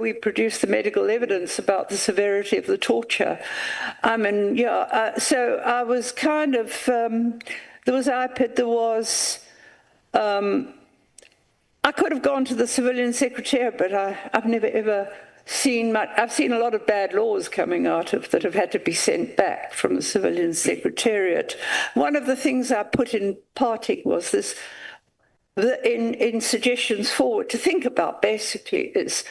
we produced the medical evidence about the severity of the torture. So I was kind of, there was IPID, there was, I could have gone to the civilian secretariat, but I've never ever seen much. I've seen a lot of bad laws coming out of that have had to be sent back from the civilian secretariat. One of the things I put in parting was this, in suggestions forward to think about basically is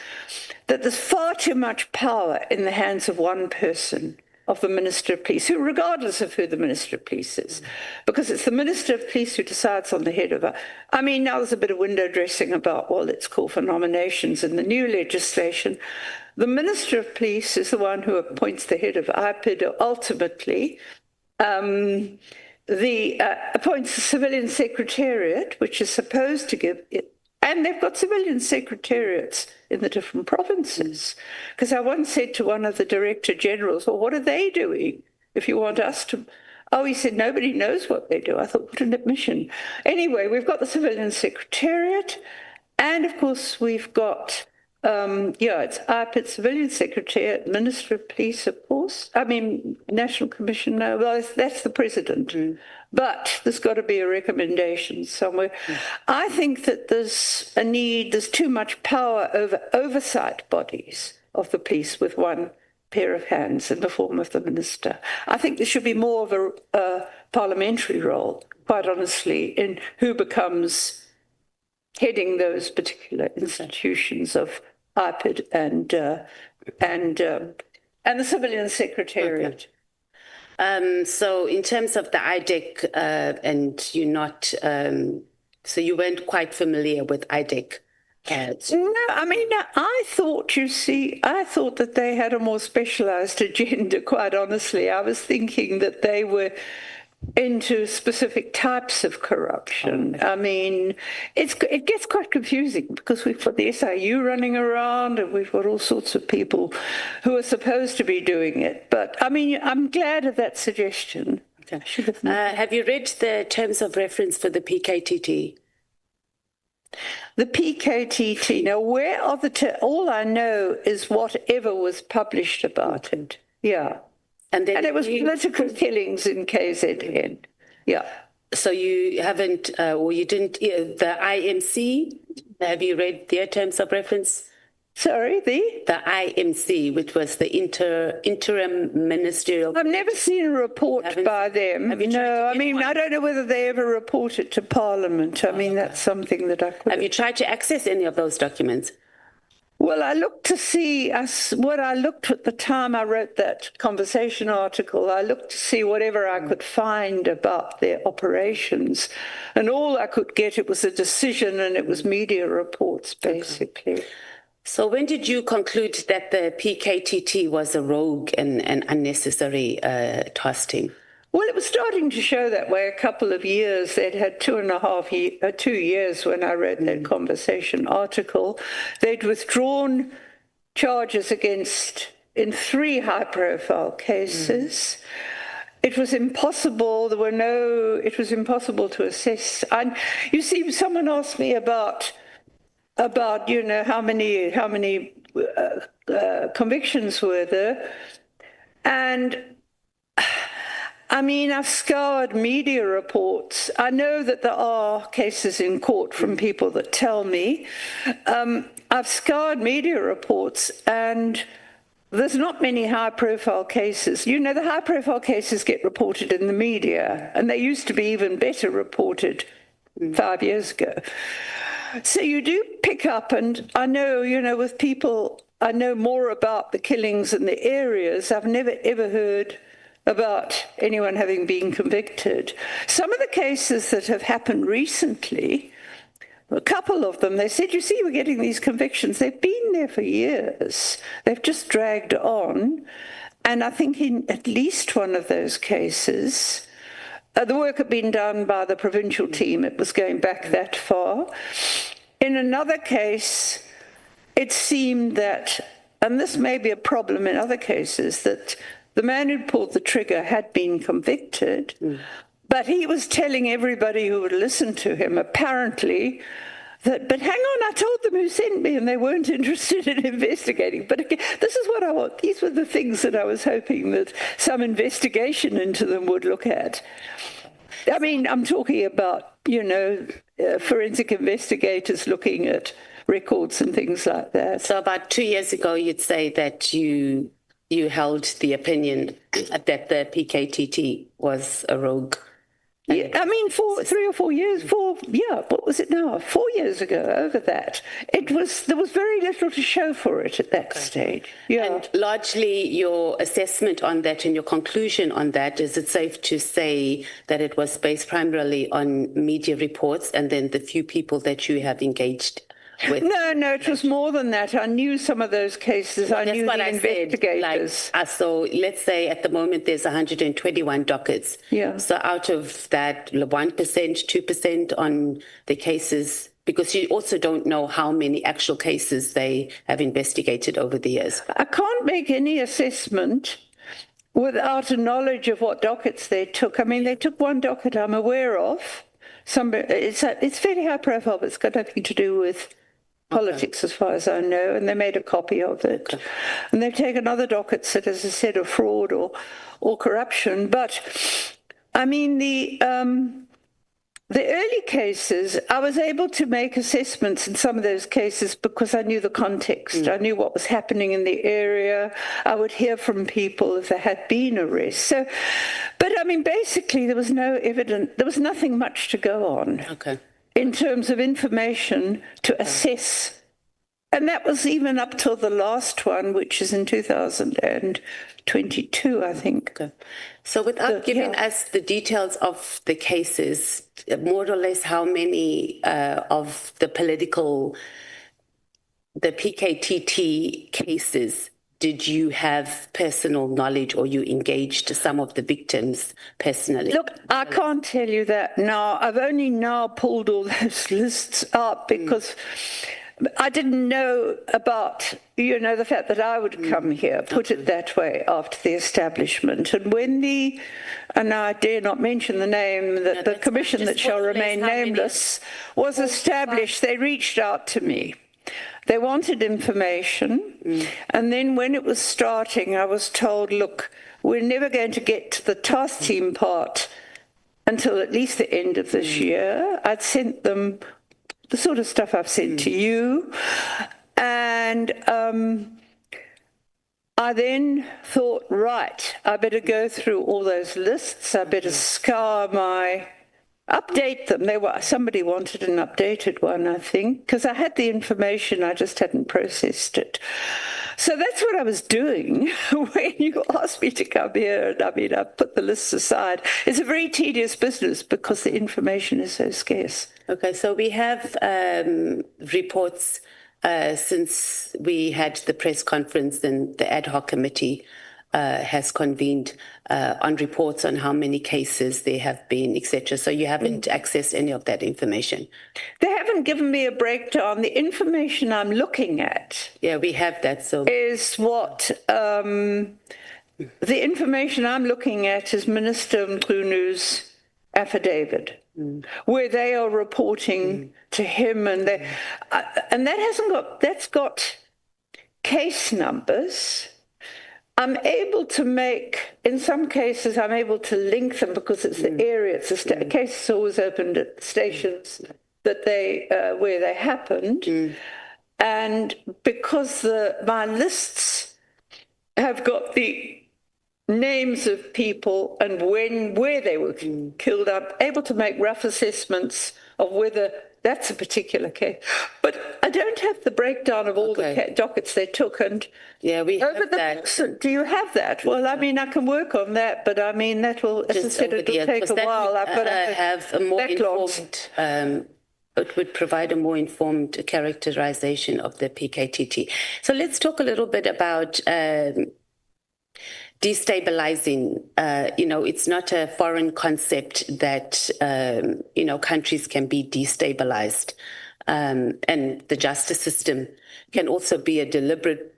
that there's far too much power in the hands of one person, of the Minister of Police, who, regardless of who the Minister of Police is, because it's the Minister of Police who decides on the head of I mean, now there's a bit of window dressing about, well, let's call for nominations in the new legislation. The Minister of Police is the one who appoints the head of IPID ultimately. Appoints the civilian secretariat, which is supposed to give it, and they've got civilian secretariats in the different provinces. Because I once said to one of the Director Generals, well, what are they doing if you want us to? Oh, he said, nobody knows what they do. I thought, what an admission. Anyway, we've got the civilian secretariat, and of course we've got, it's IPID, civilian secretariat, Minister of Police, of course. I mean, National Commission, no, well, that's the President. But there's got to be a recommendation somewhere. I think that there's a need, there's too much power over oversight bodies of the police with one pair of hands in the form of the minister. I think there should be more of a parliamentary role, quite honestly, in who becomes heading those particular institutions of IPID and the civilian secretariat. Okay. So in terms of the IDEC, and you're not, so you weren't quite familiar with IDEC? No, I mean, I thought that they had a more specialized agenda, quite honestly. I was thinking that they were into specific types of corruption. I mean, it gets quite confusing because we've got the SIU running around and we've got all sorts of people who are supposed to be doing it. But, I mean, I'm glad of that suggestion. Okay. Have you read the terms of reference for the PKTT? The PKTT, now where are all I know is whatever was published about it. Yeah. And it was political killings in KZN. Yeah. So you haven't, or you didn't, the IMC, have you read their terms of reference? Sorry, the IMC, which was the interim ministerial. I've never seen a report by them. No, I mean, I don't know whether they ever report it to Parliament. I mean, that's something that I could. Have you tried to access any of those documents? Well, I looked to see what I looked at the time I wrote that conversation article. I looked to see whatever I could find about their operations. And all I could get, it was a decision and it was media reports, basically. Okay. So when did you conclude that the PKTT was a rogue and unnecessary trusting? Well, it was starting to show that way a couple of years. They'd had 2 years when I wrote that conversation article. They'd withdrawn charges in 3 high-profile cases. It was impossible. It was impossible to assess. And you see, someone asked me about how many convictions were there, and I mean, I've scoured media reports. I know that there are cases in court from people that tell me. I've scoured media reports, and there's not many high-profile cases. You know, the high-profile cases get reported in the media, and they used to be even better reported 5 years ago. So you do pick up, and I know, with people, I know more about the killings in the areas. I've never, ever heard about anyone having been convicted. Some of the cases that have happened recently, a couple of them, they said, you see, we're getting these convictions. They've been there for years. They've just dragged on. And I think in at least one of those cases, the work had been done by the provincial team. It was going back that far. In another case, it seemed that, and this may be a problem in other cases, that the man who pulled the trigger had been convicted, but he was telling everybody who would listen to him, apparently, but hang on, I told them who sent me and they weren't interested in investigating. But again, this is what I want. These were the things that I was hoping that some investigation into them would look at. I mean, I'm talking about, forensic investigators looking at records and things like that. So about 2 years ago, you'd say that you held the opinion that the PKTT was a rogue. Yeah, I mean, for 3 or 4 years, what was it now? 4 years ago, over that. There was very little to show for it at that stage. Yeah. And largely your assessment on that and your conclusion on that, is it safe to say that it was based primarily on media reports and then the few people that you have engaged with? No, it was more than that. I knew some of those cases. I knew the investigators. So let's say at the moment there's 121 dockets. Yeah. So out of that, 1%, 2% on the cases, because you also don't know how many actual cases they have investigated over the years. I can't make any assessment without a knowledge of what dockets they took. I mean, they took one docket I'm aware of. It's fairly high profile, but it's got nothing to do with politics, as far as I know, and they made a copy of it. Okay. And they've taken other dockets that, as I said, are fraud or corruption. But, I mean, the early cases, I was able to make assessments in some of those cases because I knew the context. I knew what was happening in the area. I would hear from people if there had been arrests. So, but, I mean, basically, there was no evidence. There was nothing much to go on. Okay. In terms of information to assess. And that was even up till the last one, which is in 2022, I think. Okay. So without giving us the details of the cases, more or less how many of the PKTT cases did you have personal knowledge, or you engaged some of the victims personally? Look, I can't tell you that now. I've only now pulled all those lists up because I didn't know about, the fact that I would come here, put it that way, after the establishment. And when and I dare not mention the name, that the commission that shall remain nameless was established, they reached out to me. They wanted information, and then when it was starting, I was told, look, we're never going to get to the task team part until at least the end of this year. I'd sent them the sort of stuff I've sent to you, and I then thought, right, I better go through all those lists, I better scour update them. Somebody wanted an updated one, I think, because I had the information, I just hadn't processed it. So that's what I was doing when you asked me to come here. And I mean, I put the lists aside. It's a very tedious business because the information is so scarce. Okay, so we have reports since we had the press conference and the Ad Hoc Committee has convened on reports on how many cases there have been, etc. So you haven't accessed any of that information? They haven't given me a breakdown. The information I'm looking at... Yeah, we have that. So is what... the information I'm looking at is Minister Mkhwanazi's affidavit, where they are reporting to him, and that's got case numbers. I'm able to in some cases, I'm able to link them because it's the area. It's the case is always opened at the stations that where they happened, and because my lists have got the names of people and where they were killed, I'm able to make rough assessments of whether that's a particular case. But I don't have the breakdown of all the dockets they took. And yeah, we have that. Do you have that? Well, I mean, I can work on that, but I mean, that will, as I said, it'll take a while. I've got to have a more informed, it would provide a more informed characterization of the PKTT. So let's talk a little bit about destabilizing. It's not a foreign concept that, countries can be destabilized. And the justice system can also be a deliberate,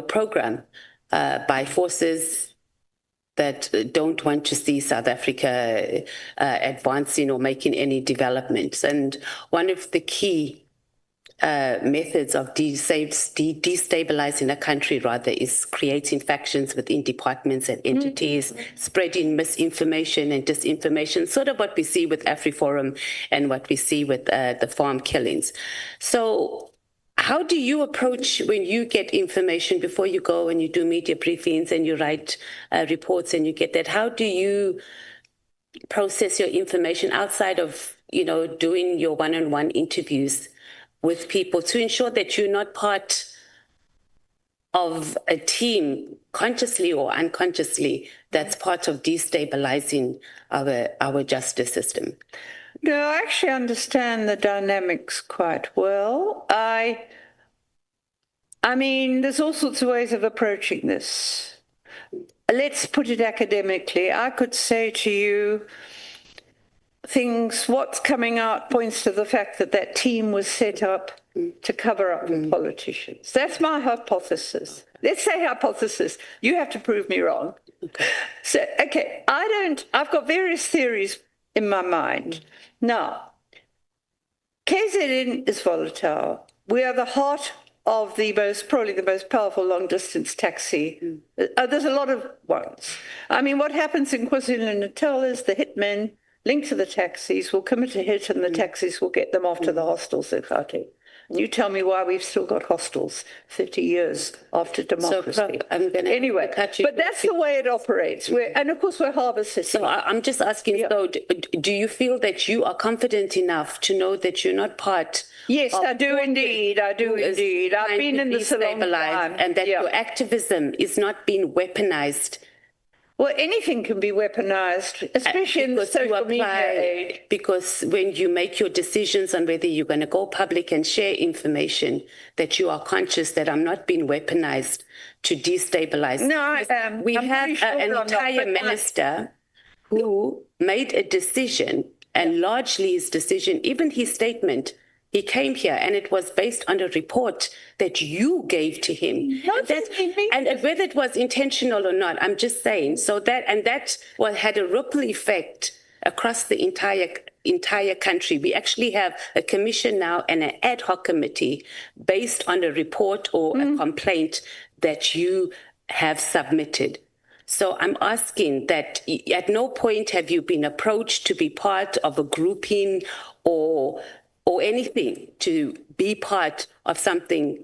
program by forces that don't want to see South Africa advancing or making any developments. And one of the key methods of destabilizing a country, rather, is creating factions within departments and entities, spreading misinformation and disinformation, sort of what we see with AfriForum and what we see with the farm killings. So how do you approach when you get information before you go and you do media briefings and you write reports and you get that? How do you process your information outside of, doing your one-on-one interviews with people to ensure that you're not part of a team, consciously or unconsciously, that's part of destabilizing our justice system? No, I actually understand the dynamics quite well. I mean, there's all sorts of ways of approaching this. Let's put it academically. I could say to you what's coming out points to the fact that that team was set up to cover up for politicians. That's my hypothesis. Let's say hypothesis. You have to prove me wrong. So, okay, I've got various theories in my mind. Now, KZN is volatile. We are the heart of probably the most powerful long-distance taxi. There's a lot of ones. I mean, what happens in KwaZulu-Natal is the hitmen linked to the taxis will commit a hit and the taxis will get them off to the hostels at Gauteng. And you tell me why we've still got hostels 30 years after democracy. So, I'm going to anyway, but that's the way it operates. And of course, we're Harbour City. So I'm just asking, so do you feel that you are confident enough to know that you're not part? Yes, I do indeed. I do indeed. I've been in this a long time. And that your activism is not being weaponized. Well, anything can be weaponized, especially in the social media age. Because when you make your decisions on whether you're going to go public and share information, that you are conscious that I'm not being weaponized to destabilize. No, I am. We had an entire minister who made a decision, and largely his decision, even his statement, he came here and it was based on a report that you gave to him. And whether it was intentional or not, I'm just saying. So that had a ripple effect across the entire country. We actually have a commission now and an ad hoc committee based on a report or a complaint that you have submitted. So I'm asking that at no point have you been approached to be part of a grouping or anything to be part of something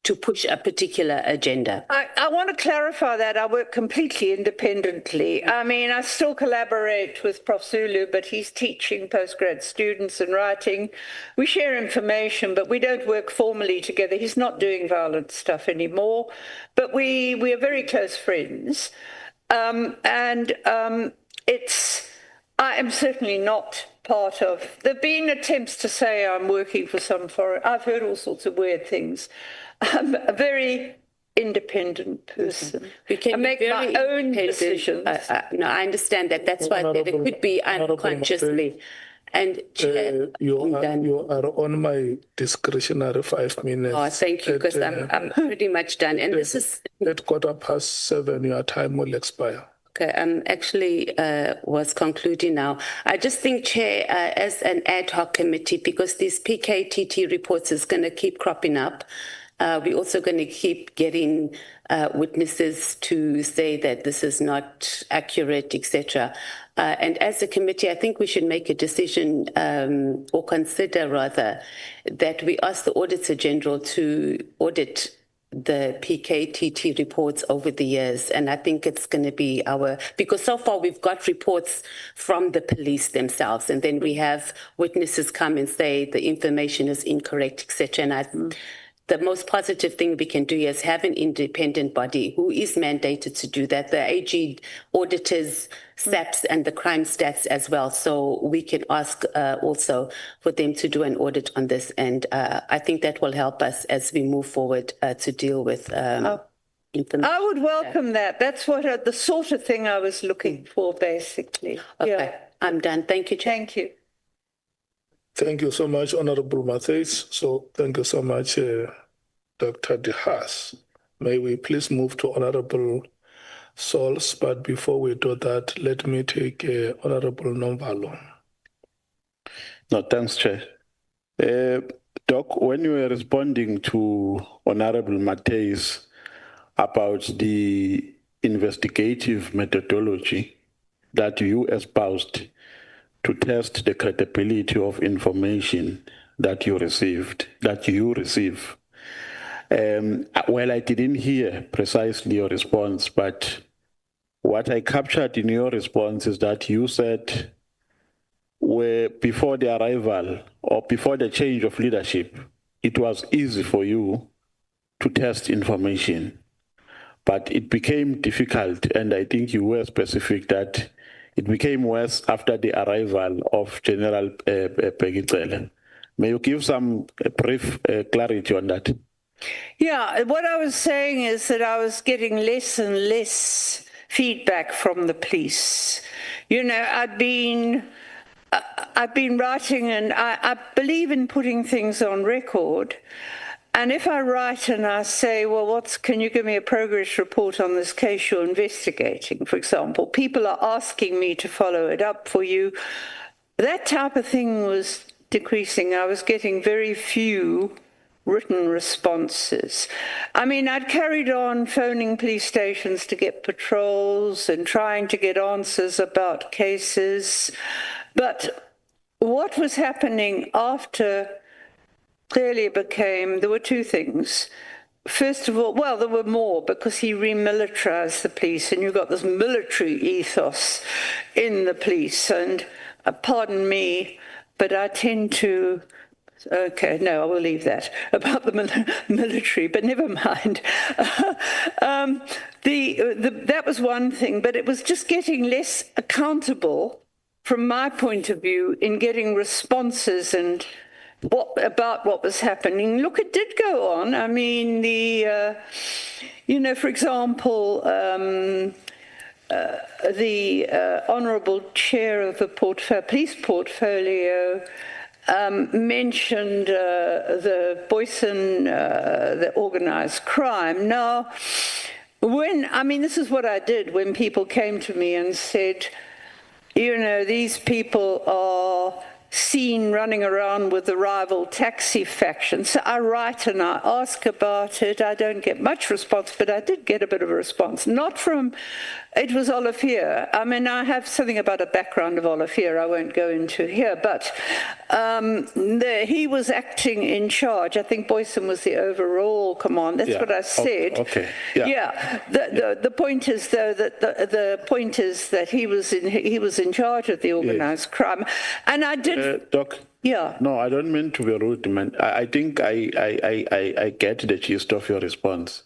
to push a particular agenda. I want to clarify that. I work completely independently. I mean, I still collaborate with Prof Zulu, but he's teaching postgrad students and writing. We share information, but we don't work formally together. He's not doing violent stuff anymore, but we are very close friends. I am certainly not part of. There have been attempts to say I'm working for some foreign. I've heard all sorts of weird things. I'm a very independent person. I make my own decisions. No, I understand that. That's why it could be unconsciously. And you are on my discretionary 5 minutes. Oh, thank you, because I'm pretty much done. And this is at 7:15. Your time will expire. Okay, I'm actually was concluding now. I just think, Chair, as an ad hoc committee, because these PKTT reports is going to keep cropping up, we're also going to keep getting witnesses to say that this is not accurate, etc. And as a committee, I think we should make a decision or consider rather that we ask the Auditor General to audit the PKTT reports over the years. And I think it's going to be because so far we've got reports from the police themselves, and then we have witnesses come and say the information is incorrect, etc. And the most positive thing we can do is have an independent body who is mandated to do that. The AG auditors, SAPS, and the crime stats as well. So we can ask also for them to do an audit on this. And I think that will help us as we move forward to deal with information. I would welcome that. That's the sort of thing I was looking for, basically. Okay, yeah. I'm done. Thank you, Chair. Thank you. Thank you so much, Honorable Matthews. So thank you so much, Dr. de Haas. May we please move to Honorable souls. But before we do that, let me take Honorable Nomvalo. No, thanks, Chair. Doc, when you were responding to Honorable Mateus about the investigative methodology that you espoused to test the credibility of information that you receive. Well, I didn't hear precisely your response, but what I captured in your response is that you said before the arrival or before the change of leadership, it was easy for you to test information, but it became difficult, and I think you were specific that it became worse after the arrival of General Pegicele. May you give some brief clarity on that? Yeah, what I was saying is that I was getting less and less feedback from the police. You know, I've been writing, and I believe in putting things on record. And if I write and I say, well, can you give me a progress report on this case you're investigating, for example, people are asking me to follow it up for you. That type of thing was decreasing. I was getting very few written responses. I mean, I'd carried on phoning police stations to get patrols and trying to get answers about cases. But what was happening after clearly there were two things. First of all, well, there were more because he remilitarized the police, and you've got this military ethos in the police. And pardon me, but I tend to... Okay, no, I will leave that about the military, but never mind. That was one thing, but it was just getting less accountable from my point of view in getting responses and about what was happening. Look, it did go on. I mean, for example, the Honourable Chair of the police portfolio mentioned the Boyson, the organised crime. Now, this is what I did when people came to me and said, these people are seen running around with the rival taxi faction. So I write and I ask about it. I don't get much response, but I did get a bit of a response. Not from, it was Olivier. I mean, I have something about a background of Olivier I won't go into here, but he was acting in charge. I think Boyson was the overall command. That's what I said. Okay. Yeah. The point is, though, that the point is that he was in charge of the organized crime, and I did. Doc. Yeah. No, I don't mean to be rude, man. I think I get the gist of your response.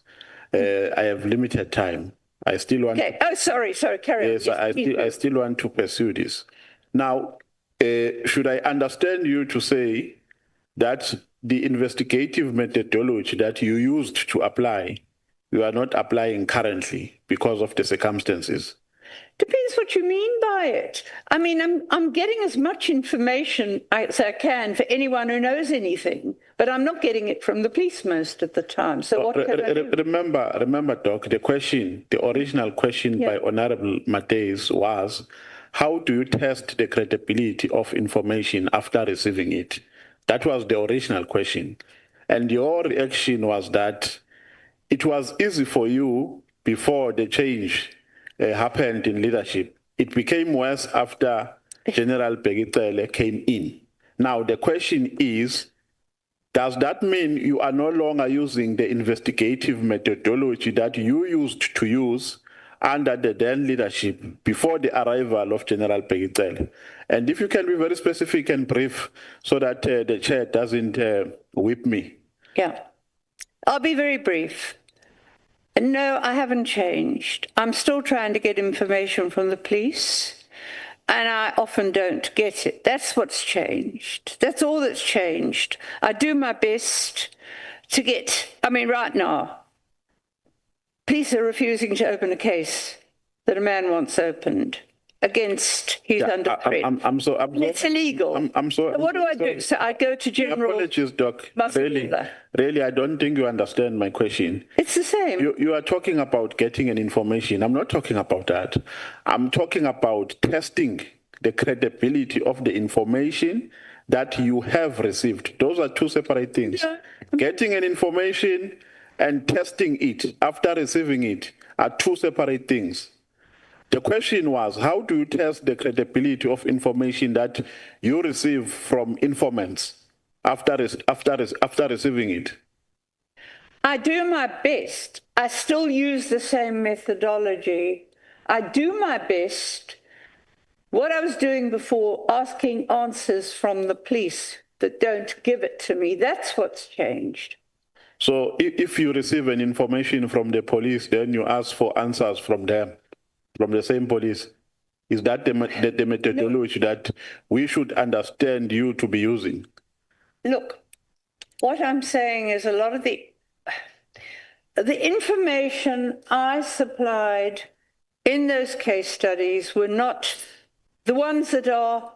I have limited time. I still want. Okay. Sorry. Carry on. Yes, I still want to pursue this. Now, should I understand you to say that the investigative methodology that you used to apply, you are not applying currently because of the circumstances? Depends what you mean by it. I mean, I'm getting as much information as I can for anyone who knows anything, but I'm not getting it from the police most of the time. So what can I do? Remember, Doc, the original question by Honorable Mateus was, how do you test the credibility of information after receiving it? That was the original question. And your reaction was that it was easy for you before the change happened in leadership. It became worse after General Pegicele came in. Now, the question is, does that mean you are no longer using the investigative methodology that you used to use under the then leadership before the arrival of General Pegicele? And if you can be very specific and brief so that the chair doesn't whip me. Yeah, I'll be very brief. No, I haven't changed. I'm still trying to get information from the police, and I often don't get it. That's what's changed. That's all that's changed. I do my best to get, right now, police are refusing to open a case that a man wants opened. against he's under threat. It's illegal. What do I do? So I go to General. Apologies, Doc. Really, I don't think you understand my question. It's the same. You are talking about getting an information. I'm not talking about that. I'm talking about testing the credibility of the information that you have received. Those are two separate things. Yeah. Getting an information and testing it after receiving it are two separate things. The question was, how do you test the credibility of information that you receive from informants after receiving it? I do my best. I still use the same methodology. I do my best. What I was doing before, asking answers from the police that don't give it to me, that's what's changed. So if you receive an information from the police, then you ask for answers from them, from the same police. Is that the methodology that we should understand you to be using? Look, what I'm saying is a lot of the information I supplied in those case studies were not the ones that are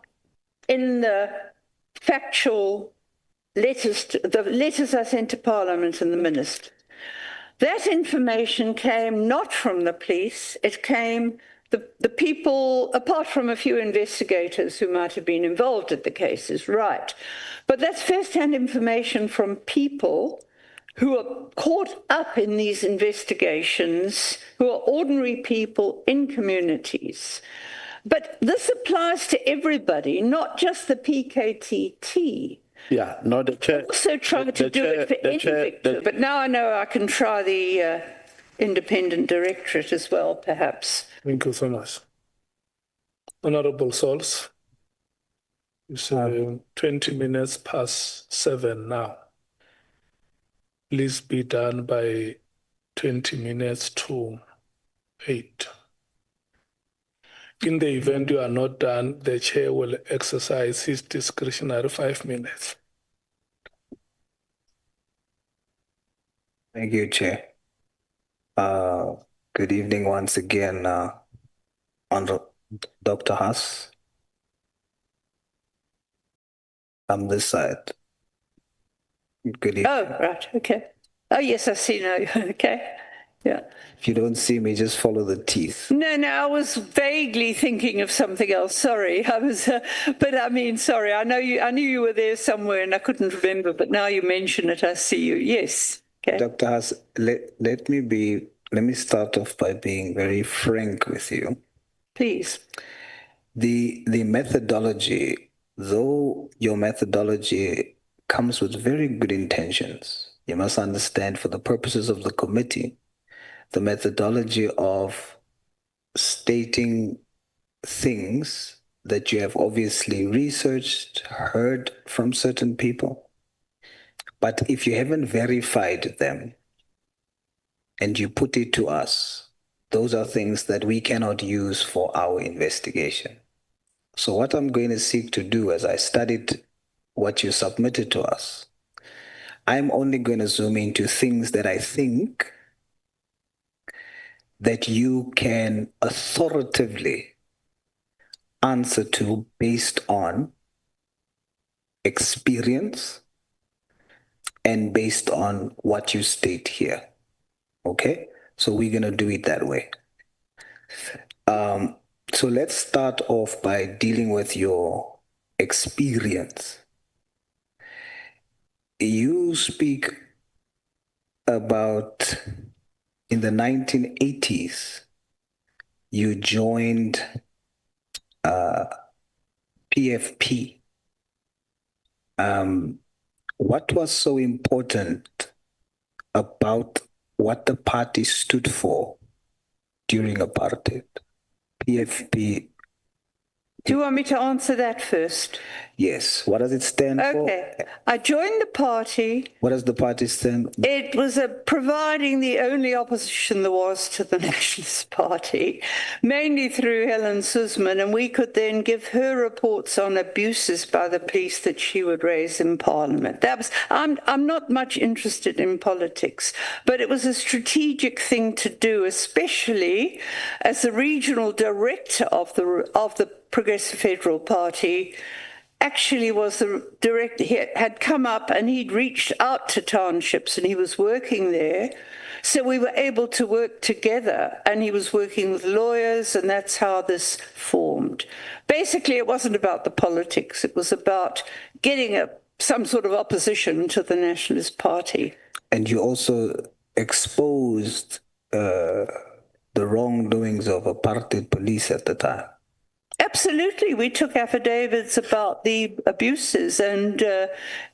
in the factual letters, the letters I sent to Parliament and the Minister. That information came not from the police, it came the people, apart from a few investigators who might have been involved in the cases, right. But that's first-hand information from people who are caught up in these investigations, who are ordinary people in communities. But this applies to everybody, not just the PKTT. Yeah, no, the chair. Also trying to do it for any victim. But now I know I can try the independent directorate as well, perhaps. Thank you so much. Honorable Sols, it's 20 minutes past 7 now. Please be done by 20 minutes to 8. In the event you are not done, the chair will exercise his discretionary 5 minutes. Thank you, Chair. Good evening once again, Dr. Haas. I'm this side. Good evening. Oh, right, okay. Oh, yes, I see now. Okay, yeah. If you don't see me, just follow the teeth. No, I was vaguely thinking of something else. Sorry, I was, but I mean, sorry. I knew you were there somewhere, and I couldn't remember. But now you mention it, I see you. Yes. Okay. Dr. Haas, let me start off by being very frank with you. Please. The methodology, though your methodology comes with very good intentions, you must understand, for the purposes of the committee, the methodology of stating things that you have obviously researched, heard from certain people, but if you haven't verified them and you put it to us, those are things that we cannot use for our investigation. So what I'm going to seek to do, as I studied what you submitted to us, I'm only going to zoom into things that I think that you can authoritatively answer to based on experience and based on what you state here. Okay? So we're going to do it that way. So let's start off by dealing with your experience. You speak about in the 1980s, you joined PFP. What was so important about what the party stood for during apartheid? PFP Do you want me to answer that first? Yes. What does it stand for? Okay. I joined the party. What does the party stand? It was providing the only opposition there was to the Nationalist Party, mainly through Helen Suzman, and we could then give her reports on abuses by the police that she would raise in Parliament. I'm not much interested in politics, but it was a strategic thing to do, especially as the regional director of the Progressive Federal Party. Actually was the director, he had come up and he'd reached out to townships and he was working there. So we were able to work together, and he was working with lawyers, and that's how this formed. Basically, it wasn't about the politics. It was about getting some sort of opposition to the Nationalist Party. And you also exposed the wrongdoings of apartheid police at the time. Absolutely. We took affidavits about the abuses, and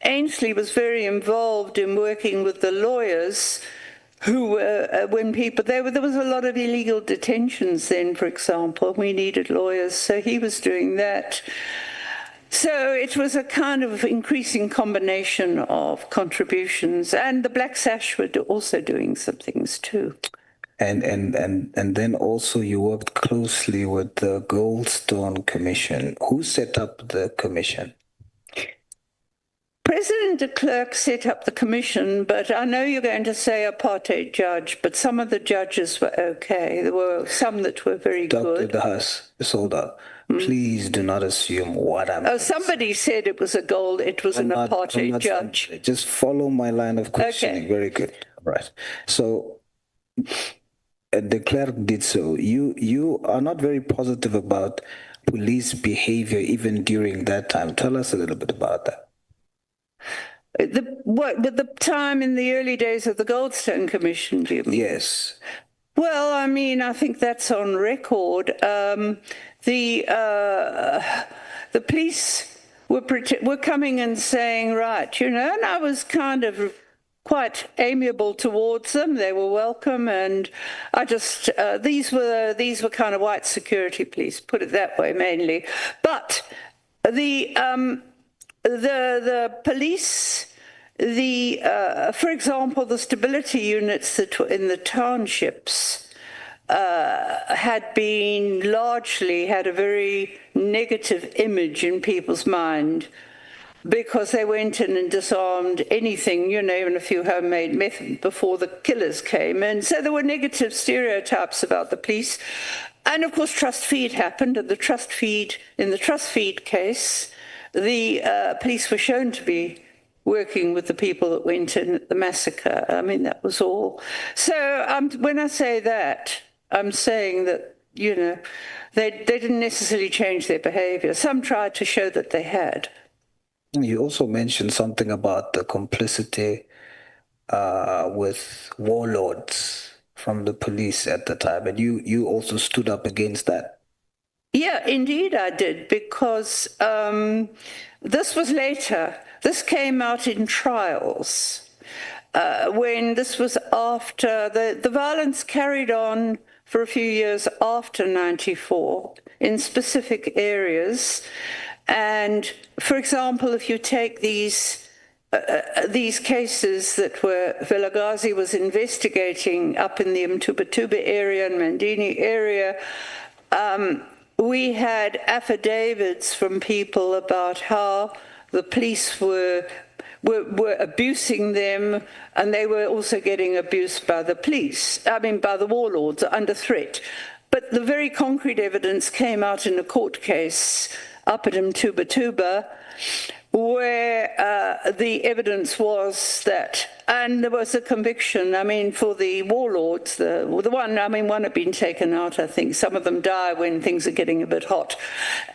Ainsley was very involved in working with the lawyers who were, there was a lot of illegal detentions then, for example. We needed lawyers, so he was doing that. So it was a kind of increasing combination of contributions, and the Black Sash were also doing some things too. And then also you worked closely with the Goldstone Commission. Who set up the commission? President de Klerk set up the commission, but I know you're going to say apartheid judge, but some of the judges were okay. There were some that were very good. Dr. de Haas, hold up. Please do not assume what I'm... Oh, somebody said it was an apartheid judge. Just follow my line of questioning. Okay. Very good. All right. So... de Klerk did so. You are not very positive about police behavior even during that time. Tell us a little bit about that. With the time in the early days of the Goldstone Commission, do you mean? Yes. Well, I mean, I think that's on record. The police were coming and saying, right, and I was kind of quite amiable towards them. They were welcome, and I just these were kind of white security police, put it that way, mainly. But the police, for example, the stability units that were in the townships had a very negative image in people's mind, because they went in and disarmed anything, even a few homemade meth before the killers came. And so there were negative stereotypes about the police. And of course, trust feed happened. And in the trust feed case, the police were shown to be working with the people that went in at the massacre. I mean, that was all. So when I say that, I'm saying that, they didn't necessarily change their behavior. Some tried to show that they had. You also mentioned something about the complicity with warlords from the police at the time, and you also stood up against that. Yeah, indeed I did, because this was later. This came out in trials, when this was after the violence carried on for a few years after 94 in specific areas. And, for example, if you take these cases that Vilakazi was investigating up in the Mtubatuba area and Mandini area, we had affidavits from people about how the police were abusing them, and they were also getting abused by the police, by the warlords, under threat. But the very concrete evidence came out in a court case up at Mtubatuba, where the evidence was that, and there was a conviction, for the warlords, one had been taken out, I think. Some of them die when things are getting a bit hot.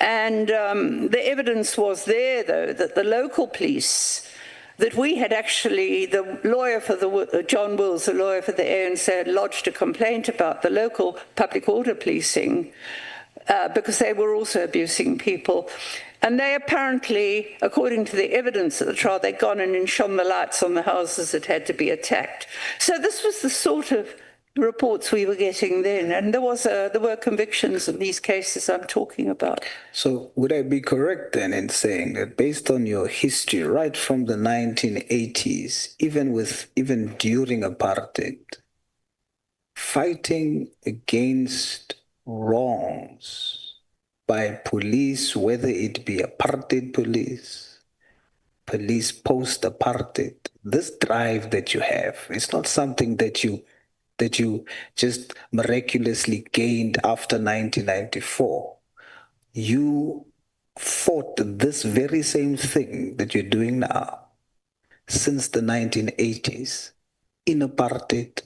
And the evidence was there, though, that the local police, that we had actually, the lawyer for John Wills, the lawyer for the ANC, had lodged a complaint about the local public order policing, because they were also abusing people. And they apparently, according to the evidence at the trial, they'd gone in and shone the lights on the houses that had to be attacked. So this was the sort of reports we were getting then, and there were convictions in these cases I'm talking about. So would I be correct then in saying that based on your history right from the 1980s, even during apartheid, fighting against wrongs by police, whether it be apartheid police post-apartheid, this drive that you have, it's not something that you just miraculously gained after 1994. You fought this very same thing that you're doing now since the 1980s, in apartheid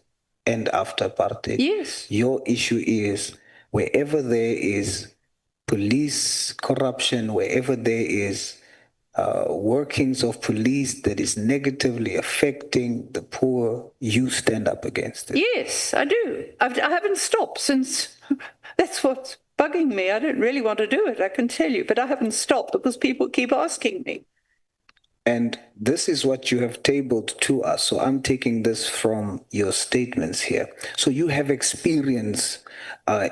and after apartheid. Yes. Your issue is wherever there is police corruption, wherever there is workings of police that is negatively affecting the poor, you stand up against it. Yes, I do. I haven't stopped since. That's what's bugging me. I don't really want to do it, I can tell you, but I haven't stopped because people keep asking me. And this is what you have tabled to us. So I'm taking this from your statements here. So you have experience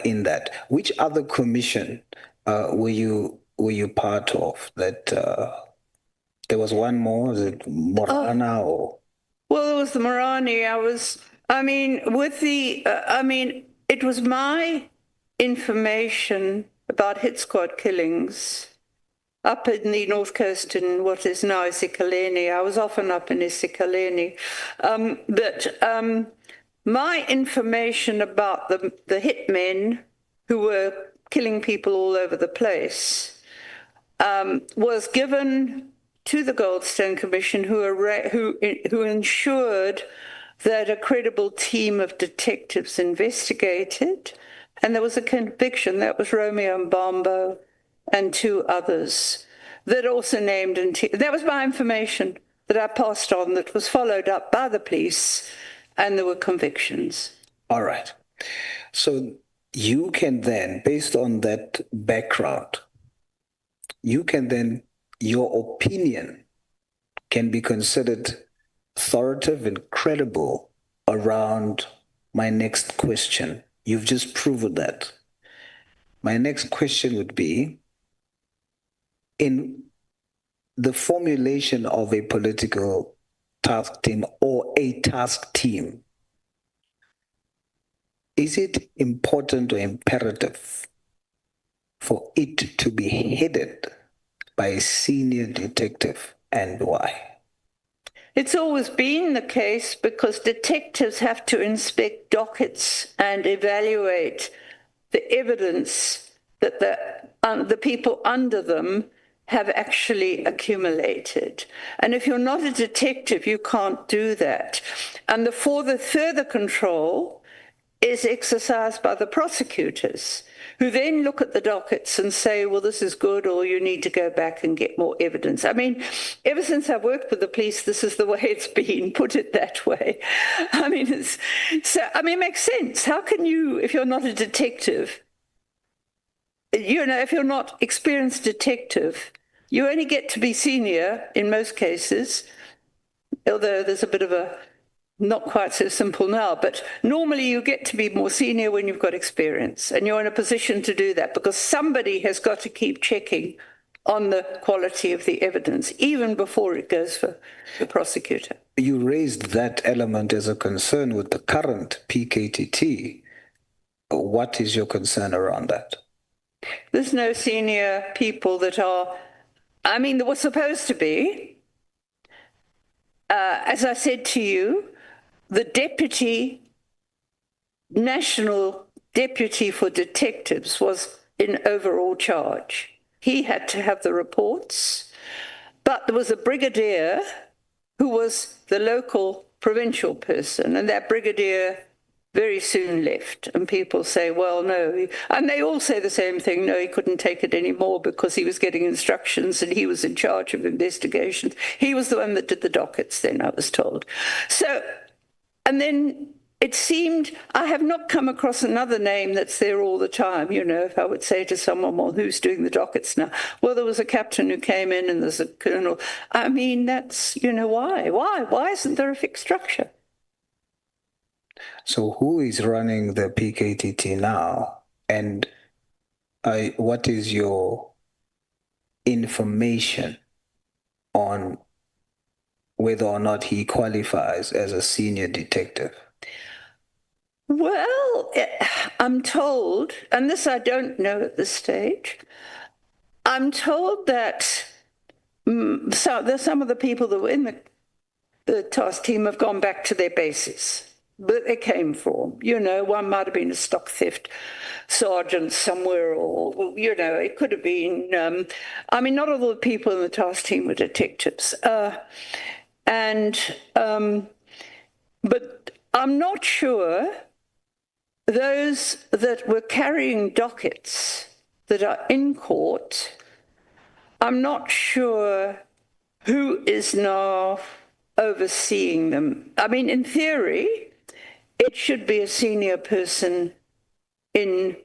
in that. Which other commission were you part of? That there was one more. Was it Morana or? Well, it was the Morani. It was my information about hit squad killings up in the North Coast in what is now isiXeleni. I was often up in isiXeleni. But my information about the hitmen who were killing people all over the place was given to the Goldstone Commission, who ensured that a credible team of detectives investigated, and there was a conviction. That was Romeo Mbambo and two others that also named, and that was my information that I passed on, that was followed up by the police, and there were convictions. All right. So you can then, based on that background, your opinion can be considered authoritative and credible around my next question. You've just proven that. My next question would be, in the formulation of a political task team or a task team, is it important or imperative for it to be headed by a senior detective, and why? It's always been the case because detectives have to inspect dockets and evaluate the evidence that the people under them have actually accumulated. And if you're not a detective, you can't do that. And the further control is exercised by the prosecutors, who then look at the dockets and say, well, this is good, or you need to go back and get more evidence. I mean, ever since I've worked with the police, this is the way it's been, put it that way. It makes sense. How can you, if you're not a detective, if you're not experienced detective, you only get to be senior in most cases, although there's a bit of a not quite so simple now, but normally you get to be more senior when you've got experience, and you're in a position to do that because somebody has got to keep checking on the quality of the evidence, even before it goes for the prosecutor. You raised that element as a concern with the current PKTT. What is your concern around that? There's no senior people that are, there was supposed to be. As I said to you, the national deputy for detectives was in overall charge. He had to have the reports, but there was a brigadier who was the local provincial person, and that brigadier very soon left. And people say, well, no. And they all say the same thing. No, he couldn't take it anymore because he was getting instructions and he was in charge of investigations. He was the one that did the dockets then, I was told. So, and then it seemed, I have not come across another name that's there all the time. If I would say to someone, well, who's doing the dockets now? Well, there was a captain who came in and there's a colonel. That's, why? Why isn't there a fixed structure? So who is running the PKTT now? And what is your information on whether or not he qualifies as a senior detective? Well, I'm told, and this I don't know at this stage, I'm told that some of the people that were in the task team have gone back to their bases that they came from. You know, one might have been a stock theft sergeant somewhere, or, you know, it could have been, not all the people in the task team were detectives. But I'm not sure those that were carrying dockets that are in court, I'm not sure who is now overseeing them. I mean, in theory, it should be a senior person in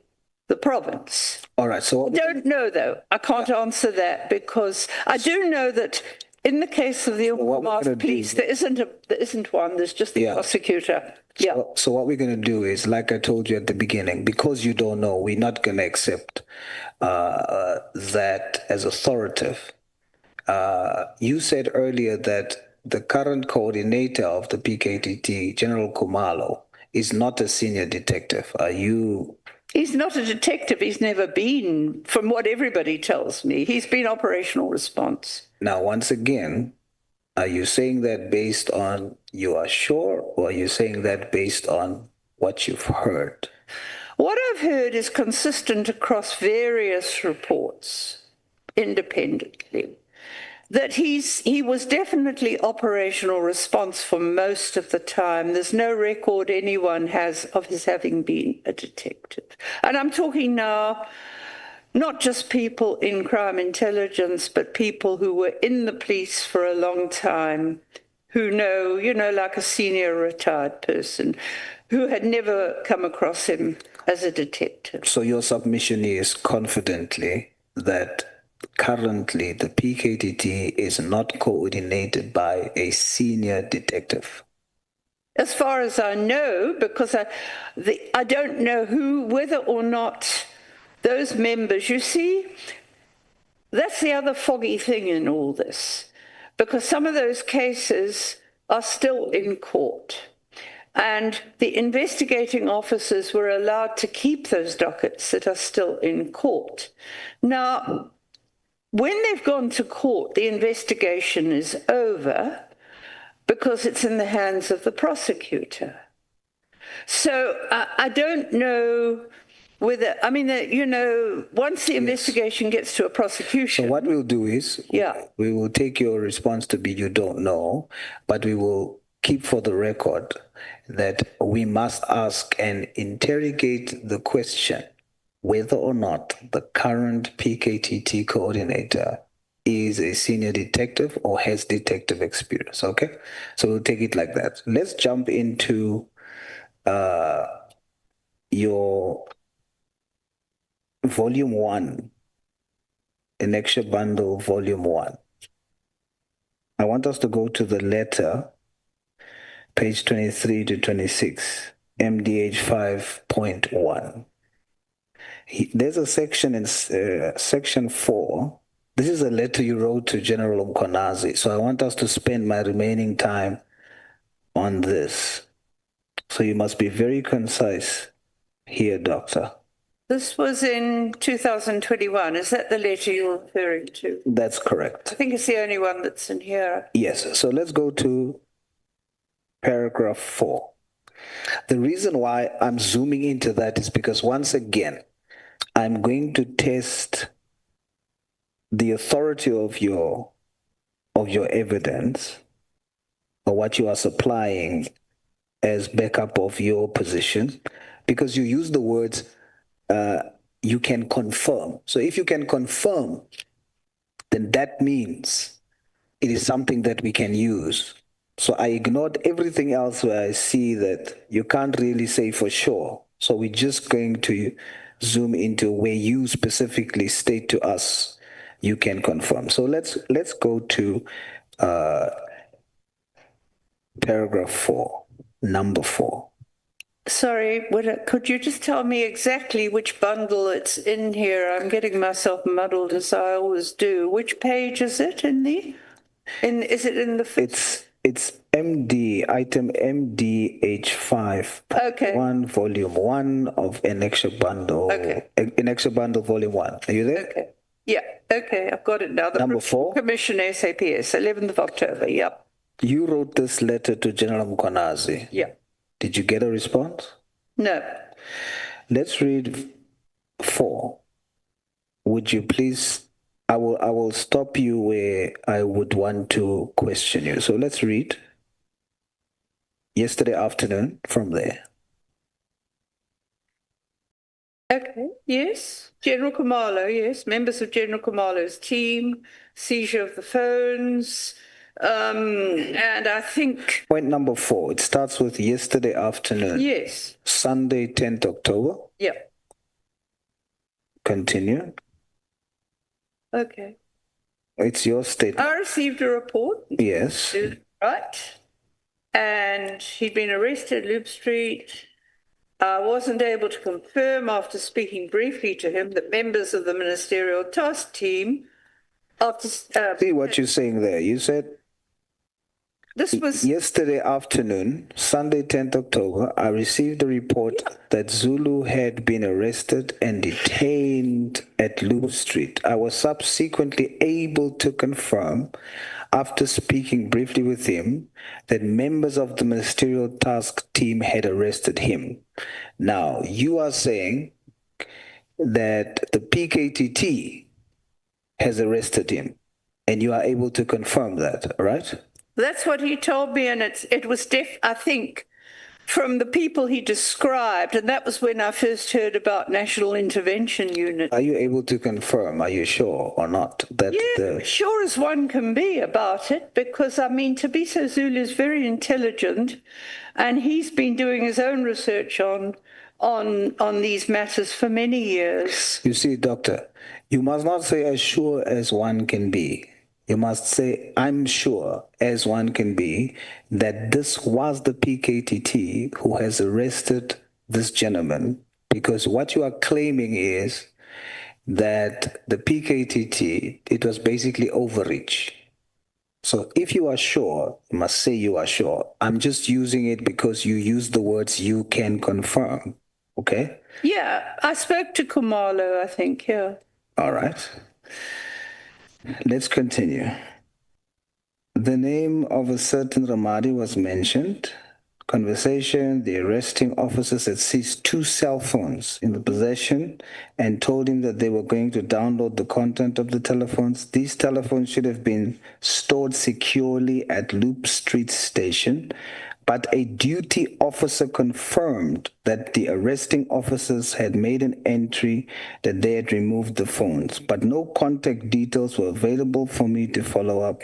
the province. All right. So I don't know, though. I can't answer that, because I do know that in the case of the Umkomaas police, there isn't one. There's just the prosecutor. So what we're going to do is, like I told you at the beginning, because you don't know, we're not going to accept that as authoritative. You said earlier that the current coordinator of the PKTT, General Kumalo, is not a senior detective. He's not a detective. He's never been, from what everybody tells me. He's been operational response. Now, once again, are you saying that based on you are sure, or are you saying that based on what you've heard? What I've heard is consistent across various reports independently, that he was definitely operational response for most of the time. There's no record anyone has of his having been a detective. And I'm talking now not just people in crime intelligence, but people who were in the police for a long time, who know, you know, like a senior retired person, who had never come across him as a detective. So your submission is confidently that currently the PKTT is not coordinated by a senior detective? As far as I know, because I don't know whether or not those members, you see, that's the other foggy thing in all this, because some of those cases are still in court. And the investigating officers were allowed to keep those dockets that are still in court. Now, when they've gone to court, the investigation is over because it's in the hands of the prosecutor. So I don't know whether, once the investigation gets to a prosecution. So what we'll do is, we will take your response to be you don't know, but we will keep for the record that we must ask and interrogate the question whether or not the current PKTT coordinator is a senior detective or has detective experience, okay? So we'll take it like that. Let's jump into your Volume 1, Annexure Bundle Volume 1. I want us to go to the letter, page 23 to 26, MDH 5.1. There's a section in section 4. This is a letter you wrote to General Mkhwanazi. So I want us to spend my remaining time on this. So you must be very concise here, Doctor. This was in 2021. Is that the letter you're referring to? That's correct. I think it's the only one that's in here. Yes. So let's go to paragraph 4. The reason why I'm zooming into that is because, once again, I'm going to test the authority of your evidence, or what you are supplying as backup of your position, because you use the words you can confirm. So if you can confirm, then that means it is something that we can use. So I ignored everything else where I see that you can't really say for sure. So we're just going to zoom into where you specifically state to us you can confirm. So let's go to paragraph 4, number 4. Sorry, could you just tell me exactly which bundle it's in here? I'm getting myself muddled as I always do. Which page is it is it in the... It's item MDH5, Okay. 1, volume 1 of Annexure Bundle. Okay. Annexure Bundle, volume 1. Are you there? Okay. Yeah, okay, I've got it now. The Number 4. Commission SAPS, 11th of October, yep. You wrote this letter to General Mkhwanazi. Yeah. Did you get a response? No. Let's read 4. Would you please... I will stop you where I would want to question you. So let's read yesterday afternoon from there. Okay, yes. General Khumalo, yes. Members of General Khumalo's team, seizure of the phones, and I think... Point number 4, it starts with yesterday afternoon. Yes. Sunday, 10th October. Yeah. Continue. Okay. It's your statement. I received a report. Yes. Right. And he'd been arrested at Loop Street. I wasn't able to confirm after speaking briefly to him that members of the ministerial task team after... See what you're saying there. You said... This was... Yesterday afternoon, Sunday, 10th October, I received a report that Zulu had been arrested and detained at Loop Street. I was subsequently able to confirm, after speaking briefly with him, that members of the ministerial task team had arrested him. Now, you are saying that the PKTT has arrested him, and you are able to confirm that, right? That's what he told me, and it was I think, from the people he described, and that was when I first heard about National Intervention Unit. Are you able to confirm, are you sure or not? That Sure as one can be about it, because, I mean, Tabiso Zulu is very intelligent, and he's been doing his own research on these matters for many years. You see, Doctor, you must not say as sure as one can be. You must say, I'm sure, as one can be, that this was the PKTT who has arrested this gentleman, because what you are claiming is that the PKTT, it was basically overreach. So if you are sure, you must say you are sure. I'm just using it because you use the words you can confirm, okay? Yeah, I spoke to Khumalo, I think, yeah. All right. Let's continue. The name of a certain Ramadi was mentioned. Conversation, the arresting officers had seized 2 cell phones in the possession and told him that they were going to download the content of the telephones. These telephones should have been stored securely at Loop Street Station, but a duty officer confirmed that the arresting officers had made an entry that they had removed the phones, but no contact details were available for me to follow up.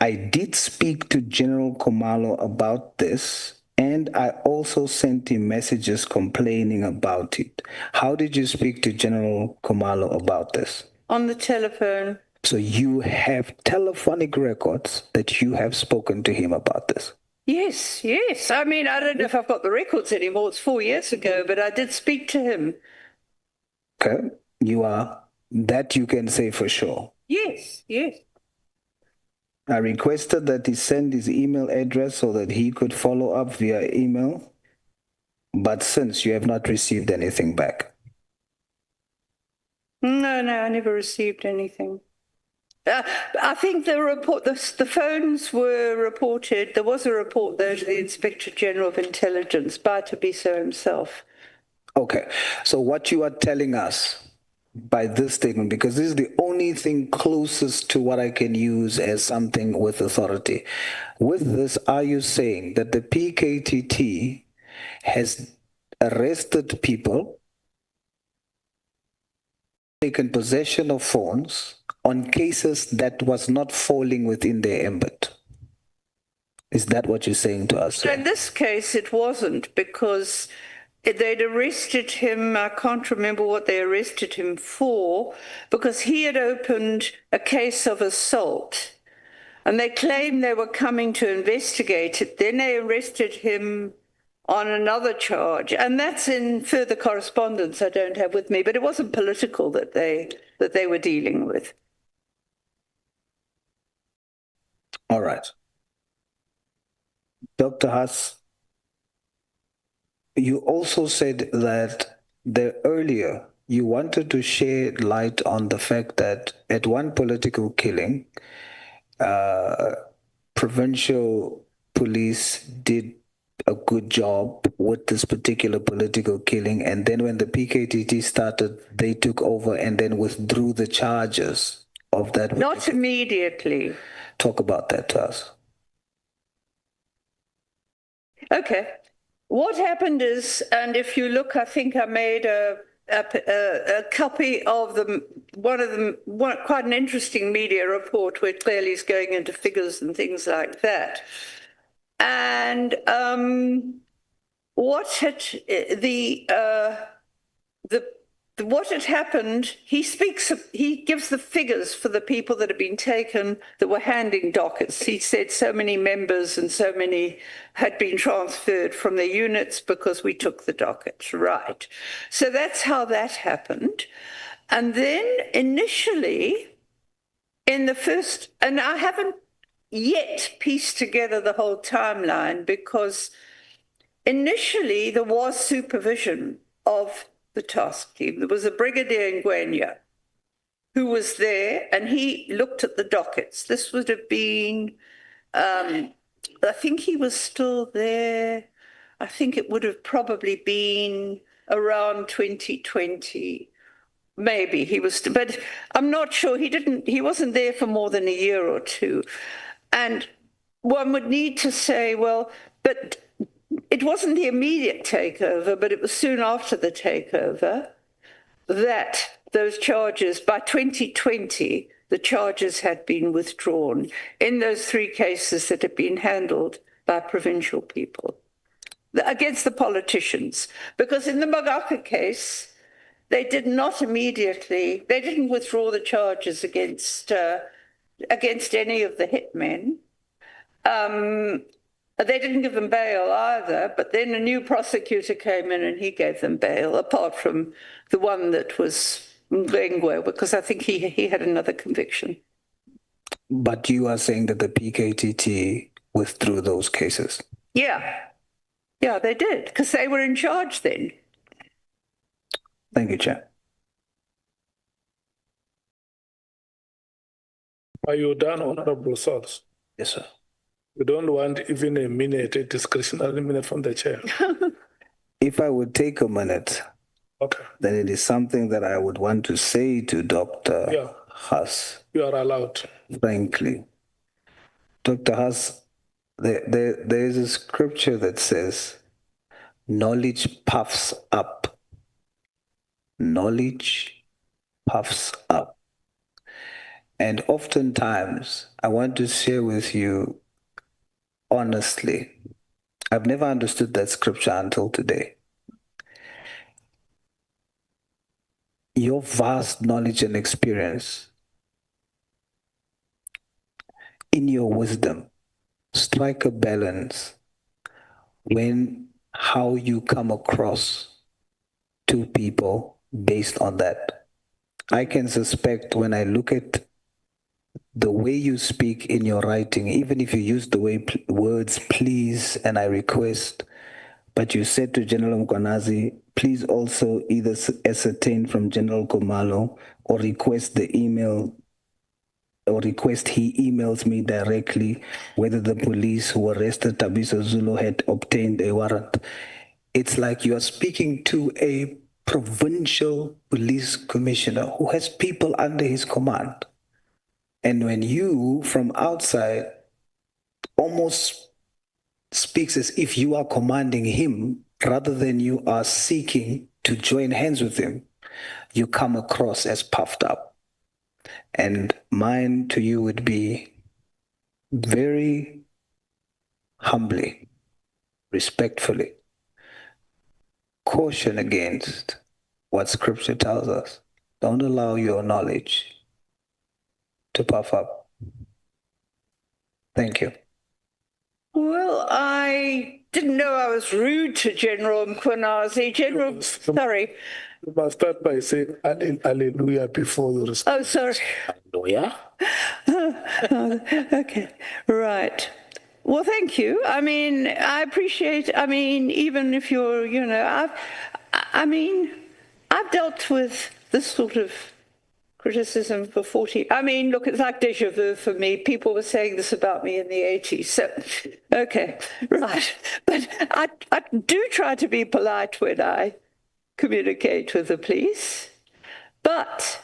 I did speak to General Khumalo about this, and I also sent him messages complaining about it. How did you speak to General Khumalo about this? On the telephone. So you have telephonic records that you have spoken to him about this? Yes, yes. I mean, I don't know if I've got the records anymore. It's 4 years ago, but I did speak to him. Okay. That you can say for sure. Yes, yes. I requested that he send his email address so that he could follow up via email, but since you have not received anything back. No, I never received anything. I think the phones were reported. There was a report, though, to the Inspector General of Intelligence by Tabiso himself. Okay. So what you are telling us by this statement, because this is the only thing closest to what I can use as something with authority. With this, are you saying that the PKTT has arrested people, taken possession of phones on cases that was not falling within their ambit? Is that what you're saying to us? In this case, it wasn't, because they'd arrested him. I can't remember what they arrested him for, because he had opened a case of assault, and they claimed they were coming to investigate it. Then they arrested him on another charge, and that's in further correspondence I don't have with me, but it wasn't political that they were dealing with. All right. Dr. Haas, you also said that earlier you wanted to shed light on the fact that at one political killing, provincial police did a good job with this particular political killing, and then when the PKTT started, they took over and then withdrew the charges of that. Not immediately. Talk about that to us. Okay. What happened is, and if you look, I think I made a copy of quite an interesting media report where clearly is going into figures and things like that. And what had what had happened, he gives the figures for the people that had been taken that were handing dockets. He said so many members and so many had been transferred from their units because we took the dockets, right? So that's how that happened. And then initially, in the first, and I haven't yet pieced together the whole timeline because initially there was supervision of the task team. There was a Brigadier Ngwenya who was there and he looked at the dockets. This would have been, I think he was still there. I think it would have probably been around 2020. Maybe he was, but I'm not sure. He wasn't there for more than a year or two. And one would need to say, well, but it wasn't the immediate takeover, but it was soon after the takeover that those charges, by 2020, the charges had been withdrawn in those 3 cases that had been handled by provincial people against the politicians. Because in the Magaka case, they didn't withdraw the charges against any of the hitmen. They didn't give them bail either, but then a new prosecutor came in and he gave them bail, apart from the one that was Ngwengwe, because I think he had another conviction. But you are saying that the PKTT withdrew those cases? Yeah. Yeah, they did, because they were in charge then. Thank you, Chair. Are you done, Honorable Source? Yes, sir. We don't want even a minute, a discretionary minute from the chair. If I would take a minute, Okay. then it is something that I would want to say to Dr. Haas. You are allowed. Frankly. Dr. Haas, there is a scripture that says, knowledge puffs up. Knowledge puffs up. And oftentimes, I want to share with you honestly, I've never understood that scripture until today. Your vast knowledge and experience, in your wisdom, strike a balance when how you come across to people based on that. I can suspect when I look at the way you speak in your writing, even if you use the words please and I request, but you said to General Mkhwanazi, please also either ascertain from General Komalo or request the email or request he emails me directly whether the police who arrested Thabiso Zulu had obtained a warrant. It's like you are speaking to a provincial police commissioner who has people under his command. And when you, from outside, almost speaks as if you are commanding him rather than you are seeking to join hands with him, you come across as puffed up. And mine to you would be very humbly, respectfully, caution against what Scripture tells us. Don't allow your knowledge to puff up. Thank you. Well, I didn't know I was rude to General Mkhwanazi. Sorry. You must start by saying hallelujah before you respond. Oh, sorry. Lawyer? Okay, right. Well, thank you. I mean, I appreciate, even if you're, I've dealt with this sort of criticism for 40. Look, it's like déjà vu for me. People were saying this about me in the 80s. So, okay, right. But I do try to be polite when I communicate with the police. But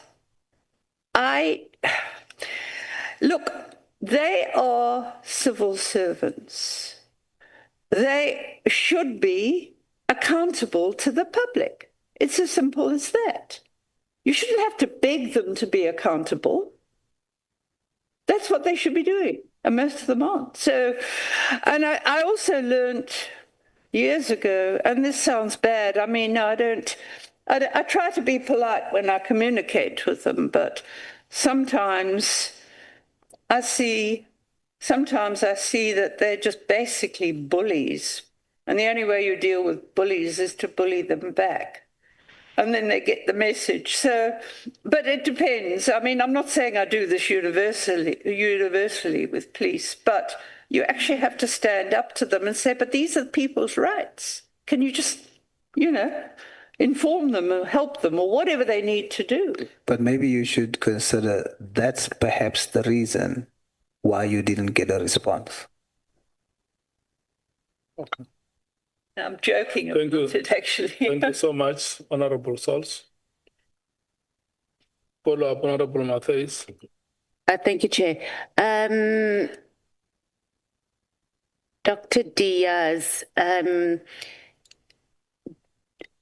look, they are civil servants. They should be accountable to the public. It's as simple as that. You shouldn't have to beg them to be accountable. That's what they should be doing, and most of them aren't. So, and I also learned years ago, and this sounds bad, I try to be polite when I communicate with them, but sometimes I see that they're just basically bullies. And the only way you deal with bullies is to bully them back. And then they get the message. So, but it depends. I'm not saying I do this universally with police, but you actually have to stand up to them and say, but these are people's rights. Can you just, inform them or help them or whatever they need to do? But maybe you should consider that's perhaps the reason why you didn't get a response. Okay. I'm joking about it, actually. Thank you so much, Honorable Sauls. Follow up, Honorable Matthews. Thank you, Chair. Dr. Diaz,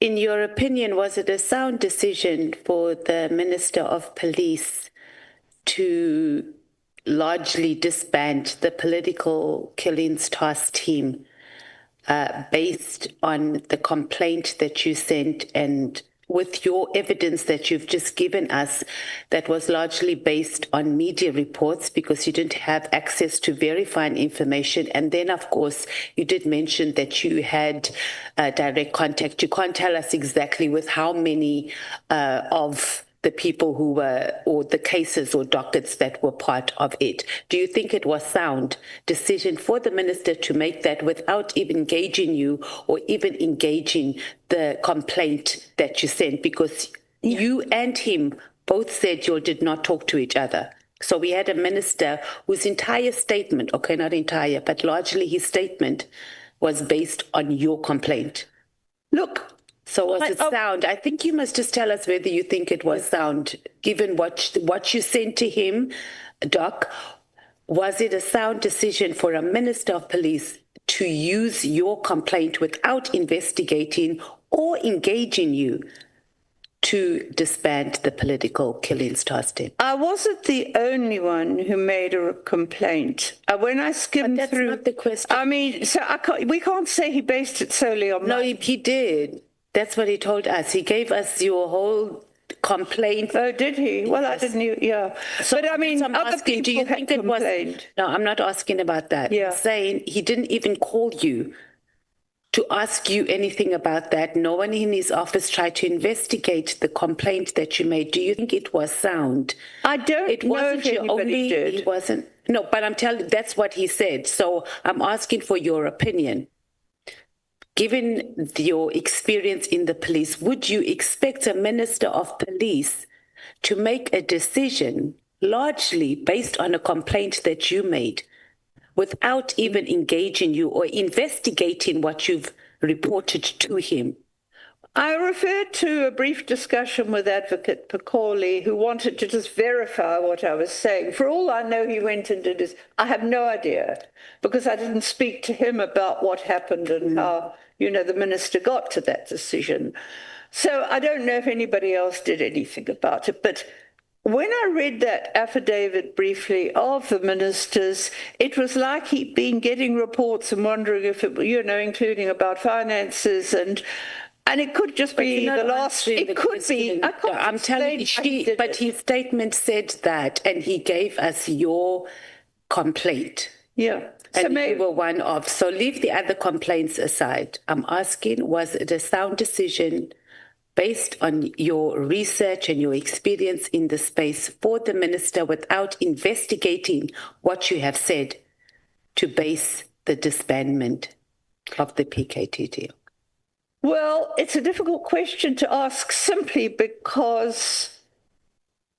in your opinion, was it a sound decision for the Minister of Police to largely disband the political killings task team based on the complaint that you sent and with your evidence that you've just given us that was largely based on media reports because you didn't have access to verifying information? And then, of course, you did mention that you had direct contact. You can't tell us exactly with how many of the people who were, or the cases or dockets that were part of it. Do you think it was sound decision for the minister to make that without even engaging you or even engaging the complaint that you sent? Because you and him both said you did not talk to each other. So we had a minister whose entire statement, okay, not entire, but largely his statement was based on your complaint. Look, so was it sound? I think you must just tell us whether you think it was sound, given what you sent to him, Doc. Was it a sound decision for a minister of police to use your complaint without investigating or engaging you to disband the political killings task team? I wasn't the only one who made a complaint. When I skimmed but that's through, not the question. We can't say he based it solely on. No, he did. That's what he told us. He gave us your whole complaint. Oh, did he? Well, I didn't. Yeah. So, but I'm asking, do you think it was? No, I'm not asking about that. Yeah. I'm saying he didn't even call you to ask you anything about that. No one in his office tried to investigate the complaint that you made. Do you think it was sound? I don't know. It wasn't your only. It wasn't. No, but I'm telling. That's what he said. So I'm asking for your opinion. Given your experience in the police, would you expect a minister of police to make a decision largely based on a complaint that you made without even engaging you or investigating what you've reported to him? I referred to a brief discussion with Advocate Pekoli, who wanted to just verify what I was saying. For all I know, he went and did this. I have no idea, because I didn't speak to him about what happened and how, the minister got to that decision. So I don't know if anybody else did anything about it. But when I read that affidavit briefly of the ministers, it was like he'd been getting reports and wondering if it, including about finances and it could just be the last. It could be. I'm telling you, but his statement said that, and he gave us your complaint. Yeah. And you were one of. So leave the other complaints aside. I'm asking, was it a sound decision based on your research and your experience in the space for the minister, without investigating what you have said, to base the disbandment of the PKTT? Well, it's a difficult question to ask simply because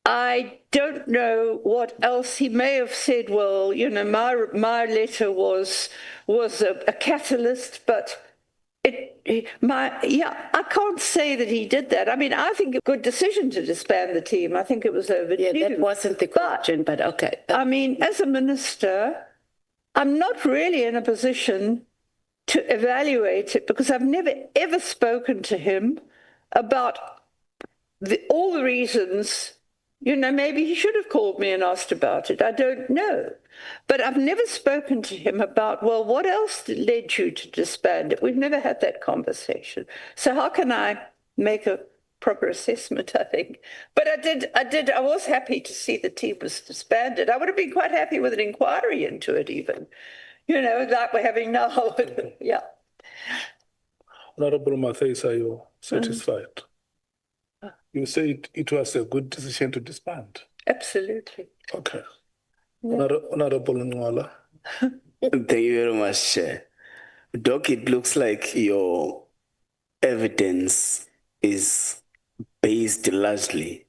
I don't know what else he may have said. Well, you know, my letter was a catalyst, but I can't say that he did that. I mean, I think a good decision to disband the team. I think it was overdue. Yeah, that wasn't the question, but okay. I mean, as a minister, I'm not really in a position to evaluate it because I've never ever spoken to him about all the reasons. You know, maybe he should have called me and asked about it. I don't know. But I've never spoken to him about, well, what else led you to disband it? We've never had that conversation. So how can I make a proper assessment, I think? But I was happy to see the team was disbanded. I would have been quite happy with an inquiry into it even, you know, like we're having now. Yeah. Honorable Matthys, are you satisfied? You say it was a good decision to disband. Absolutely. Okay. Yeah. Honorable Nhlanhla. Thank you very much, Chair. Doc, it looks like your evidence is based largely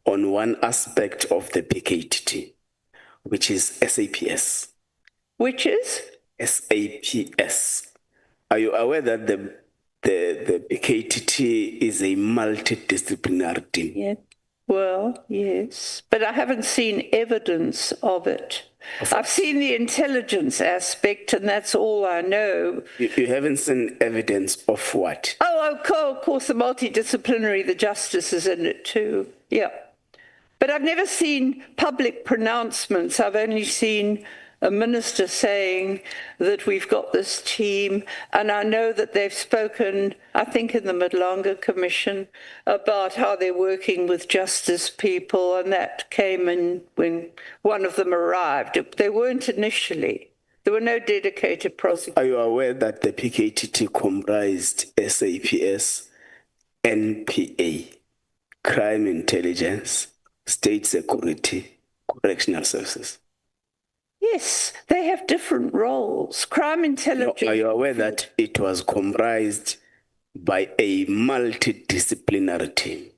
on one aspect of the PKTT, which is SAPS. Which is? SAPS. Are you aware that the PKTT is a multidisciplinary team? Yeah. Well, yes, but I haven't seen evidence of it. I've seen the intelligence aspect, and that's all I know. You haven't seen evidence of what? Oh, of course, the multidisciplinary, the justice is in it too. Yeah. But I've never seen public pronouncements. I've only seen a minister saying that we've got this team, and I know that they've spoken, I think, in the Nhlanhla Commission about how they're working with justice people, and that came in when one of them arrived. They weren't initially. There were no dedicated prosecutors. Are you aware that the PKTT comprised SAPS, NPA, Crime Intelligence, State Security, Correctional Services? Yes, they have different roles. Crime Intelligence. Are you aware that it was comprised by a multidisciplinary team?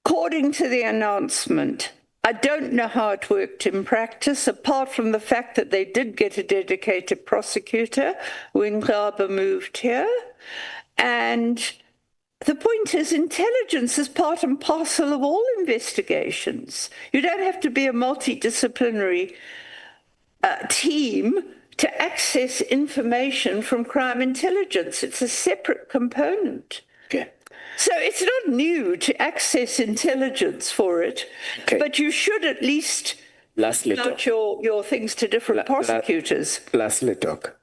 According to the announcement, I don't know how it worked in practice, apart from the fact that they did get a dedicated prosecutor when Nhlanhla moved here. And the point is, intelligence is part and parcel of all investigations. You don't have to be a multidisciplinary team to access information from crime intelligence. It's a separate component. Okay. So it's not new to access intelligence for it, but you should at least note your things to different prosecutors. Lastly, Doc,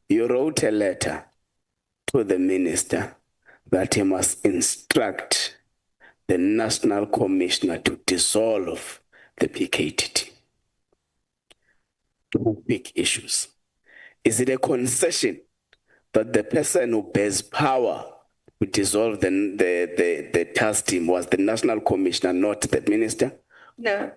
you wrote a letter to the minister that he must instruct the National Commissioner to dissolve the PKTT. Two big issues. Is it a concession that the person who bears power to dissolve the task team was the National Commissioner, not the minister? No.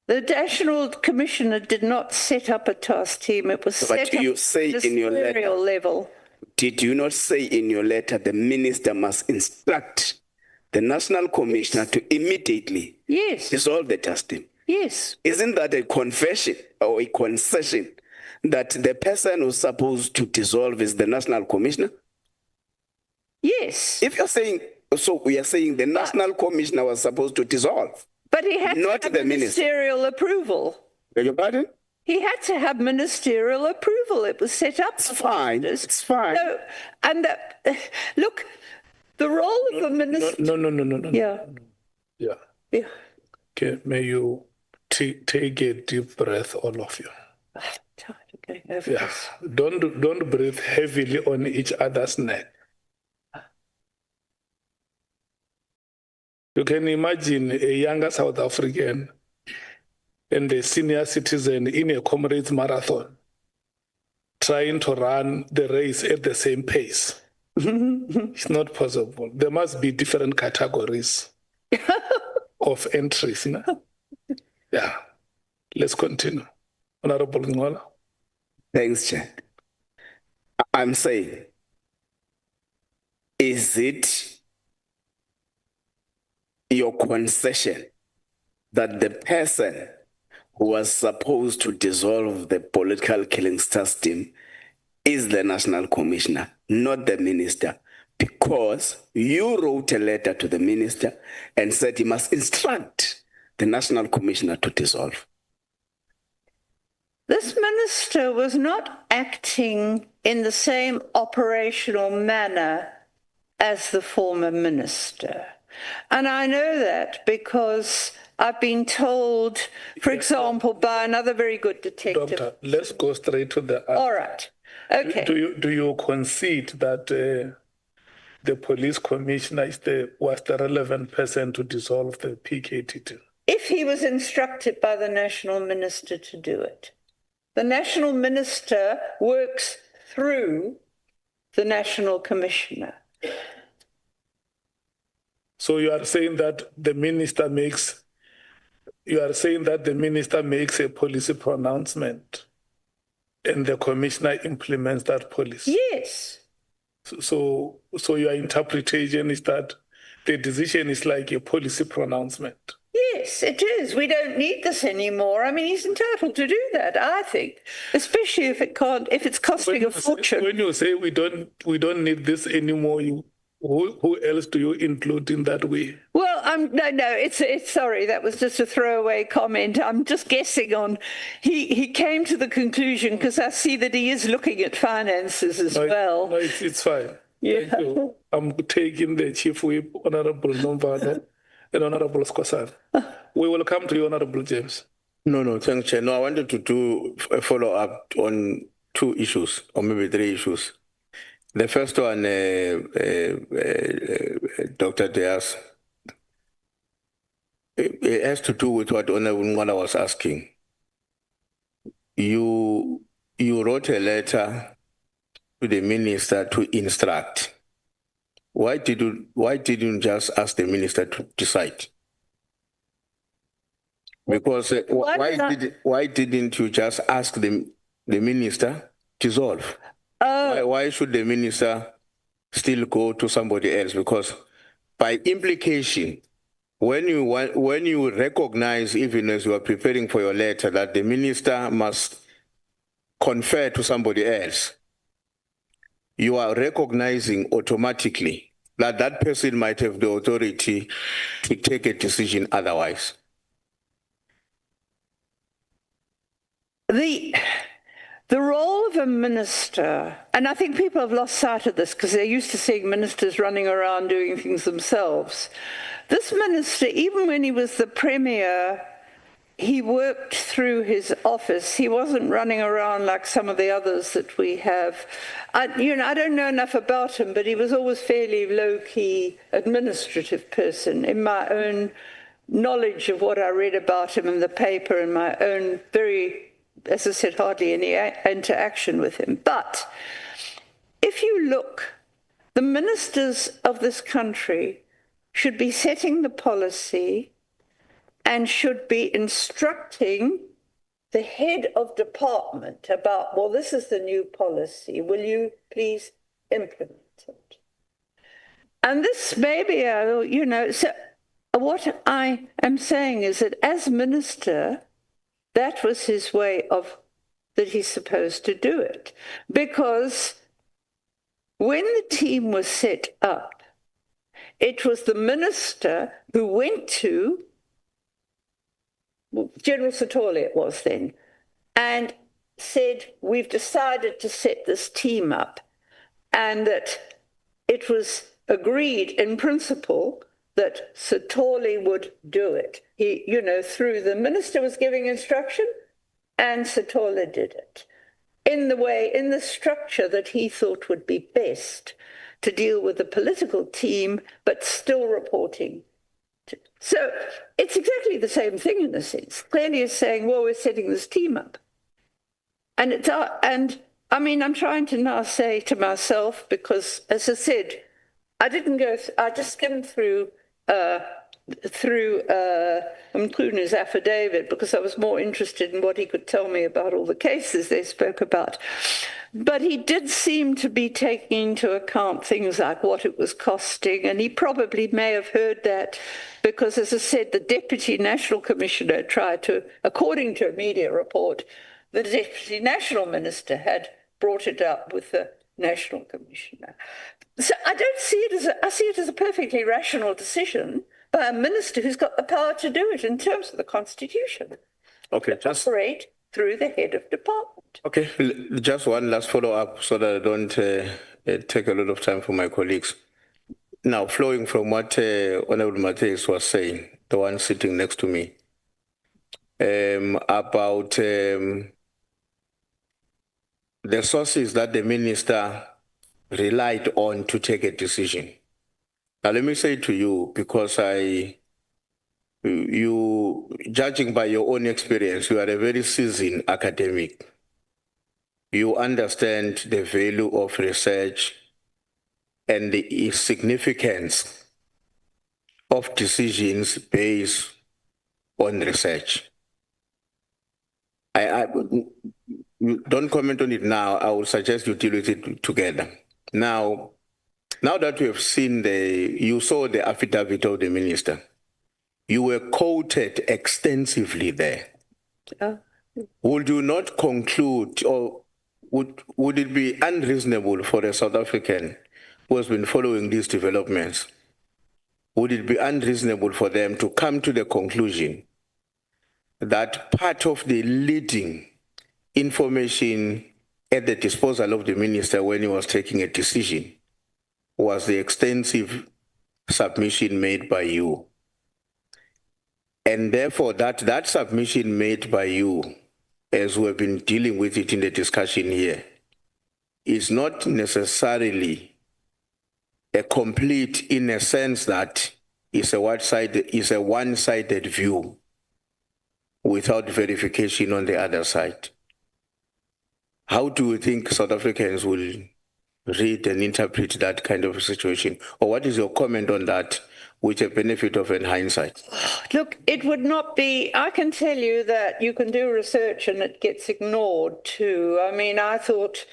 The National Commissioner did not set up a task team. It was set up at the ministerial level. Did you not say in your letter the minister must instruct the National Commissioner to immediately dissolve the task team? Yes. Isn't that a confession or a concession that the person who's supposed to dissolve is the National Commissioner? Yes. If you're saying, so we are saying the National Commissioner was supposed to dissolve. But he had not to have the ministerial approval. Beg your pardon? He had to have ministerial approval. It was set up. It's fine. It's fine. No, and look, the role of the minister. No. Yeah. Yeah. Okay, may you take a deep breath, all of you. Okay, yeah. Don't breathe heavily on each other's neck. You can imagine a younger South African and a senior citizen in a comrades marathon trying to run the race at the same pace. It's not possible. There must be different categories of entries. No? Yeah. Let's continue. Honorable Ngola. Thanks, Chair. I'm saying, is it your concession that the person who was supposed to dissolve the political killing system is the National Commissioner, not the Minister? Because you wrote a letter to the Minister and said he must instruct the National Commissioner to dissolve. This minister was not acting in the same operational manner as the former minister. And I know that because I've been told, for example, by another very good detective. Doctor, let's go straight to the... All right. Okay. Do you concede that the police commissioner was the relevant person to dissolve the PKT2? If he was instructed by the national minister to do it. The national minister works through the national commissioner. So you are saying that the minister makes a policy pronouncement and the commissioner implements that policy? Yes. So your interpretation is that the decision is like a policy pronouncement? Yes, it is. We don't need this anymore. I mean, he's entitled to do that, I think, especially if it's costing a fortune. When you say we don't need this anymore, who else do you include in that way? Well, no. It's sorry. That was just a throwaway comment. I'm just guessing on. He came to the conclusion because I see that he is looking at finances as well. No, it's fine. Yeah. Thank you. I'm taking the Chief Whip, Honorable Novembe, and Honorable Skwasana. We will come to you, Honorable James. No, thanks, Chair. No, I wanted to do a follow-up on 2 issues, or maybe 3 issues. The first one, Dr. de Haas, it has to do with what Honorable Mkhwanazi was asking. You wrote a letter to the minister to instruct. Why didn't you just ask the minister to decide? Because why didn't you just ask the minister to dissolve? Why should the minister still go to somebody else? Because by implication, when you recognize, even as you are preparing for your letter, that the minister must confer to somebody else, you are recognizing automatically that that person might have the authority to take a decision otherwise. The role of a minister, and I think people have lost sight of this because they're used to seeing ministers running around doing things themselves. This minister, even when he was the premier, he worked through his office. He wasn't running around like some of the others that we have. I don't know enough about him, but he was always fairly low-key administrative person. In my own knowledge of what I read about him in the paper, and my own very, as I said, hardly any interaction with him. But if you look, the ministers of this country should be setting the policy and should be instructing the head of department about, well, this is the new policy. Will you please implement it? And this may be, so what I am saying is that as minister, that was his way of, that he's supposed to do it. Because when the team was set up, it was the minister who went to General Sithole it was then, and said, we've decided to set this team up, and that it was agreed in principle that Sithole would do it. He, through the minister was giving instruction, and Sithole did it in the structure that he thought would be best to deal with the political team, but still reporting So it's exactly the same thing in a sense. Clearly is saying, well, we're setting this team up. And I'm trying to now say to myself, because as I said, I just skimmed through Mkhwanazi's affidavit because I was more interested in what he could tell me about all the cases they spoke about. But he did seem to be taking into account things like what it was costing, and he probably may have heard that because, as I said, the Deputy National Commissioner tried to, according to a media report, the Deputy National Minister had brought it up with the National Commissioner. So I don't see it I see it as a perfectly rational decision by a minister who's got the power to do it in terms of the Constitution. Okay, just operate through the head of department. Okay, just one last follow-up so that I don't take a lot of time for my colleagues. Now, flowing from what Honorable Matthias was saying, the one sitting next to me, about the sources that the minister relied on to take a decision. Now, let me say to you, because judging by your own experience, you are a very seasoned academic. You understand the value of research and the significance of decisions based on research. You don't comment on it now. I would suggest you deal with it together. Now that we have seen you saw the affidavit of the minister, you were quoted extensively there. Would you not conclude, or would it be unreasonable for a South African who has been following these developments, would it be unreasonable for them to come to the conclusion that part of the leading information at the disposal of the minister when he was taking a decision was the extensive submission made by you? And therefore, that submission made by you, as we have been dealing with it in the discussion here, is not necessarily a complete, in a sense that is a one-sided view without verification on the other side. How do you think South Africans will read and interpret that kind of a situation? Or what is your comment on that, with the benefit of hindsight? Look, it would not be, I can tell you that you can do research and it gets ignored too. I mean, I thought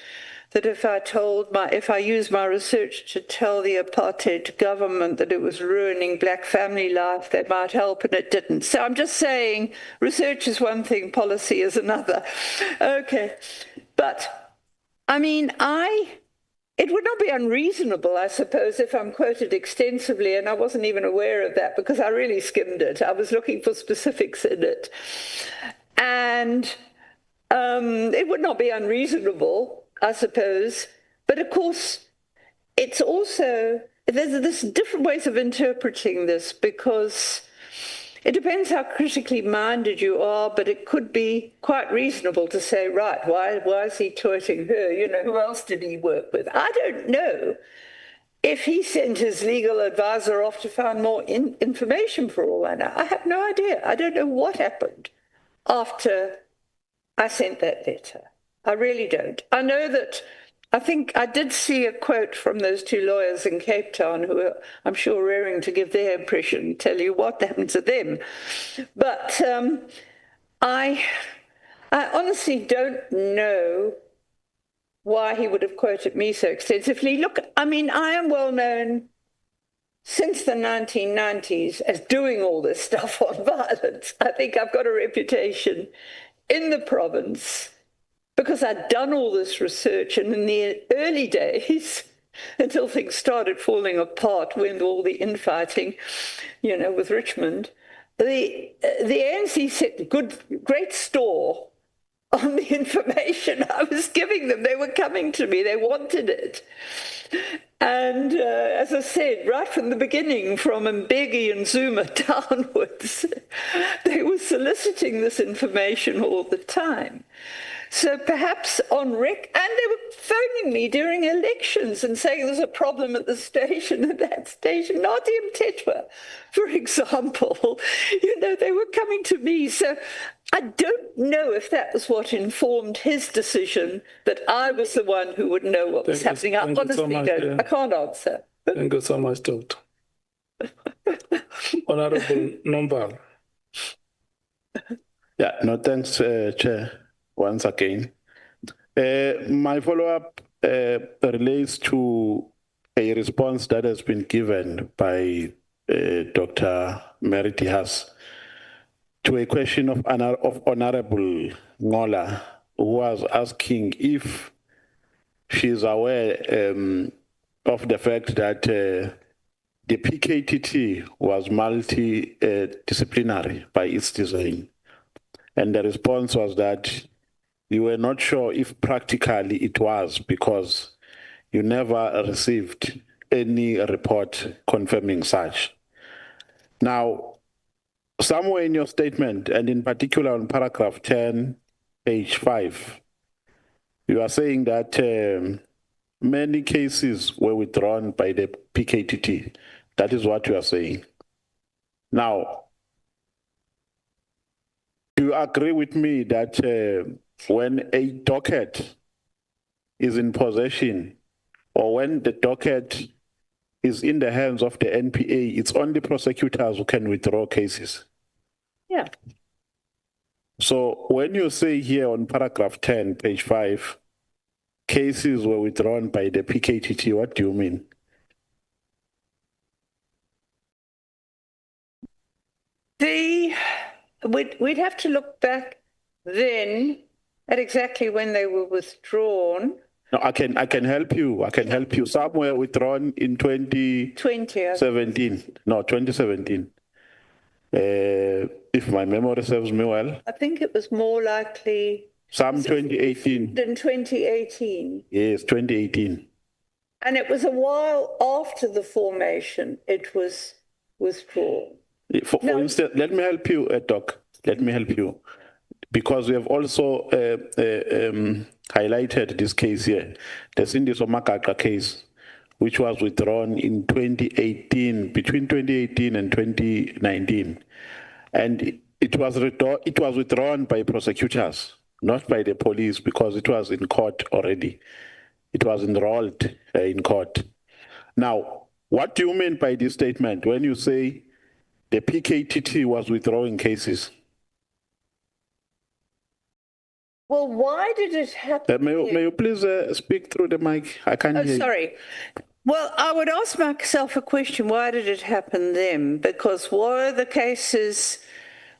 that if I used my research to tell the apartheid government that it was ruining black family life, that might help, and it didn't. So I'm just saying research is one thing, policy is another. Okay. But, I mean, it would not be unreasonable, I suppose, if I'm quoted extensively, and I wasn't even aware of that because I really skimmed it. I was looking for specifics in it. And it would not be unreasonable, I suppose. But, of course, it's also, there's different ways of interpreting this because it depends how critically minded you are, but it could be quite reasonable to say, right, why is he quoting her? You know, who else did he work with? I don't know if he sent his legal advisor off to find more information for all I know. I have no idea. I don't know what happened after I sent that letter. I really don't. I know that I think I did see a quote from those two lawyers in Cape Town who are, I'm sure, raring to give their impression, tell you what happened to them. But I honestly don't know why he would have quoted me so extensively. Look, I mean, I am well known since the 1990s as doing all this stuff on violence. I think I've got a reputation in the province because I'd done all this research, and in the early days, until things started falling apart when all the infighting, you know, with Richmond, the ANC set great store on the information I was giving them. They were coming to me, they wanted it. And as I said, right from the beginning, from Mbeki and Zuma downwards, they were soliciting this information all the time. So perhaps on and they were phoning me during elections and saying there's a problem at the station, at that station, Nadia Mtetwa, for example. They were coming to me. So I don't know if that was what informed his decision that I was the one who would know what was happening. I honestly don't. I can't answer. Thank you so much, Doctor. Honorable Nombal. Yeah, no, thanks, Chair, once again. My follow-up relates to a response that has been given by Dr. Mary de Haas to a question of Honorable Ngola, who was asking if she is aware of the fact that the PKTT was multidisciplinary by its design. And the response was that you were not sure if practically it was because you never received any report confirming such. Now, somewhere in your statement, and in particular on paragraph 10, page 5, you are saying that many cases were withdrawn by the PKTT. That is what you are saying. Now, do you agree with me that when a docket is in possession or when the docket is in the hands of the NPA, it's only prosecutors who can withdraw cases? Yeah. So when you say here on paragraph 10, page 5, cases were withdrawn by the PKTT, what do you mean? We'd have to look back then at exactly when they were withdrawn. No, I can help you. I can help you. Some were withdrawn in 2017. No, 2017. If my memory serves me well. I think it was more likely. Some 2018. In 2018. Yes, 2018. And it was a while after the formation it was withdrawn. For instance, let me help you, Doc. Let me help you. Because we have also highlighted this case here, the Sindiso Makaka case, which was withdrawn in 2018, between 2018 and 2019. And it was withdrawn by prosecutors, not by the police, because it was in court already. It was enrolled in court. Now, what do you mean by this statement when you say the PKTT was withdrawing cases? Well, why did it happen? May you please speak through the mic? I can't hear you. Sorry. Well, I would ask myself a question. Why did it happen then? Because were the cases,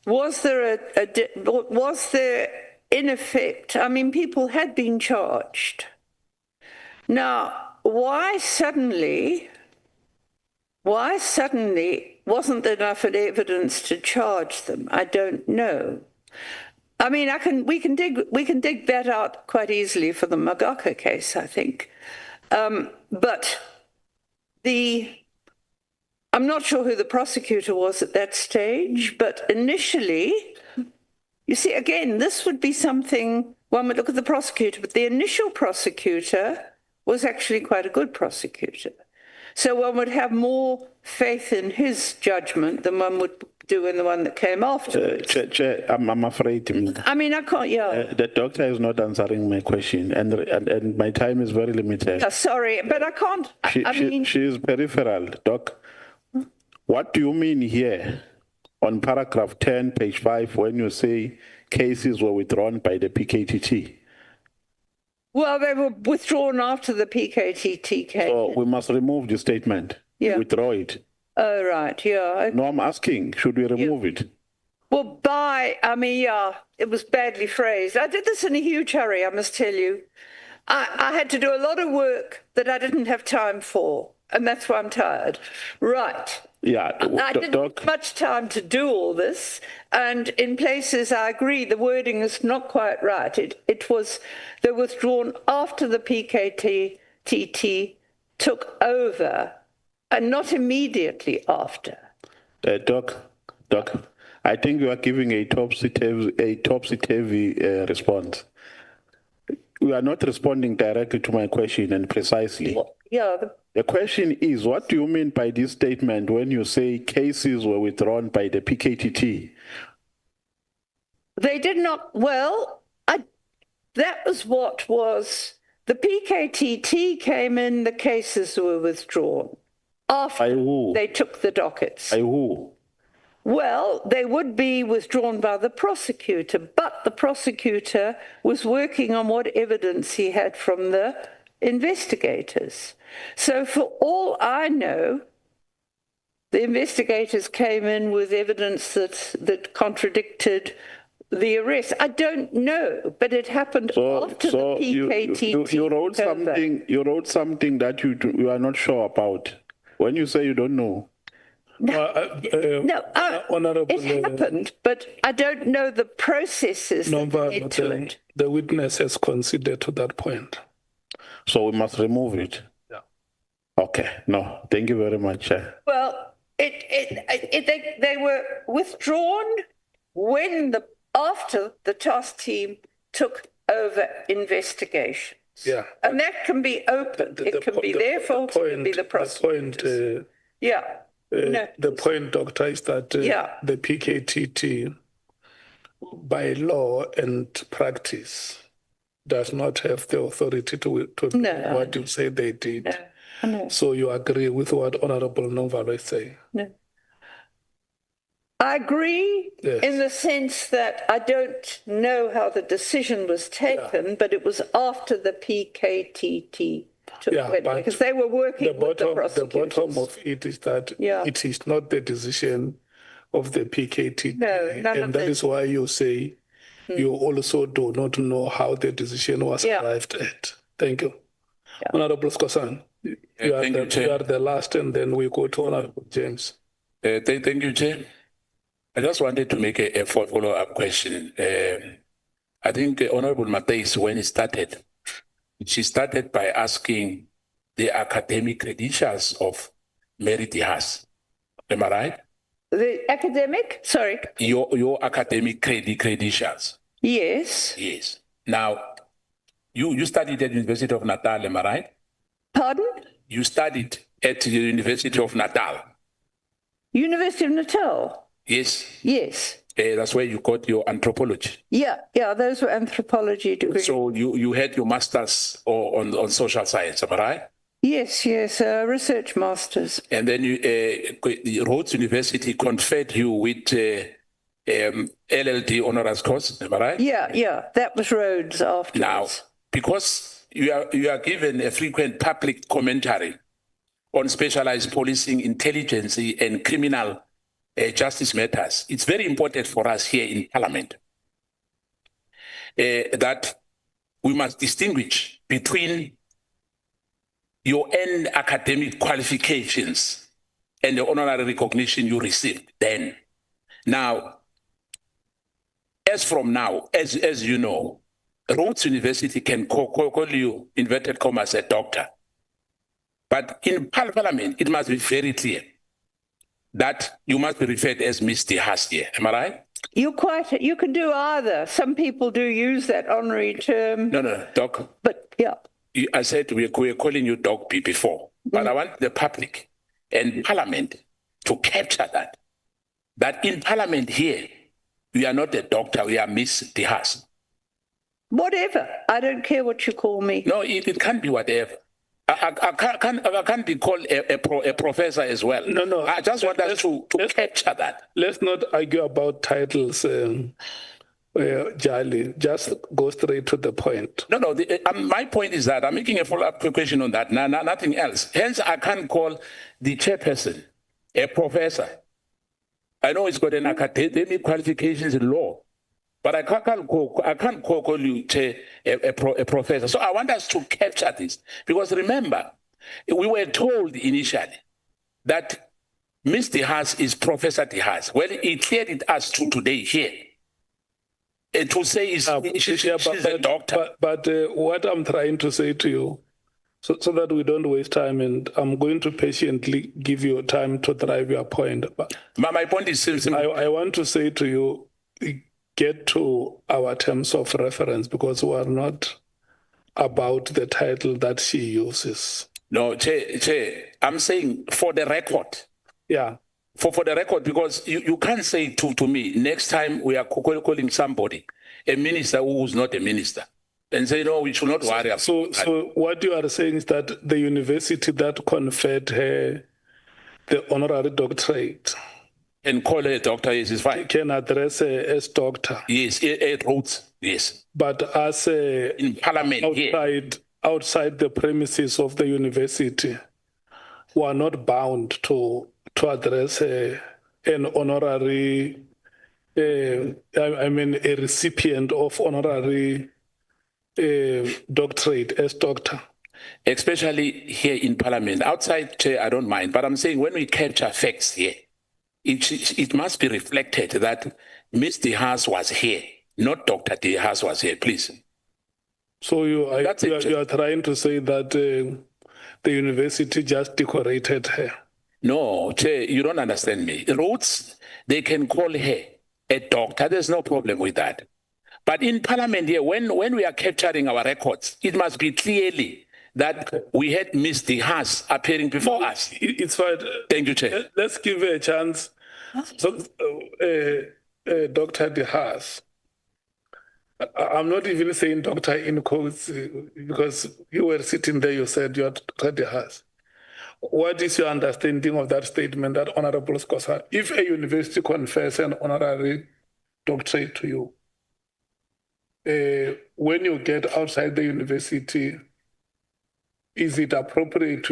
was there in effect, I mean, people had been charged. Now, why suddenly wasn't there enough evidence to charge them? I don't know. I mean, we can dig that out quite easily for the Magaka case, I think. But I'm not sure who the prosecutor was at that stage, but initially, you see, again, this would be something, one would look at the prosecutor, but the initial prosecutor was actually quite a good prosecutor. So one would have more faith in his judgment than one would do in the one that came after. I'm afraid. I mean, I can't, yeah. The doctor is not answering my question, and my time is very limited. Yeah, sorry, but I can't. She is peripheral, Doc. What do you mean here on paragraph 10, page 5, when you say cases were withdrawn by the PKTT? Well, they were withdrawn after the PKTT case. So we must remove the statement. Yeah. Withdraw it. Oh, right, yeah. No, I'm asking, should we remove it? Well, it was badly phrased. I did this in a huge hurry, I must tell you. I had to do a lot of work that I didn't have time for, and that's why I'm tired. Right. Yeah. I didn't have much time to do all this, and in places I agree the wording is not quite right. It was, they were withdrawn after the PKTT took over, and not immediately after. Doc, I think you are giving a topsy-turvy response. you are not responding directly to my question and precisely. Well, yeah. The question is, what do you mean by this statement when you say cases were withdrawn by the PKTT? They did not, well, that was what was, the PKTT came in, the cases were withdrawn after they took the dockets. By who? Well, they would be withdrawn by the prosecutor, but the prosecutor was working on what evidence he had from the investigators. So for all I know, the investigators came in with evidence that contradicted the arrest. I don't know, but it happened after the PKTT. You wrote something. You wrote something that you are not sure about. When you say you don't know. Honourable, it happened, but I don't know the processes that led to it. The witness has conceded to that point. So we must remove it. Yeah. Okay. No, thank you very much. Well, they were withdrawn after the task team took over investigations. Yeah. And that can be open. It can be their fault, it can be the prosecutors. The point, Doctor, is that the PKTT, by law and practice, does not have the authority to do what you say they did. No. So you agree with what Honourable Novembe is saying? No. I agree in the sense that I don't know how the decision was taken, but it was after the PKTT took it, because they were working with the prosecutors. The bottom of it is that it is not the decision of the PKTT. No, and that is why you say you also do not know how the decision was arrived at. Thank you. Yeah. Honourable Skosan, you are the last, and then we go to Honourable James. Thank you, Chair. I just wanted to make a follow-up question. I think Honourable Matthys, when he started, she started by asking the academic credentials of Mary de Haas. Am I right? The academic? Sorry. Your academic credentials. Yes. Yes. Now, you studied at the University of Natal, am I right? Pardon? You studied at the University of Natal. University of Natal? Yes. Yes. That's where you got your anthropology. Yeah, those were anthropology degrees. So you had your master's on social science, am I right? Yes, research masters. And then Rhodes University conferred you with LLD honoris causa, am I right? Yeah, that was Rhodes afterwards. Now, because you are given a frequent public commentary on specialized policing, intelligence, and criminal justice matters, it's very important for us here in Parliament that we must distinguish between your own academic qualifications and the honorary recognition you received then. Now, as from now, as you know, Rhodes University can call you, inverted commas, a doctor. But in Parliament, it must be very clear that you must be referred as Miss de Haas here. Am I right? You can do either. Some people do use that honorary term. No, Doc. But I said we were calling you Doc before, but I want the public and Parliament to capture that in Parliament here, we are not a doctor, we are Miss de Haas. Whatever. I don't care what you call me. No, it can't be whatever. I can't be called a professor as well. No. I just want us to capture that. Let's not argue about titles, Jali. Just go straight to the point. No. My point is that I'm making a follow-up question on that. Nothing else. Hence, I can't call the chairperson a professor. I know it's got an academic qualifications in law, but I can't call you a professor. So I want us to capture this, because remember, we were told initially that Ms. de Haas is Professor de Haas. Well, he cleared it us to today here. To say she's a doctor. But what I'm trying to say to you, so that we don't waste time, and I'm going to patiently give you time to drive your point. But my point is simple. I want to say to you, get to our terms of reference, because we are not about the title that she uses. No, Chair, I'm saying for the record. Yeah. For the record, because you can't say to me, next time we are calling somebody, a minister who's not a minister, and say, no, we should not worry about So what you are saying is that the university that conferred her the honorary doctorate and call her a doctor, yes, it's fine. Can address her as doctor. Yes, it wrote, yes. But as in parliament, outside the premises of the university, we are not bound to address an honorary, a recipient of honorary doctorate as doctor. Especially here in parliament. Outside, Chair, I don't mind. But I'm saying when we capture facts here, it must be reflected that Ms. De Haas was here, not Dr. De Haas was here, please. So you are trying to say that the university just decorated her? No, Chair, you don't understand me. Roots, they can call her a doctor. There's no problem with that. But in parliament here, when we are capturing our records, it must be clearly that we had Ms. De Haas appearing before us. It's fine. Thank you, Chair. Let's give her a chance. So, Dr. De Haas, I'm not even saying doctor in quotes because you were sitting there, you said you're Dr. De Haas. What is your understanding of that statement, that Honorable Scosa? If a university confers an honorary doctorate to you, when you get outside the university, is it appropriate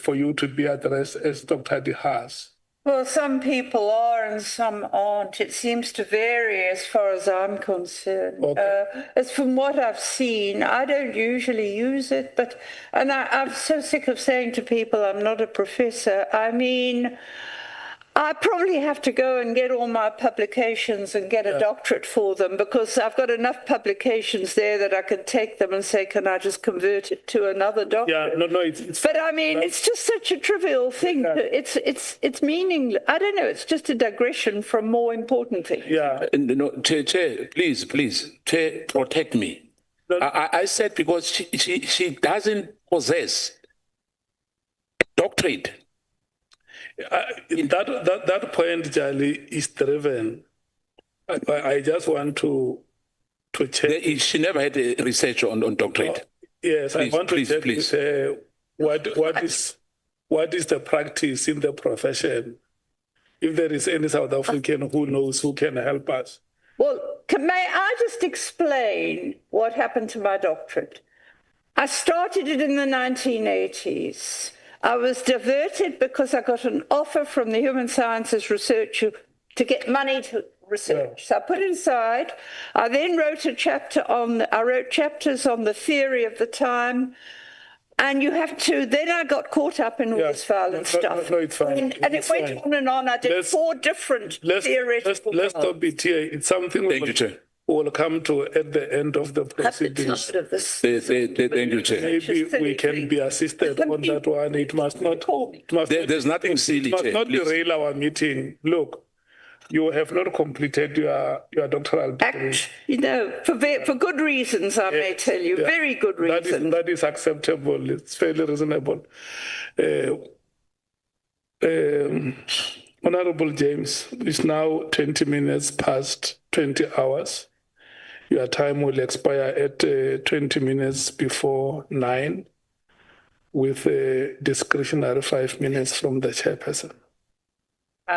for you to be addressed as Dr. De Haas? Well, some people are and some aren't. It seems to vary as far as I'm concerned. Okay. As from what I've seen, I don't usually use it, and I'm so sick of saying to people I'm not a professor. I mean, I probably have to go and get all my publications and get a doctorate for them because I've got enough publications there that I can take them and say, can I just convert it to another doctorate? Yeah, no, it's but I mean, it's just such a trivial thing. Yeah. It's meaningless. I don't know. It's just a digression from more important things. Yeah. No, Chair, please, Chair, protect me. No. I said because she doesn't possess doctorate. That point, Jali, is driven. I just want to check. She never had a research on doctorate. Yes, please, I want to check please. What is the practice in the profession? If there is any South African who knows who can help us. Well, may I just explain what happened to my doctorate? I started it in the 1980s. I was diverted because I got an offer from the Human Sciences Researcher to get money to research. Yeah. So I put it aside. I then wrote I wrote chapters on the theory of the time. And then I got caught up in all this violent stuff. No, it's fine. And it went on and on. I did 4 different theoretical. Let's stop it here. It's something we'll come to at the end of the proceedings. Thank you, Chair. Maybe we can be assisted on that one. It must not. There's nothing silly, Chair. It must not derail our meeting. Look, you have not completed your doctoral degree. For good reasons, I may tell you. Very good reasons. That is acceptable. It's fairly reasonable. Honorable James, it's now 20 minutes past 20 hours. Your time will expire at 20 minutes before 9 with a discretionary 5 minutes from the chairperson.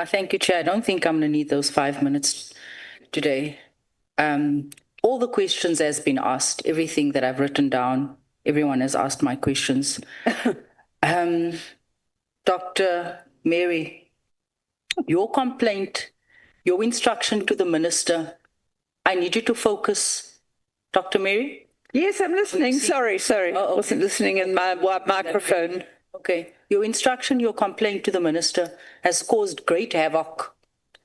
Thank you, Chair. I don't think I'm going to need those 5 minutes today. All the questions has been asked, everything that I've written down, everyone has asked my questions. Dr. Mary, your complaint, your instruction to the minister, I need you to focus. Dr. Mary? Yes, I'm listening. Sorry. I wasn't listening in my microphone. Okay. Your instruction, your complaint to the minister has caused great havoc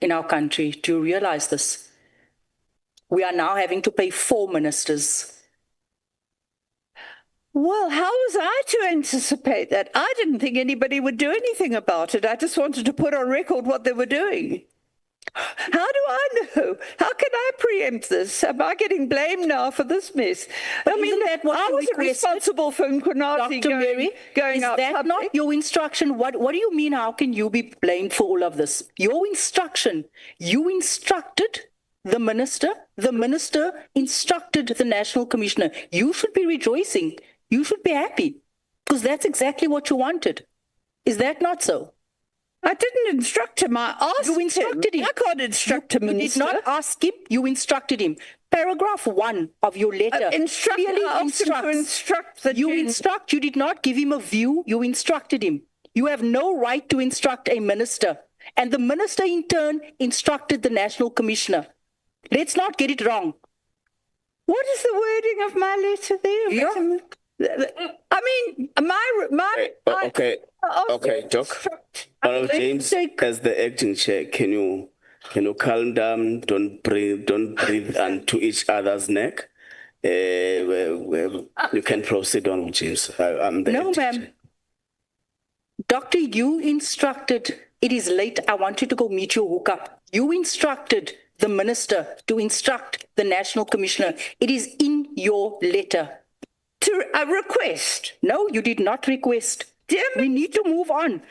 in our country. Do you realize this? We are now having to pay 4 ministers. Well, how was I to anticipate that? I didn't think anybody would do anything about it. I just wanted to put on record what they were doing. How do I know? How can I preempt this? Am I getting blamed now for this mess? I mean, that what I you wasn't requested, responsible for Mkhwanazi Dr. Mary, going is out that public. not your instruction? What do you mean, how can you be blamed for all of this? Your instruction, you instructed the minister instructed the National Commissioner. You should be rejoicing. You should be happy, because that's exactly what you wanted. Is that not so? I didn't instruct him. I asked You instructed him. I can't instruct a minister. You did not ask him. You instructed him. Paragraph 1 of your letter clearly instruct the you instruct. You did not give him a view. You instructed him. You have no right to instruct a minister. And the minister in turn instructed the National Commissioner. Let's not get it wrong. What is the wording of my letter there? Yeah. I mean, okay, Doc. James, as the acting chair, can you calm down? Don't breathe onto each other's neck. You can proceed on, James. I'm the No, ma'am. Doctor, you instructed. It is late. I want you to go meet your hookup. You instructed the minister to instruct the National Commissioner. It is in your letter. To a request? No, you did not request. We need to move on.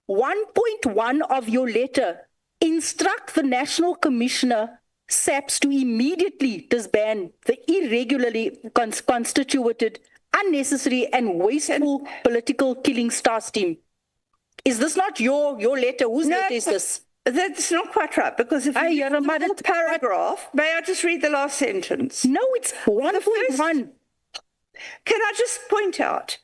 1.1 of your letter, instruct the National Commissioner, SAPS, to immediately disband the irregularly constituted, unnecessary and wasteful political killing stars team. Is this not your letter? Whose letter is this? That's not quite right, because if you read the paragraph, may I just read the last sentence? No, it's 1.1. Can I just point out,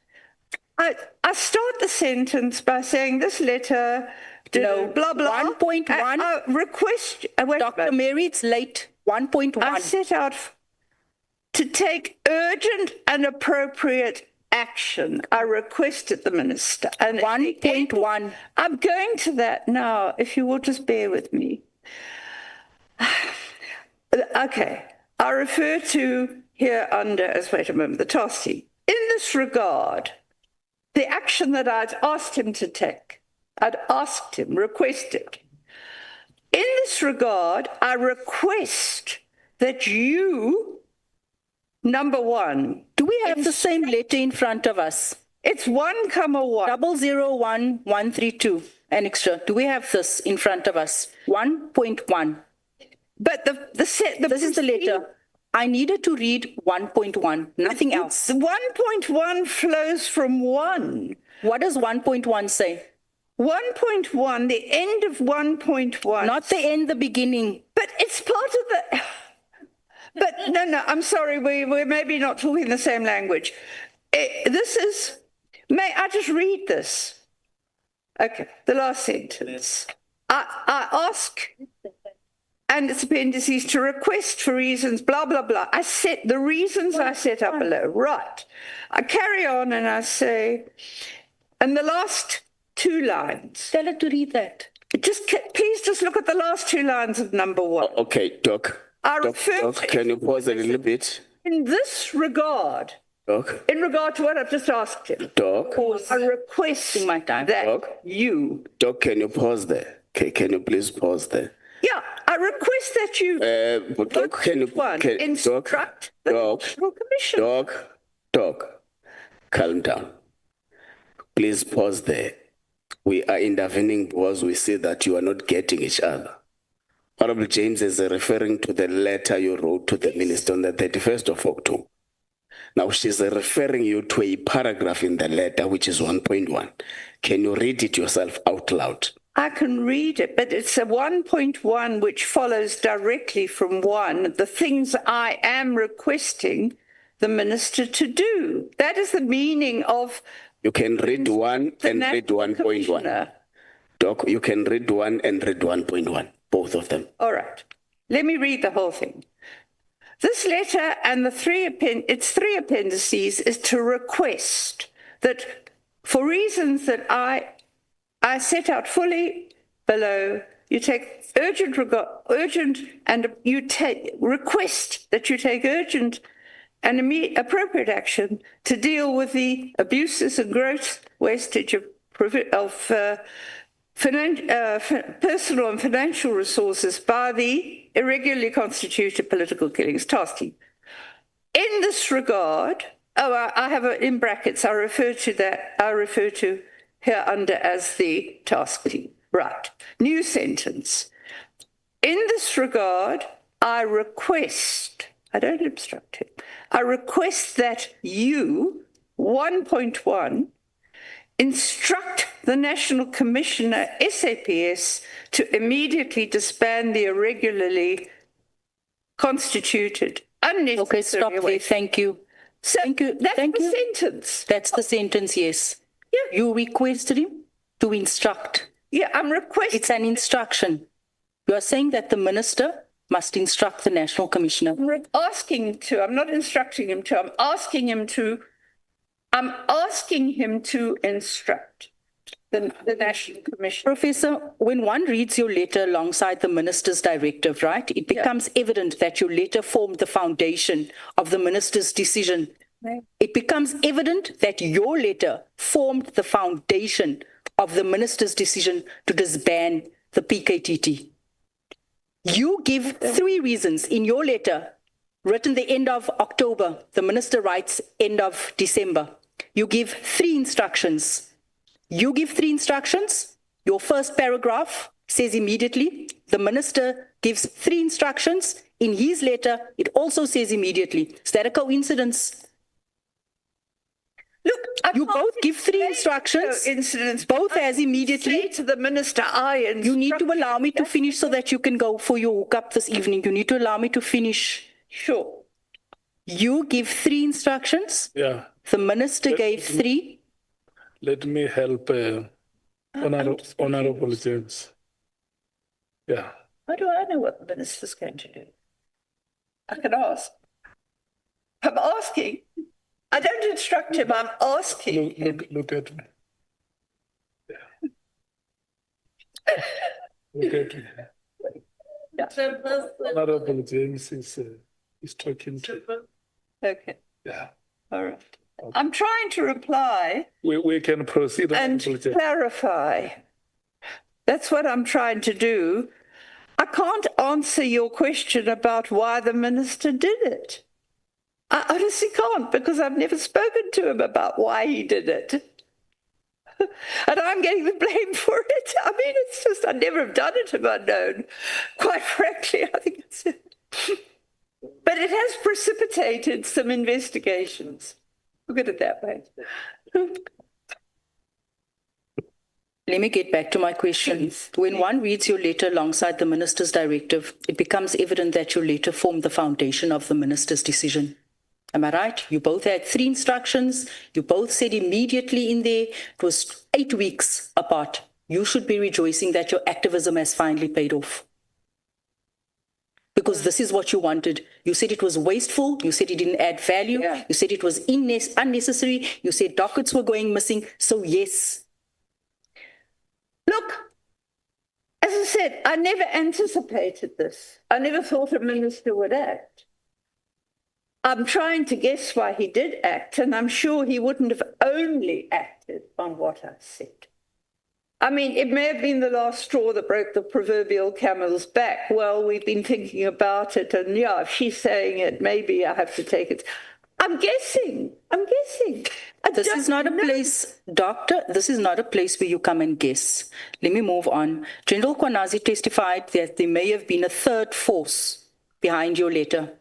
I start the sentence by saying this letter, no, blah, blah. 1.1. Request, Dr. Mary, it's late. 1.1. I set out to take urgent and appropriate action. I requested the minister. And 1.1. I'm going to that now, if you will just bear with me. Okay, I refer to here under, as wait a moment, the task team. In this regard, the action that I'd asked him to take, requested. In this regard, I request that you, number one. Do we have the same letter in front of us? It's 1,1. 001132, an extra. Do we have this in front of us? 1.1. But this is the letter. I needed to read 1.1, nothing else. 1.1 flows from 1. What does 1.1 say? 1.1, the end of 1.1. Not the end, the beginning. But it's part of the... But no, I'm sorry, we're maybe not talking the same language. This is... May I just read this? Okay, the last sentence. I ask... and its appendices to request for reasons, blah, blah, blah. I set the reasons I set up below. Right. I carry on and I say, and the last 2 lines. Tell her to read that. Please just look at the last 2 lines of number 1. Okay, Doc. Doc, can you pause a little bit? In this regard, Doc. In regard to what I've just asked him. Doc. I request my time. that Doc. you. Doc, can you pause there? Okay, can you please pause there? Yeah, I request that you Doc, instruct the National Commission. Doc, calm down. Please pause there. We are intervening because we see that you are not getting each other. Honorable James is referring to the letter you wrote to the minister on the 31st of October. Now she's referring you to a paragraph in the letter, which is 1.1. Can you read it yourself out loud? I can read it, but it's a 1.1 which follows directly from 1, the things I am requesting the minister to do. That is the meaning of... You can read 1 and read 1.1. Doc, you can read 1 and read 1.1, both of them. All right. Let me read the whole thing. This letter and its 3 appendices is to request that for reasons that I set out fully below, you take request that you take urgent and appropriate action to deal with the abuses and gross wastage of personal and financial resources by the irregularly constituted political killings task team. In this regard, I have in brackets, I refer to here under as the task team. Right. New sentence. In this regard, I request, I don't obstruct it, I request that you, 1.1, instruct the National Commissioner, SAPS, to immediately disband the irregularly constituted, unnecessary... Okay, stop there. Thank you. So thank you. That's Thank the you. sentence. That's the sentence, yes. Yeah. You requested him to instruct. Yeah, I'm requesting... It's an instruction. You are saying that the minister must instruct the National Commissioner. I'm asking him to. I'm not instructing him to. I'm asking him to instruct the National Commission. Professor, when one reads your letter alongside the minister's directive, right, it becomes evident that your letter formed the foundation of the minister's decision. Right. It becomes evident that your letter formed the foundation of the minister's decision to disband the PKTT. You give 3 reasons in your letter, written the end of October. The minister writes end of December. You give 3 instructions. You give 3 instructions. Your first paragraph says immediately. The minister gives 3 instructions. In his letter, it also says immediately. Is that a coincidence? Look, you both give 3 instructions, both as immediately. To the minister, you need to allow me to finish so that you can go for your hookup this evening. You need to allow me to finish. Sure. You give 3 instructions. Yeah. The minister gave 3. Let me help Honorable James. Yeah. How do I know what the minister's going to do? I can ask. I'm asking. I don't instruct him, I'm asking him. Look at me. Yeah. Look at me. Yeah. Honorable James is talking to... Okay. Yeah. All right. Okay. I'm trying to reply. We can proceed. And clarify. That's what I'm trying to do. I can't answer your question about why the minister did it. I honestly can't, because I've never spoken to him about why he did it. And I'm getting the blame for it. I mean, it's just, I'd never have done it if I'd known. Quite frankly, I think it's... But it has precipitated some investigations. Look at it that way. Let me get back to my question. When one reads your letter alongside the minister's directive, it becomes evident that your letter formed the foundation of the minister's decision. Am I right? You both had 3 instructions. You both said immediately in there. It was 8 weeks apart. You should be rejoicing that your activism has finally paid off. Because this is what you wanted. You said it was wasteful. You said it didn't add value. Yeah. You said it was unnecessary. You said dockets were going missing. So yes. Look, as I said, I never anticipated this. I never thought a minister would act. I'm trying to guess why he did act, and I'm sure he wouldn't have only acted on what I said. I mean, it may have been the last straw that broke the proverbial camel's back. Well, we've been thinking about it, and yeah, if she's saying it, maybe I have to take it. I'm guessing. This is not a place, Doctor, this is not a place where you come and guess. Let me move on. General Mkhwanazi testified that there may have been a third force behind your letter.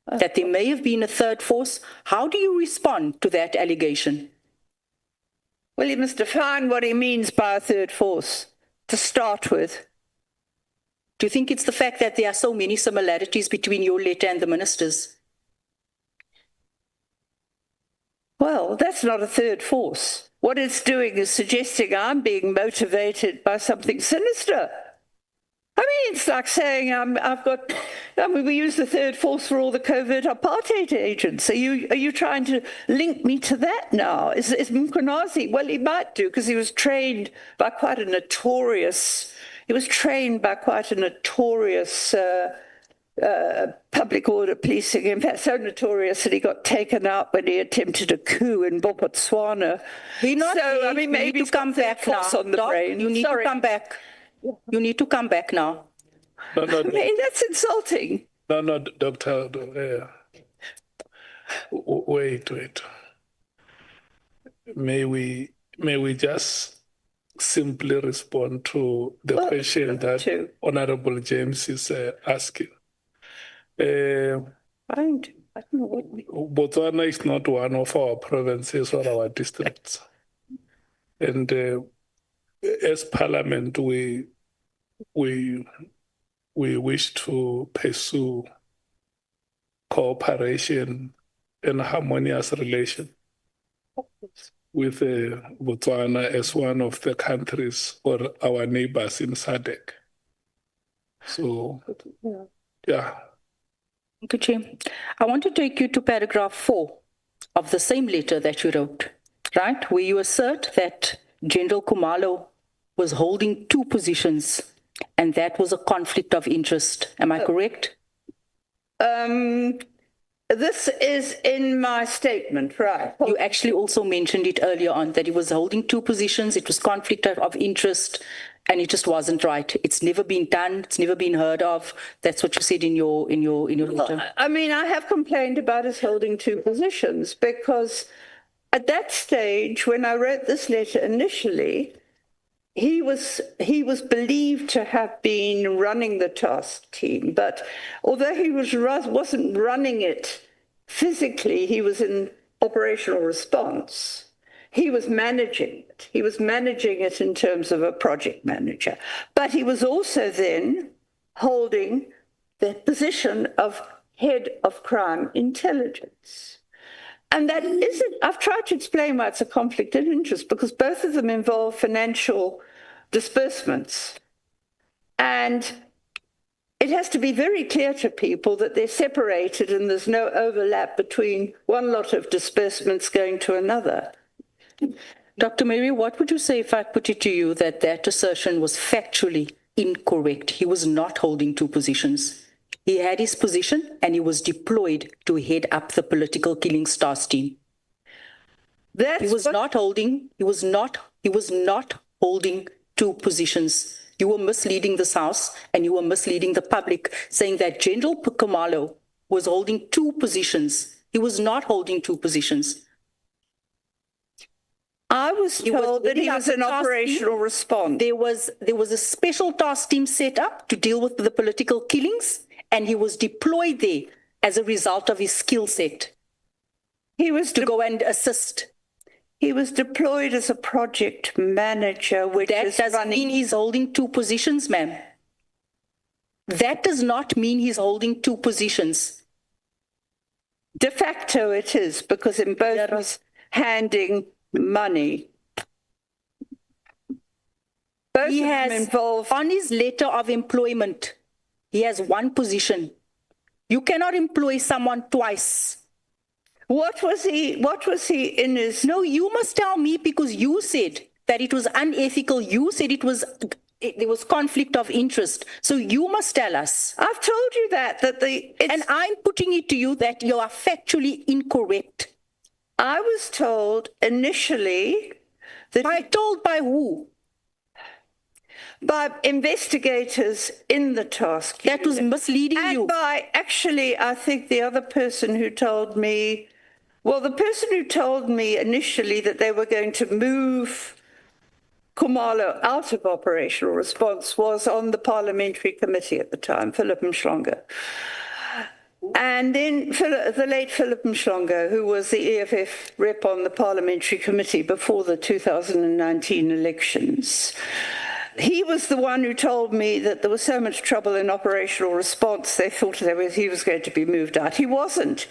That there may have been a third force. How do you respond to that allegation? Well, he must define what he means by a third force, to start with. Do you think it's the fact that there are so many similarities between your letter and the minister's? Well, that's not a third force. What it's doing is suggesting I'm being motivated by something sinister. I mean, it's like saying we use the third force for all the covert apartheid agents. Are you trying to link me to that now? Is Mkhwanazi? Well, he might do, because he was trained by quite a notorious public order policing, in fact, so notorious that he got taken out when he attempted a coup in Botswana. We're not so, there. I mean, You maybe need to come back now. on the Doc, brain. you need to come back. You need to come back now. No, I mean, that's insulting. no, Doctor. Wait. May we just simply respond to the question that Honorable James is asking? I don't know what Botswana is not one of our provinces or our districts. And as Parliament, we wish to pursue cooperation and harmonious relation with Botswana as one of the countries or our neighbors in SADC. So, yeah. Thank you, Chair. I want to take you to paragraph 4 of the same letter that you wrote, right? Where you assert that General Khumalo was holding 2 positions and that was a conflict of interest. Am I correct? This is in my statement, right? You actually also mentioned it earlier on that he was holding 2 positions. It was conflict of interest and it just wasn't right. It's never been done. It's never been heard of. That's what you said in your letter. I mean, I have complained about his holding 2 positions because at that stage, when I wrote this letter initially, he was believed to have been running the task team, but although he wasn't running it physically, he was in operational response. He was managing it. He was managing it in terms of a project manager, but he was also then holding the position of head of crime intelligence. And that isn't, I've tried to explain why it's a conflict of interest, because both of them involve financial disbursements. And it has to be very clear to people that they're separated and there's no overlap between one lot of disbursements going to another. Dr. Mary, what would you say if I put it to you that that assertion was factually incorrect? He was not holding 2 positions. He had his position and he was deployed to head up the political killings task team. He was not holding 2 positions. You were misleading this House and you were misleading the public, saying that General Khumalo was holding 2 positions. He was not holding 2 positions. I was told that he was in operational response. There was a special task team set up to deal with the political killings, and he was deployed there as a result of his skill set. He was to go and assist. He was deployed as a project manager, which that doesn't mean he's holding 2 positions, ma'am. That does not mean he's holding 2 positions. De facto it is, because in both was handing money. Both he of has them involved. On his letter of employment, he has 1 position. You cannot employ someone twice. What was he in his? No, you must tell me, because you said that it was unethical. You said there was conflict of interest. So you must tell us. I've told you that and I'm putting it to you that you are factually incorrect. I was told initially that... By who? By investigators in the task unit. That was misleading you. And by, actually, I think the other person who told me, well, the person who told me initially that they were going to move Khumalo out of operational response was on the parliamentary committee at the time, Philip Mhlongo. And then the late Philip Mhlongo, who was the EFF rep on the parliamentary committee before the 2019 elections, he was the one who told me that there was so much trouble in operational response, they thought he was going to be moved out. He wasn't.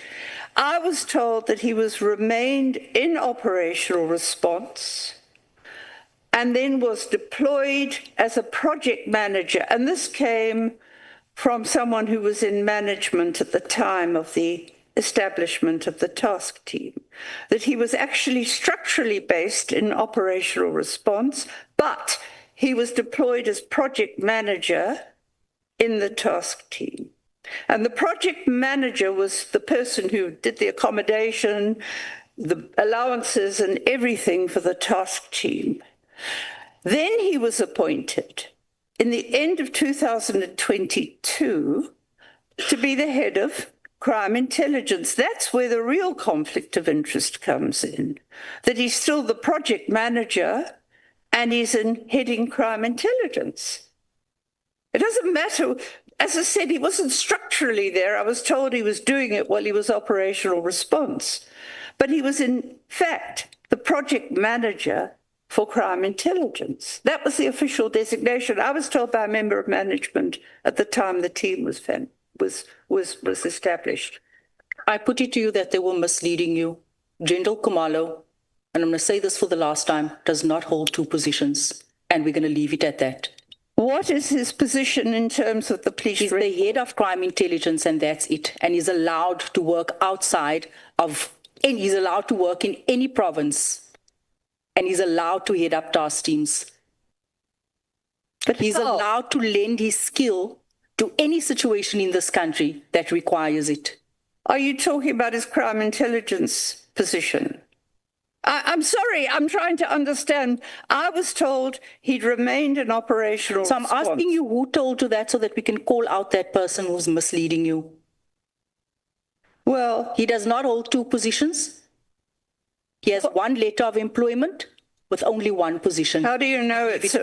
I was told that he was remained in operational response and then was deployed as a project manager. And this came from someone who was in management at the time of the establishment of the task team, that he was actually structurally based in operational response, but he was deployed as project manager in the task team. And the project manager was the person who did the accommodation, the allowances and everything for the task team. Then he was appointed in the end of 2022 to be the head of crime intelligence. That's where the real conflict of interest comes in, that he's still the project manager and he's heading crime intelligence. It doesn't matter. As I said, he wasn't structurally there. I was told he was doing it while he was operational response. But he was, in fact, the project manager for crime intelligence. That was the official designation. I was told by a member of management at the time the team was established. I put it to you that they were misleading you. General Khumalo, and I'm going to say this for the last time, does not hold two positions, and we're going to leave it at that. What is his position in terms of the police? He's the head of crime intelligence, and that's it. And he's allowed to work outside of, and he's allowed to work in any province, and he's allowed to head up task teams. But he's allowed to lend his skill to any situation in this country that requires it. Are you talking about his crime intelligence position? I'm sorry, I'm trying to understand. I was told he'd remained in operational So I'm asking you who told you that so that we can call out that person who's misleading you. Well, he does not hold two positions. He has one letter of employment with only one position. How do you know it's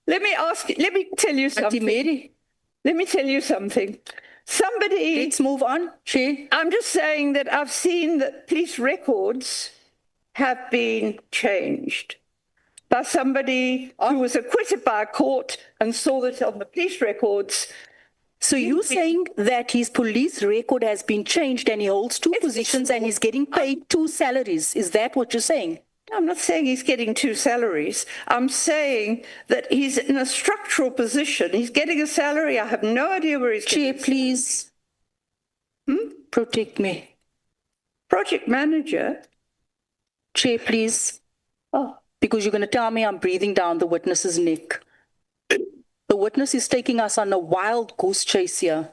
Let me tell you something. Mary. Let me tell you something. Somebody... Let's move on, Chair. I'm just saying that I've seen that police records have been changed by somebody who was acquitted by a court and saw that on the police records. So you're saying that his police record has been changed and he holds two positions and he's getting paid two salaries. Is that what you're saying? I'm not saying he's getting two salaries. I'm saying that he's in a structural position. He's getting a salary. I have no idea where he's Chair, please. Protect me. Project manager. Chair, please. Oh, because you're going to tell me I'm breathing down the witness's neck. The witness is taking us on a wild goose chase here.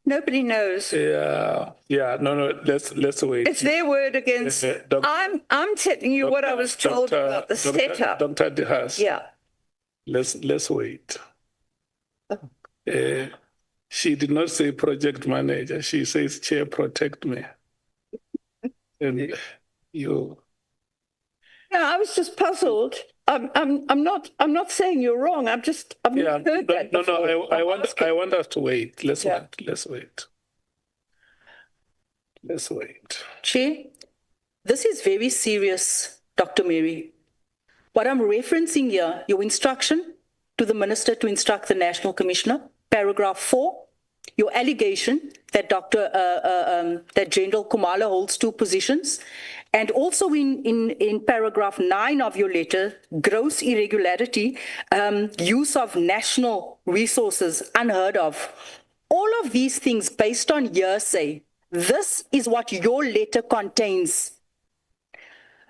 Nobody knows. No, let's wait. It's their word against. I'm telling you what I was told about the setup. Dr. De Haas. Yeah. Let's wait. She did not say project manager. She says, Chair, protect me. And you. No, I was just puzzled. I'm not saying you're wrong. I've heard that. No. I want us to wait. Let's wait. Chair, this is very serious, Dr. Mary. What I'm referencing here, your instruction to the Minister to instruct the National Commissioner, paragraph 4, your allegation that that General Khumalo holds two positions, and also in paragraph 9 of your letter, gross irregularity, use of national resources unheard of. All of these things based on hearsay. This is what your letter contains.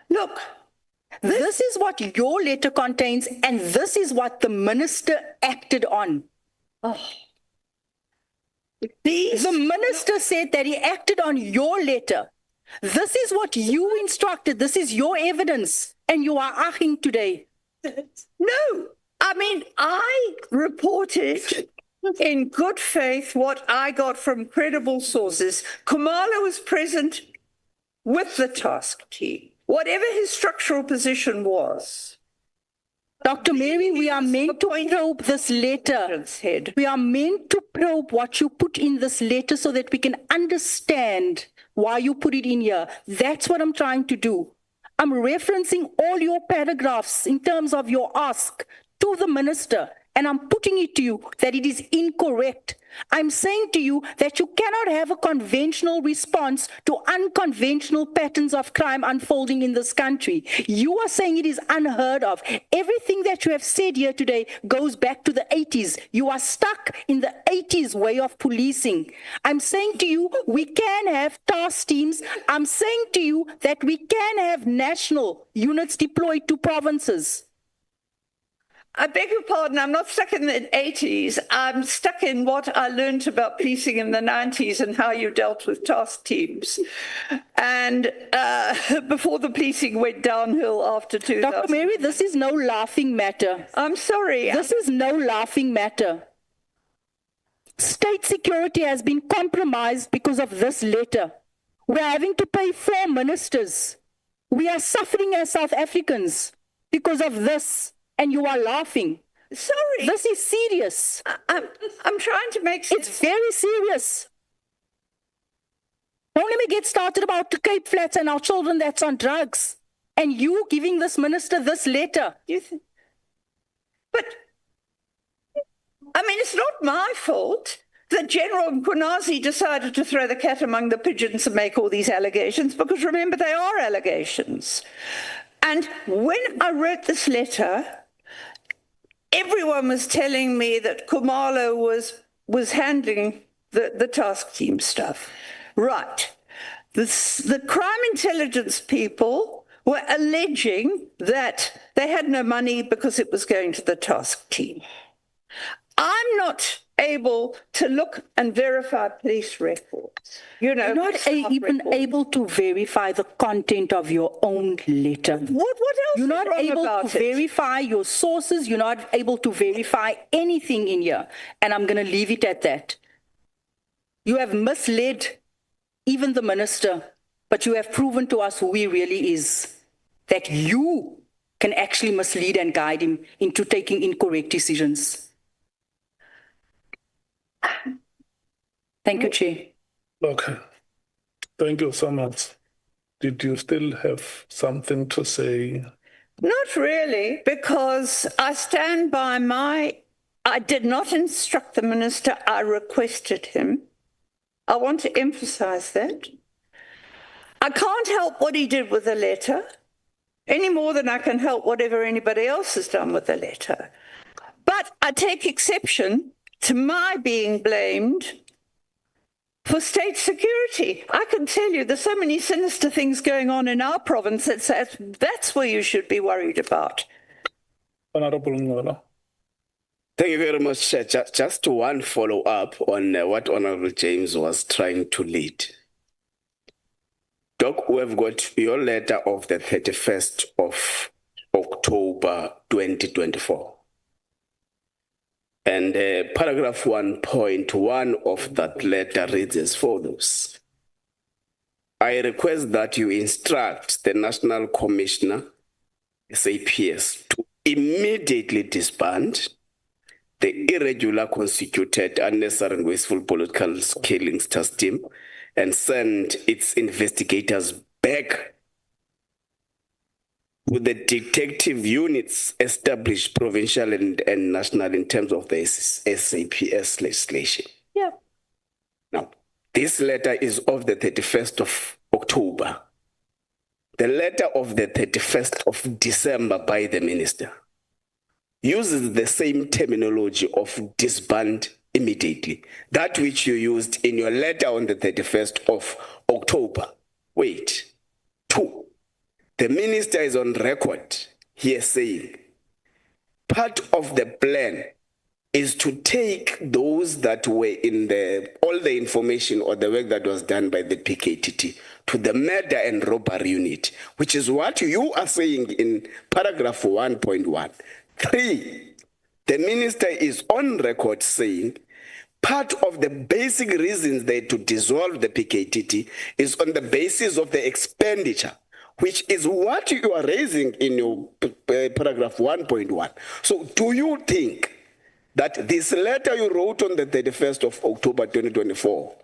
Look, this is what your letter contains, and this is what the minister acted on. Oh. The minister said that he acted on your letter. This is what you instructed. This is your evidence, and you are arguing today. No, I mean, I reported in good faith what I got from credible sources. Khumalo was present with the task team, whatever his structural position was. Dr. Mary, we are meant to probe this letter. We are meant to probe what you put in this letter so that we can understand why you put it in here. That's what I'm trying to do. I'm referencing all your paragraphs in terms of your ask to the minister, and I'm putting it to you that it is incorrect. I'm saying to you that you cannot have a conventional response to unconventional patterns of crime unfolding in this country. You are saying it is unheard of. Everything that you have said here today goes back to the 80s. You are stuck in the 80s way of policing. I'm saying to you, we can have task teams. I'm saying to you that we can have national units deployed to provinces. I beg your pardon, I'm not stuck in the 80s. I'm stuck in what I learned about policing in the 90s and how you dealt with task teams. And before the policing went downhill after 2000. Dr. Mary, this is no laughing matter. I'm sorry. This is no laughing matter. State security has been compromised because of this letter. We're having to pay 4 ministers. We are suffering as South Africans because of this. And you are laughing. Sorry. This is serious. I'm trying to make sense. It's very serious. Don't let me get started about the Cape Flats and our children that's on drugs. And you giving this minister this letter. But, I mean, it's not my fault that General Mkhwanazi decided to throw the cat among the pigeons and make all these allegations, because remember, they are allegations. And when I wrote this letter, everyone was telling me that Khumalo was handling the task team stuff. Right. The crime intelligence people were alleging that they had no money because it was going to the task team. I'm not able to look and verify police records. You know, you're not even able to verify the content of your own letter. What else? You're not able to verify your sources. You're not able to verify anything in here. And I'm going to leave it at that. You have misled even the minister, but you have proven to us who he really is, that you can actually mislead and guide him into taking incorrect decisions. Thank you, Chair. Okay. Thank you so much. Did you still have something to say? Not really, because I stand by I did not instruct the minister, I requested him. I want to emphasize that. I can't help what he did with the letter, any more than I can help whatever anybody else has done with the letter. But I take exception to my being blamed for state security. I can tell you there's so many sinister things going on in our province that that's where you should be worried about. Honorable Nhlanhla. Thank you very much, Chair. Just one follow-up on what Honorable James was trying to lead. Doc, we've got your letter of the 31st of October 2024. And paragraph 1.1 of that letter reads as follows. I request that you instruct the National Commissioner, SAPS, to immediately disband the irregular, constituted, unnecessary and wasteful political killings task team and send its investigators back to the detective units established provincial and national in terms of the SAPS legislation. Yeah. Now, this letter is of the 31st of October. The letter of the 31st of December by the minister uses the same terminology of disband immediately, that which you used in your letter on the 31st of October. Wait. 2. The minister is on record here saying part of the plan is to take those that were in all the information or the work that was done by the PKTT to the murder and robbery unit, which is what you are saying in paragraph 1.1. 3, the minister is on record saying part of the basic reasons they to dissolve the PKTT is on the basis of the expenditure, which is what you are raising in your paragraph 1.1. So do you think that this letter you wrote on the 31st of October 2024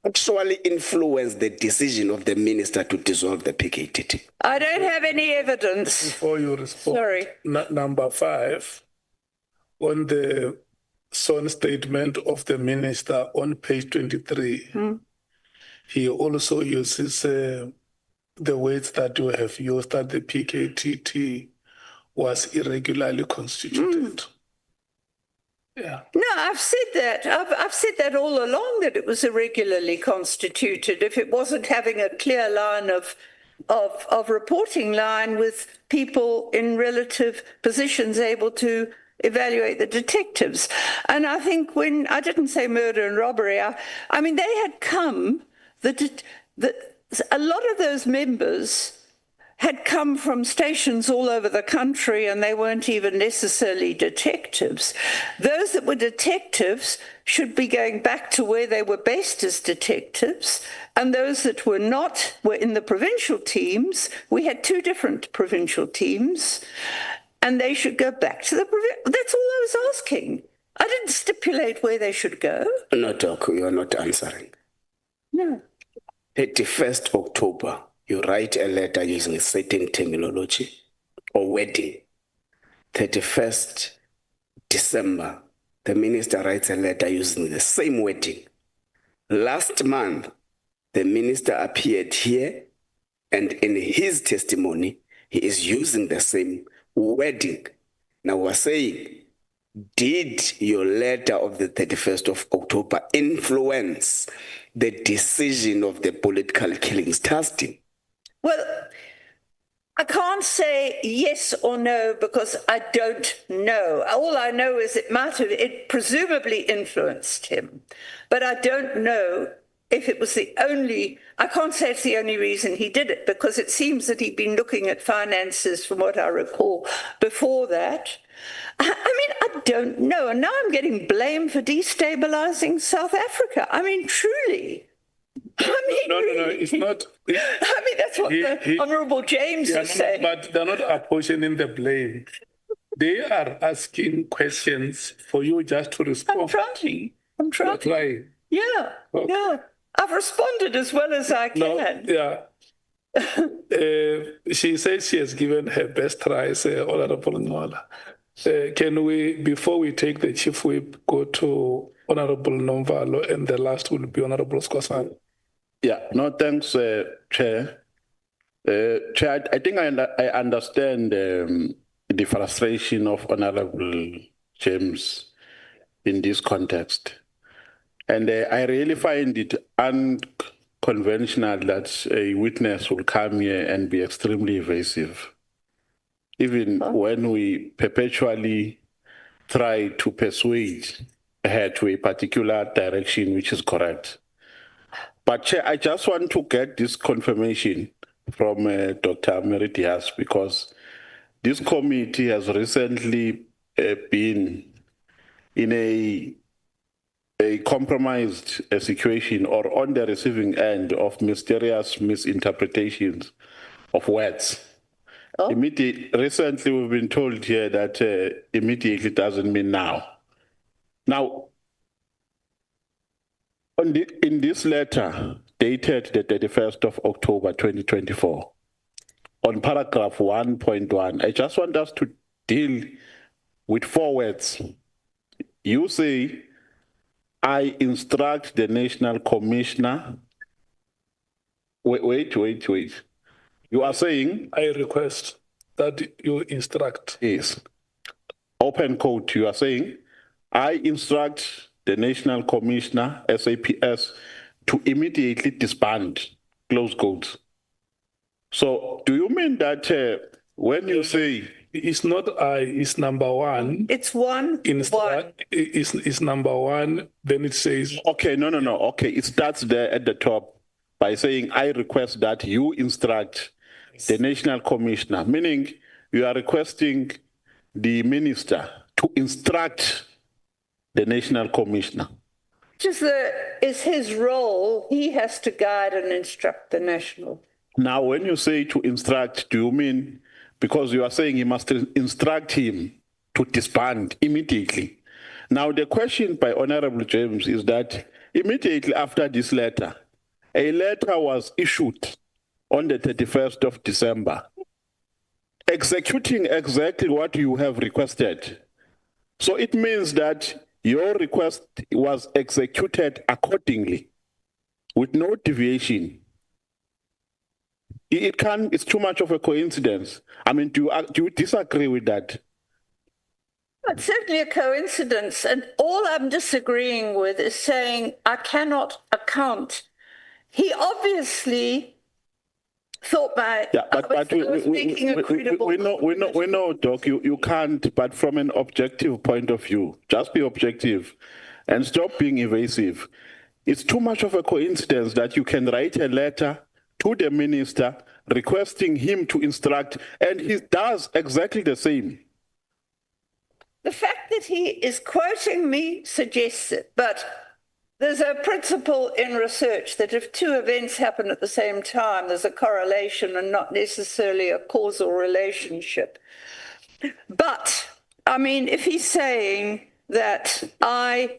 actually influenced the decision of the minister to dissolve the PKTT? I don't have any evidence. Before you respond, sorry. Number 5, on the sworn statement of the minister on page 23, he also uses the words that you have used, that the PKTT was irregularly constituted. Yeah. No, I've said that. I've said that all along, that it was irregularly constituted. If it wasn't having a clear line of of reporting line with people in relative positions able to evaluate the detectives. And I think when, I didn't say murder and robbery, I mean, they had come, a lot of those members had come from stations all over the country, and they weren't even necessarily detectives. Those that were detectives should be going back to where they were based as detectives, and those that were not were in the provincial teams. We had two different provincial teams, and they should go back to the provincial. That's all I was asking. I didn't stipulate where they should go. No, Doc, you are not answering. No. 31st October, you write a letter using a certain terminology or wording. 31st December, the minister writes a letter using the same wording. Last month, the minister appeared here, and in his testimony, he is using the same wording. Now we're saying, did your letter of the 31st of October influence the decision of the political killings task team? Well, I can't say yes or no because I don't know. All I know is it presumably influenced him, but I don't know if it was I can't say it's the only reason he did it, because it seems that he'd been looking at finances, from what I recall, before that. I mean, I don't know. And now I'm getting blamed for destabilizing South Africa. I mean, truly. No, it's not. I mean, that's what the Honourable James is saying. But they're not apportioning the blame. They are asking questions for you just to respond. I'm trying. Yeah, okay. Yeah. I've responded as well as I can. No, yeah. She said she has given her best try, Honourable Nhlanhla. Can we, before we take the Chief Whip, go to Honourable Novembe, and the last will be Honourable Skhosana? Yeah, no, thanks, Chair. Chair, I think I understand the frustration of Honourable James in this context. And I really find it unconventional that a witness will come here and be extremely evasive. Even when we perpetually try to persuade her to a particular direction which is correct. But Chair, I just want to get this confirmation from Dr. Mary de Haas, because this committee has recently been in a compromised situation or on the receiving end of mysterious misinterpretations of words. Recently, we've been told here that immediately doesn't mean now. Now, in this letter dated the 31st of October 2024, on paragraph 1.1, I just want us to deal with 4 words. You say, I instruct the National Commissioner. Wait. You are saying? I request that you instruct. Yes. Open quote, you are saying, I instruct the National Commissioner, SAPS, to immediately disband, close quotes. So do you mean that when you say... It's not I, it's number 1. It's 1. It's number 1, then it says... Okay, no. Okay, it starts there at the top by saying, I request that you instruct the National Commissioner, meaning you are requesting the minister to instruct the National Commissioner. It's his role. He has to guide and instruct the national. Now, when you say to instruct, do you mean, because you are saying he must instruct him to disband immediately? Now, the question by Honorable James is that immediately after this letter, a letter was issued on the 31st of December, executing exactly what you have requested. So it means that your request was executed accordingly, with no deviation. It's too much of a coincidence. I mean, do you disagree with that? It's certainly a coincidence. And all I'm disagreeing with is saying I cannot account. He obviously thought I was making a credible we know, Doc, you can't, but from an objective point of view, just be objective and stop being evasive. It's too much of a coincidence that you can write a letter to the minister requesting him to instruct, and he does exactly the same. The fact that he is quoting me suggests it, but there's a principle in research that if two events happen at the same time, there's a correlation and not necessarily a causal relationship. But, I mean, if he's saying that I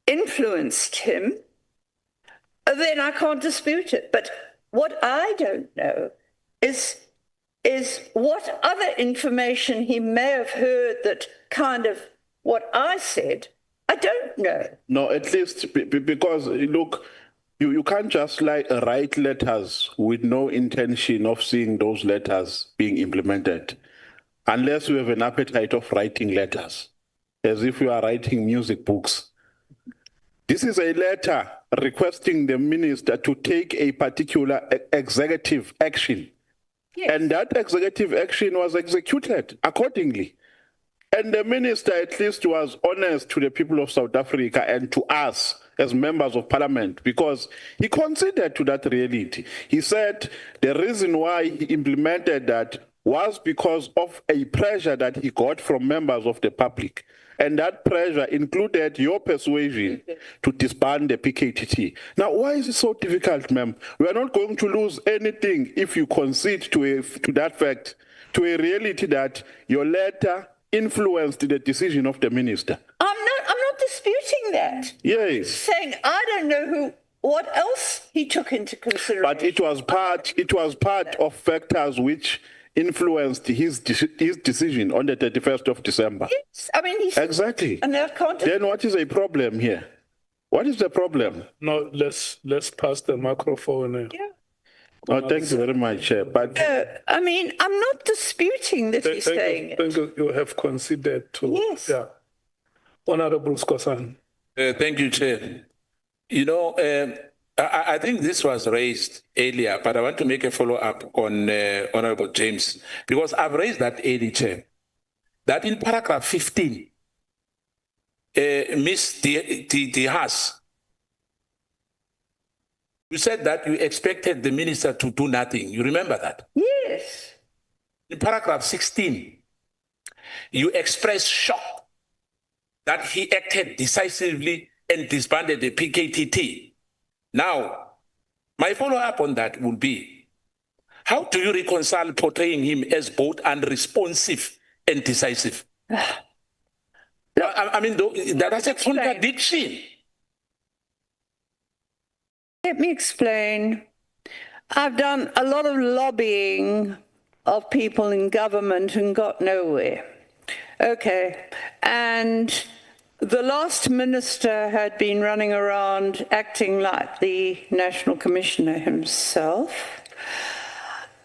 influenced him, then I can't dispute it. But what I don't know is what other information he may have heard that kind of what I said, I don't know. No, at least because, look, you can't just write letters with no intention of seeing those letters being implemented, unless you have an appetite of writing letters, as if you are writing music books. This is a letter requesting the minister to take a particular executive action. Yes. And that executive action was executed accordingly. And the minister at least was honest to the people of South Africa and to us as members of parliament, because he conceded to that reality. He said the reason why he implemented that was because of a pressure that he got from members of the public. And that pressure included your persuasion to disband the PKTT. Now, why is it so difficult, ma'am? We are not going to lose anything if you concede to that fact, to a reality that your letter influenced the decision of the minister. I'm not disputing that. Yes. I'm saying I don't know what else he took into consideration. But it was part of factors which influenced his decision on the 31st of December. Yes, I mean, exactly. And then what is a problem here? What is the problem? No, let's pass the microphone. Yeah. Oh, thank you very much. But I mean, I'm not disputing that he's saying it. You have considered to. Yes. Yeah. Honorable Skosan. Thank you, Chair. You know, I think this was raised earlier, but I want to make a follow-up on Honorable James, because I've raised that earlier, Chair, that in paragraph 15, Ms. de Haas, you said that you expected the minister to do nothing. You remember that? Yes. In paragraph 16, you expressed shock that he acted decisively and disbanded the PKTT. Now, my follow-up on that would be, how do you reconcile portraying him as both unresponsive and decisive? I mean, that's a contradiction. Let me explain. I've done a lot of lobbying of people in government and got nowhere. Okay, and the last minister had been running around acting like the National Commissioner himself.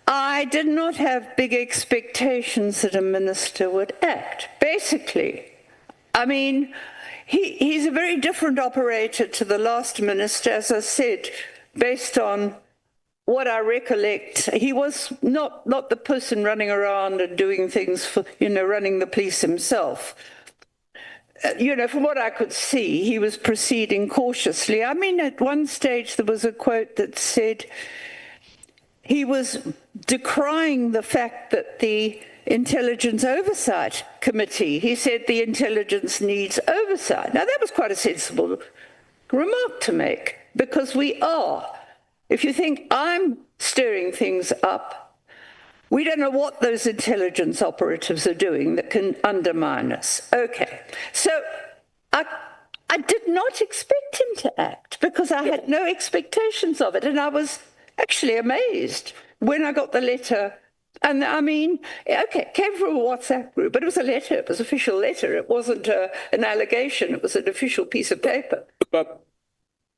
I did not have big expectations that a minister would act. Basically, I mean, he's a very different operator to the last minister, as I said, based on what I recollect. He was not the person running around and doing things for, running the police himself. From what I could see, he was proceeding cautiously. I mean, at one stage there was a quote that said he was decrying the fact that the Intelligence Oversight Committee, he said the intelligence needs oversight. Now, that was quite a sensible remark to make, because we are. If you think I'm stirring things up, we don't know what those intelligence operatives are doing that can undermine us. Okay, so I did not expect him to act, because I had no expectations of it, and I was actually amazed when I got the letter. And I mean, okay, it came from a WhatsApp group, but it was a letter. It was an official letter. It wasn't an allegation. It was an official piece of paper. But,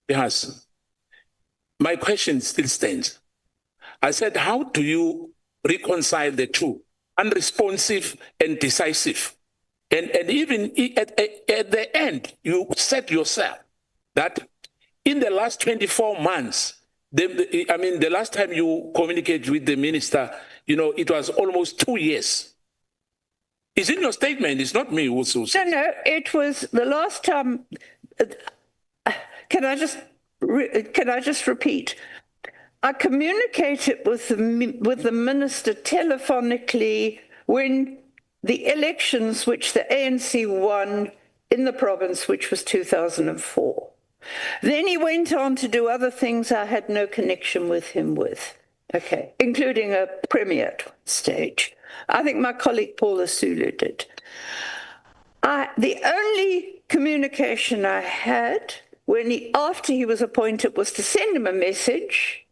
yes, my question still stands. I said, how do you reconcile the two, unresponsive and decisive? And even at the end, you said yourself that in the last 24 months, I mean, the last time you communicated with the minister, you know, it was almost 2 years. It's in your statement. It's not me who says. No, it was the last time. Can I just repeat? I communicated with the minister telephonically when the elections, which the ANC won in the province, which was 2004. Then he went on to do other things I had no connection with him with, okay, including a premier at one stage. I think my colleague Paula Sulu did. The only communication I had after he was appointed was to send him a message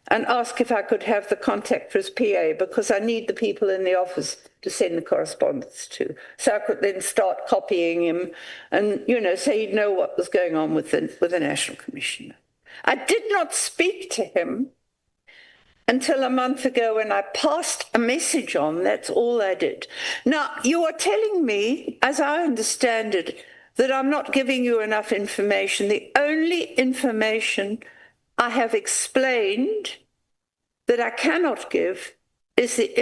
and ask if I could have the contact for his PA, because I need the people in the office to send the correspondence to. So I could then start copying him and, you know, so he'd know what was going on with the National Commissioner. I did not speak to him until a month ago when I passed a message on. That's all I did. Now, you are telling me, as I understand it, that I'm not giving you enough information. The only information I have explained that I cannot give is the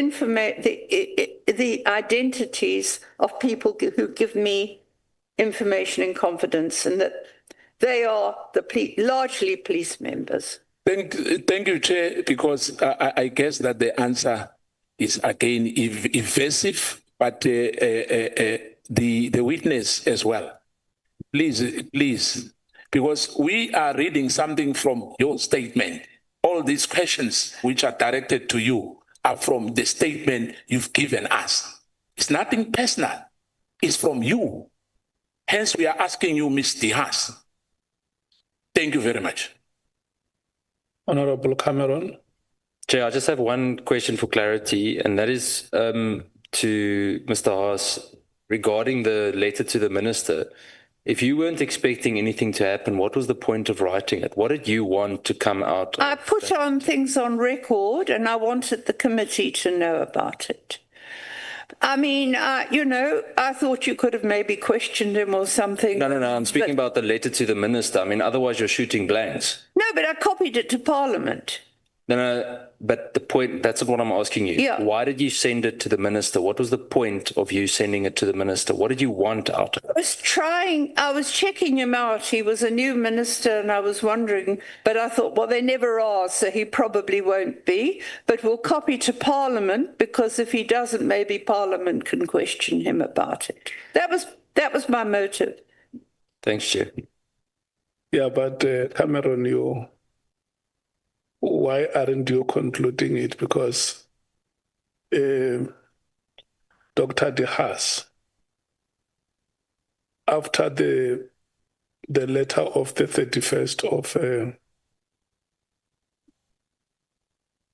identities of people who give me information in confidence, and that they are largely police members. Thank you, Chair, because I guess that the answer is again evasive, but the witness as well. Please, because we are reading something from your statement. All these questions which are directed to you are from the statement you've given us. It's nothing personal. It's from you. Hence, we are asking you, Ms. de Haas. Thank you very much. Honorable Cameron. Chair, I just have one question for clarity, and that is to Mr. Haas regarding the letter to the minister. If you weren't expecting anything to happen, what was the point of writing it? What did you want to come out? I put on things on record, and I wanted the committee to know about it. I mean, you know, I thought you could have maybe questioned him or something. No. I'm speaking about the letter to the minister. I mean, otherwise you're shooting blanks. No, but I copied it to Parliament. No, but the point, that's what I'm asking you. Yeah. Why did you send it to the minister? What was the point of you sending it to the minister? What did you want out of it? I was checking him out. He was a new minister, and I was wondering, but I thought, well, they never are, so he probably won't be. But we'll copy to Parliament, because if he doesn't, maybe Parliament can question him about it. That was my motive. Thanks, Chair. Yeah, but Cameron, why aren't you concluding it? Because Dr. de Haas, after the letter of the 31st of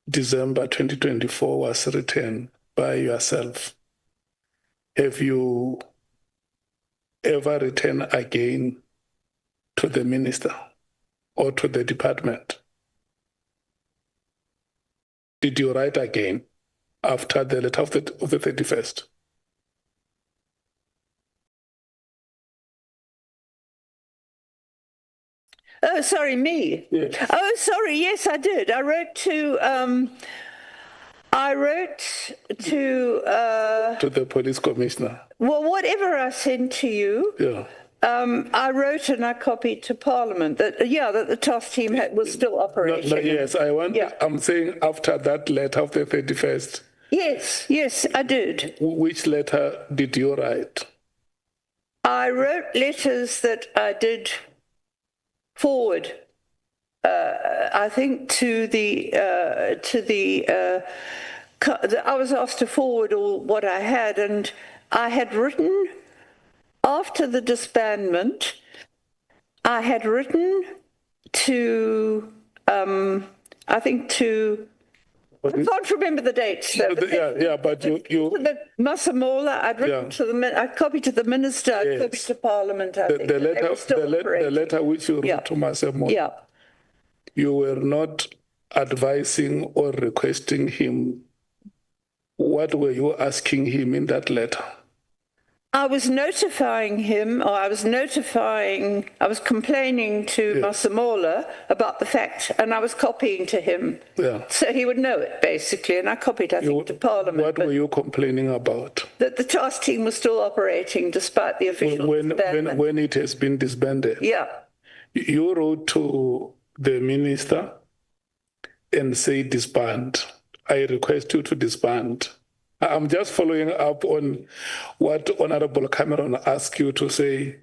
December 2024 was written by yourself, have you ever written again to the minister or to the department? Did you write again after the letter of the 31st? Oh, sorry, me. Yes. Oh, sorry. Yes, I did. I wrote to the police commissioner. Well, whatever I sent to you. Yeah. I wrote and I copied to Parliament that the task team was still operating. No, yes, I'm saying after that letter of the 31st. Yes, I did. Which letter did you write? I wrote letters that I did forward, I think I was asked to forward all what I had, and I had written, after the disbandment, I had written to, I can't remember the dates. Though, but you to the Masamola, I'd written to I copied to the minister, I copied to Parliament. The letter which you wrote to Masamola. Yeah. You were not advising or requesting him. What were you asking him in that letter? I was notifying him, or I was complaining to Masemola about the fact, and I was copying to him. Yeah. So he would know it, basically, and I copied, I think, to Parliament. What were you complaining about? That the task team was still operating despite the official disbandment. When it has been disbanded? Yeah. You wrote to the minister and say disband. I request you to disband. I'm just following up on what Honorable Cameron asked you to say.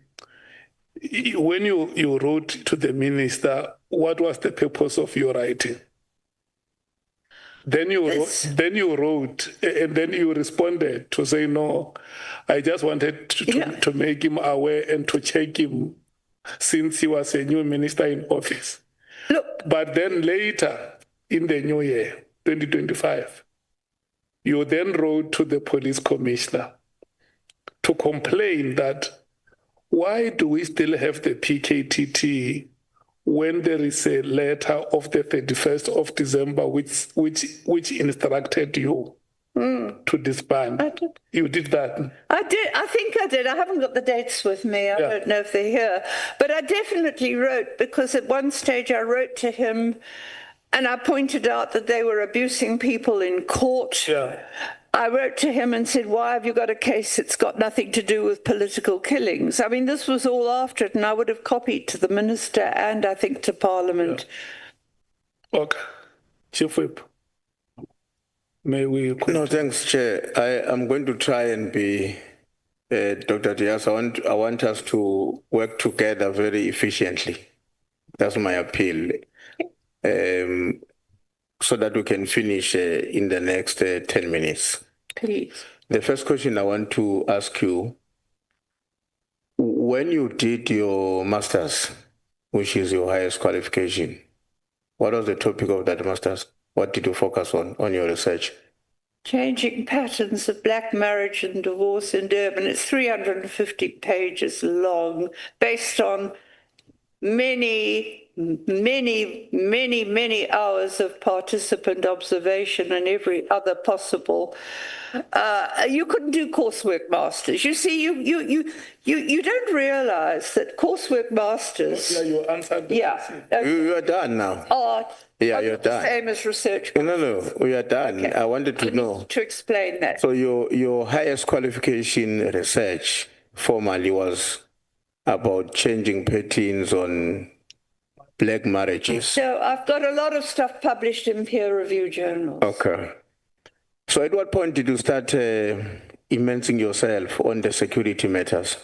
When you wrote to the minister, what was the purpose of your writing? Then you wrote, and then you responded to say, no, I just wanted to make him aware and to check him since he was a new minister in office. Look. But then later, in the new year, 2025, you then wrote to the police commissioner to complain that why do we still have the PKTT when there is a letter of the 31st of December which instructed you to disband? I did. You did that? I did. I think I did. I haven't got the dates with me. I don't know if they're here. But I definitely wrote, because at one stage I wrote to him and I pointed out that they were abusing people in court. Yeah. I wrote to him and said, why have you got a case that's got nothing to do with political killings? I mean, this was all after it, and I would have copied to the minister and I think to Parliament. Yeah. Okay. Chief Whip, may we... No, thanks, Chair. I'm going to try and be, Dr. de Haas, I want us to work together very efficiently. That's my appeal. So that we can finish in the next 10 minutes. Please. The first question I want to ask you, when you did your master's, which is your highest qualification, what was the topic of that master's? What did you focus on your research? Changing patterns of black marriage and divorce in Durban. It's 350 pages long, based on many hours of participant observation and every other possible. You couldn't do coursework masters. You see, you don't realize that coursework masters. Yeah, you answered. You are done now. You're done. Same as research. No, we are done. Okay. I wanted to know. To explain that. So your highest qualification research formally was about changing patterns on black marriages. So I've got a lot of stuff published in peer-reviewed journals. Okay. So at what point did you start immersing yourself on the security matters?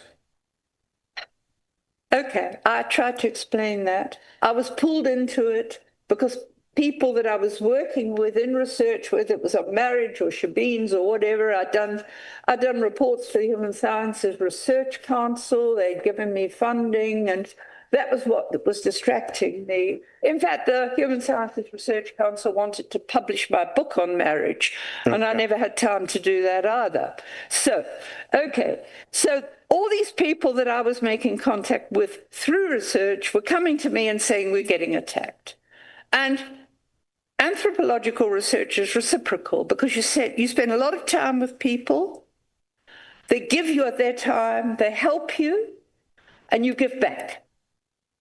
Okay, I tried to explain that. I was pulled into it because people that I was working with in research, whether it was on marriage or Shabeens or whatever, I'd done reports for the Human Sciences Research Council. They'd given me funding, and that was what was distracting me. In fact, the Human Sciences Research Council wanted to publish my book on marriage, and I never had time to do that either. So all these people that I was making contact with through research were coming to me and saying, we're getting attacked. And anthropological research is reciprocal, because you spend a lot of time with people, they give you at their time, they help you, and you give back.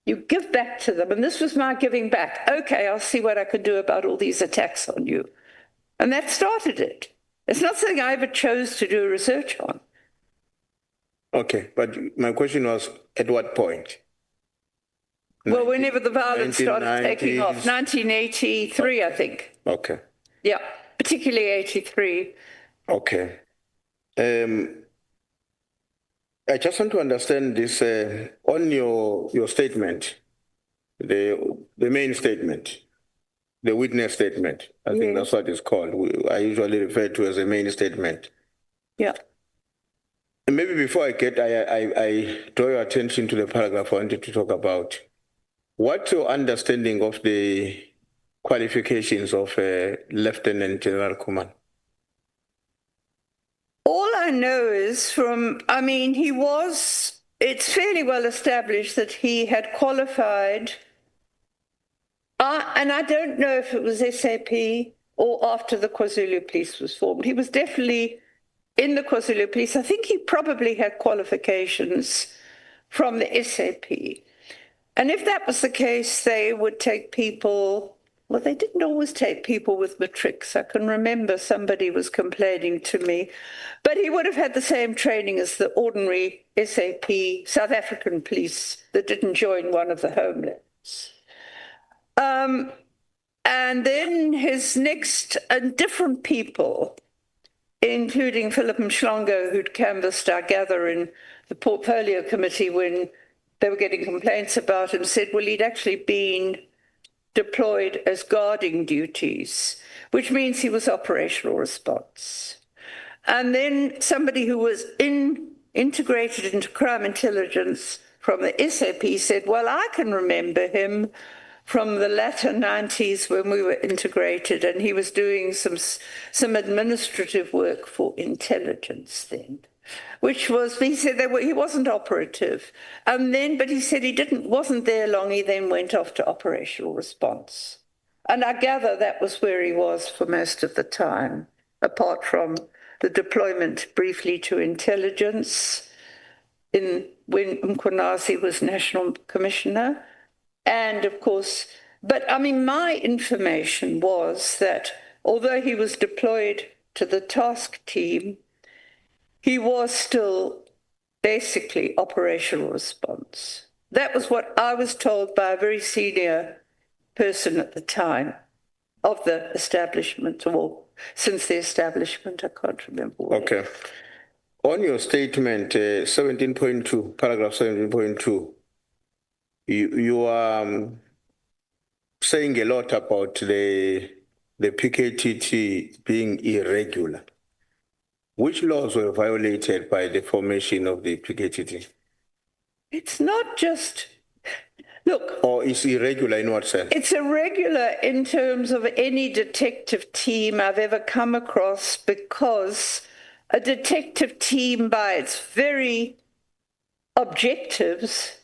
You give back to them, and this was my giving back. Okay, I'll see what I could do about all these attacks on you. And that started it. It's not something I ever chose to do research on. Okay, but my question was, at what point? Well, whenever the violence started taking off, 1983, I think. Okay. Yeah, particularly 83. Okay. I just want to understand this on your statement, the main statement, the witness statement. I think that's what it's called. I usually refer to as a main statement. Yeah. And maybe before I draw your attention to the paragraph I wanted to talk about. What's your understanding of the qualifications of Lieutenant General Kuman? All I know is it's fairly well established that he had qualified, and I don't know if it was SAP or after the KwaZulu police was formed. He was definitely in the KwaZulu police, I think he probably had qualifications from the SAP. And if that was the case, they would take people, well, they didn't always take people with matrics. I can remember somebody was complaining to me, but he would have had the same training as the ordinary SAP South African police that didn't join one of the homelands. And then his next, different people, including Philip Mhlongo, who'd canvassed, I gather, in the portfolio committee when they were getting complaints about him, said, well, he'd actually been deployed as guarding duties, which means he was operational response. And then somebody who was integrated into crime intelligence from the SAP said, well, I can remember him from the latter 90s when we were integrated, and he was doing some administrative work for intelligence then, which was, he said he wasn't operative. And then, but he said he wasn't there long, he then went off to operational response. And I gather that was where he was for most of the time, apart from the deployment briefly to intelligence when Mkhwanazi was National Commissioner. And of course, but I mean, my information was that although he was deployed to the task team, he was still basically operational response. That was what I was told by a very senior person at the time of the establishment, or since the establishment, I can't remember. Okay. On your statement, 17.2, paragraph 17.2, you are saying a lot about the PKTT being irregular. Which laws were violated by the formation of the PKTT? It's not just, look. Or is irregular in what sense? It's irregular in terms of any detective team I've ever come across, because a detective team by its very objectives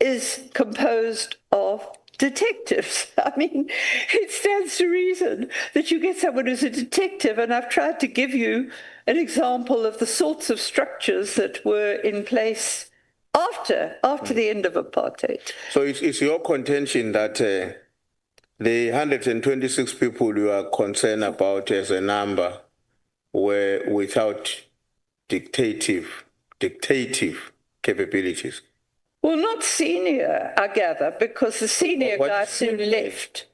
is composed of detectives. I mean, it stands to reason that you get someone who's a detective, and I've tried to give you an example of the sorts of structures that were in place after the end of apartheid. So it's your contention that the 126 people you are concerned about as a number were without dictative capabilities? Well, not senior, I gather, because the senior guy soon left.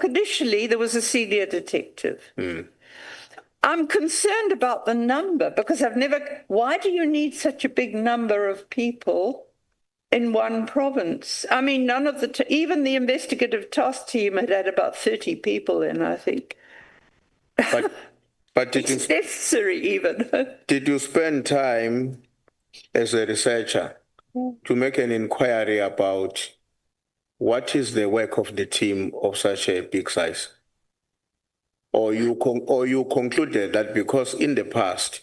Initially there was a senior detective. I'm concerned about the number, because why do you need such a big number of people in one province? I mean, even the investigative task team had about 30 people in, I think. But it's necessary even. Did you spend time as a researcher to make an inquiry about what is the work of the team of such a big size? Or you concluded that because in the past,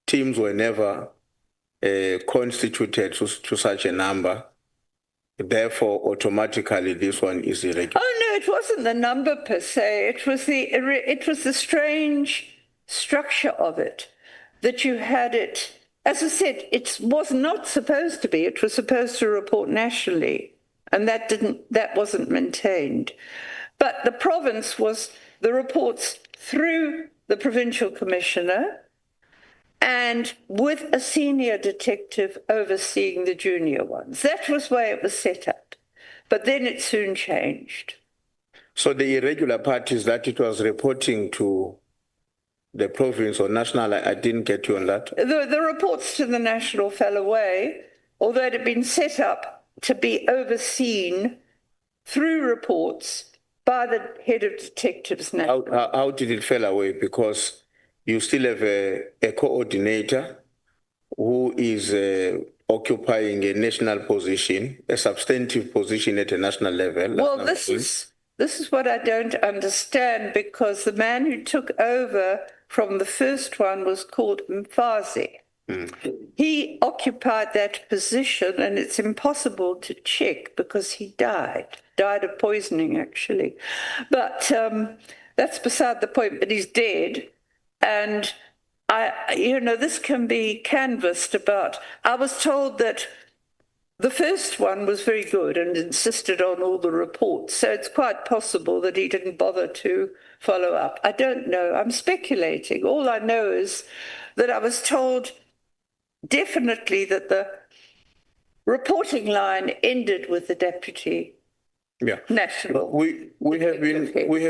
teams were never constituted to such a number, therefore automatically this one is irregular? Oh no, it wasn't the number per se. It was the strange structure of it, that you had it. As I said, it was not supposed to be. It was supposed to report nationally, and that wasn't maintained. But the province was the reports through the provincial commissioner, and with a senior detective overseeing the junior ones. That was the way it was set up. But then it soon changed. So the irregular part is that it was reporting to the province or national. I didn't get you on that. The reports to the national fell away, although it had been set up to be overseen through reports by the head of detectives now. How did it fall away? Because you still have a coordinator who is occupying a national position, a substantive position at a national level. Well, this is what I don't understand, because the man who took over from the first one was called Mkhwanazi. He occupied that position, and it's impossible to check because he died of poisoning, actually. But that's beside the point, but he's dead. And this can be canvassed about. I was told that the first one was very good and insisted on all the reports, so it's quite possible that he didn't bother to follow up. I don't know. I'm speculating. All I know is that I was told definitely that the reporting line ended with the deputy national. We have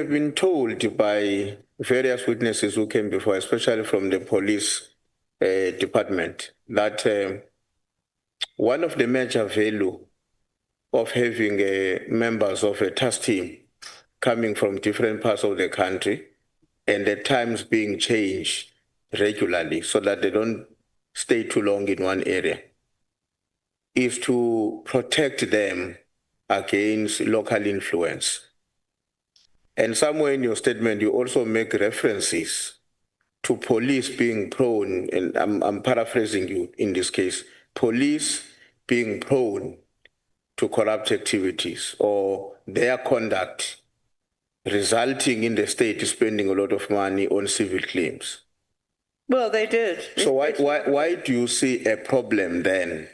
been told by various witnesses who came before, especially from the police department, that one of the major value of having members of a task team coming from different parts of the country and at times being changed regularly so that they don't stay too long in one area is to protect them against local influence. And somewhere in your statement, you also make references to police being prone, and I'm paraphrasing you in this case, police being prone to corrupt activities or their conduct resulting in the state spending a lot of money on civil claims. Well, they did. So why do you see a problem then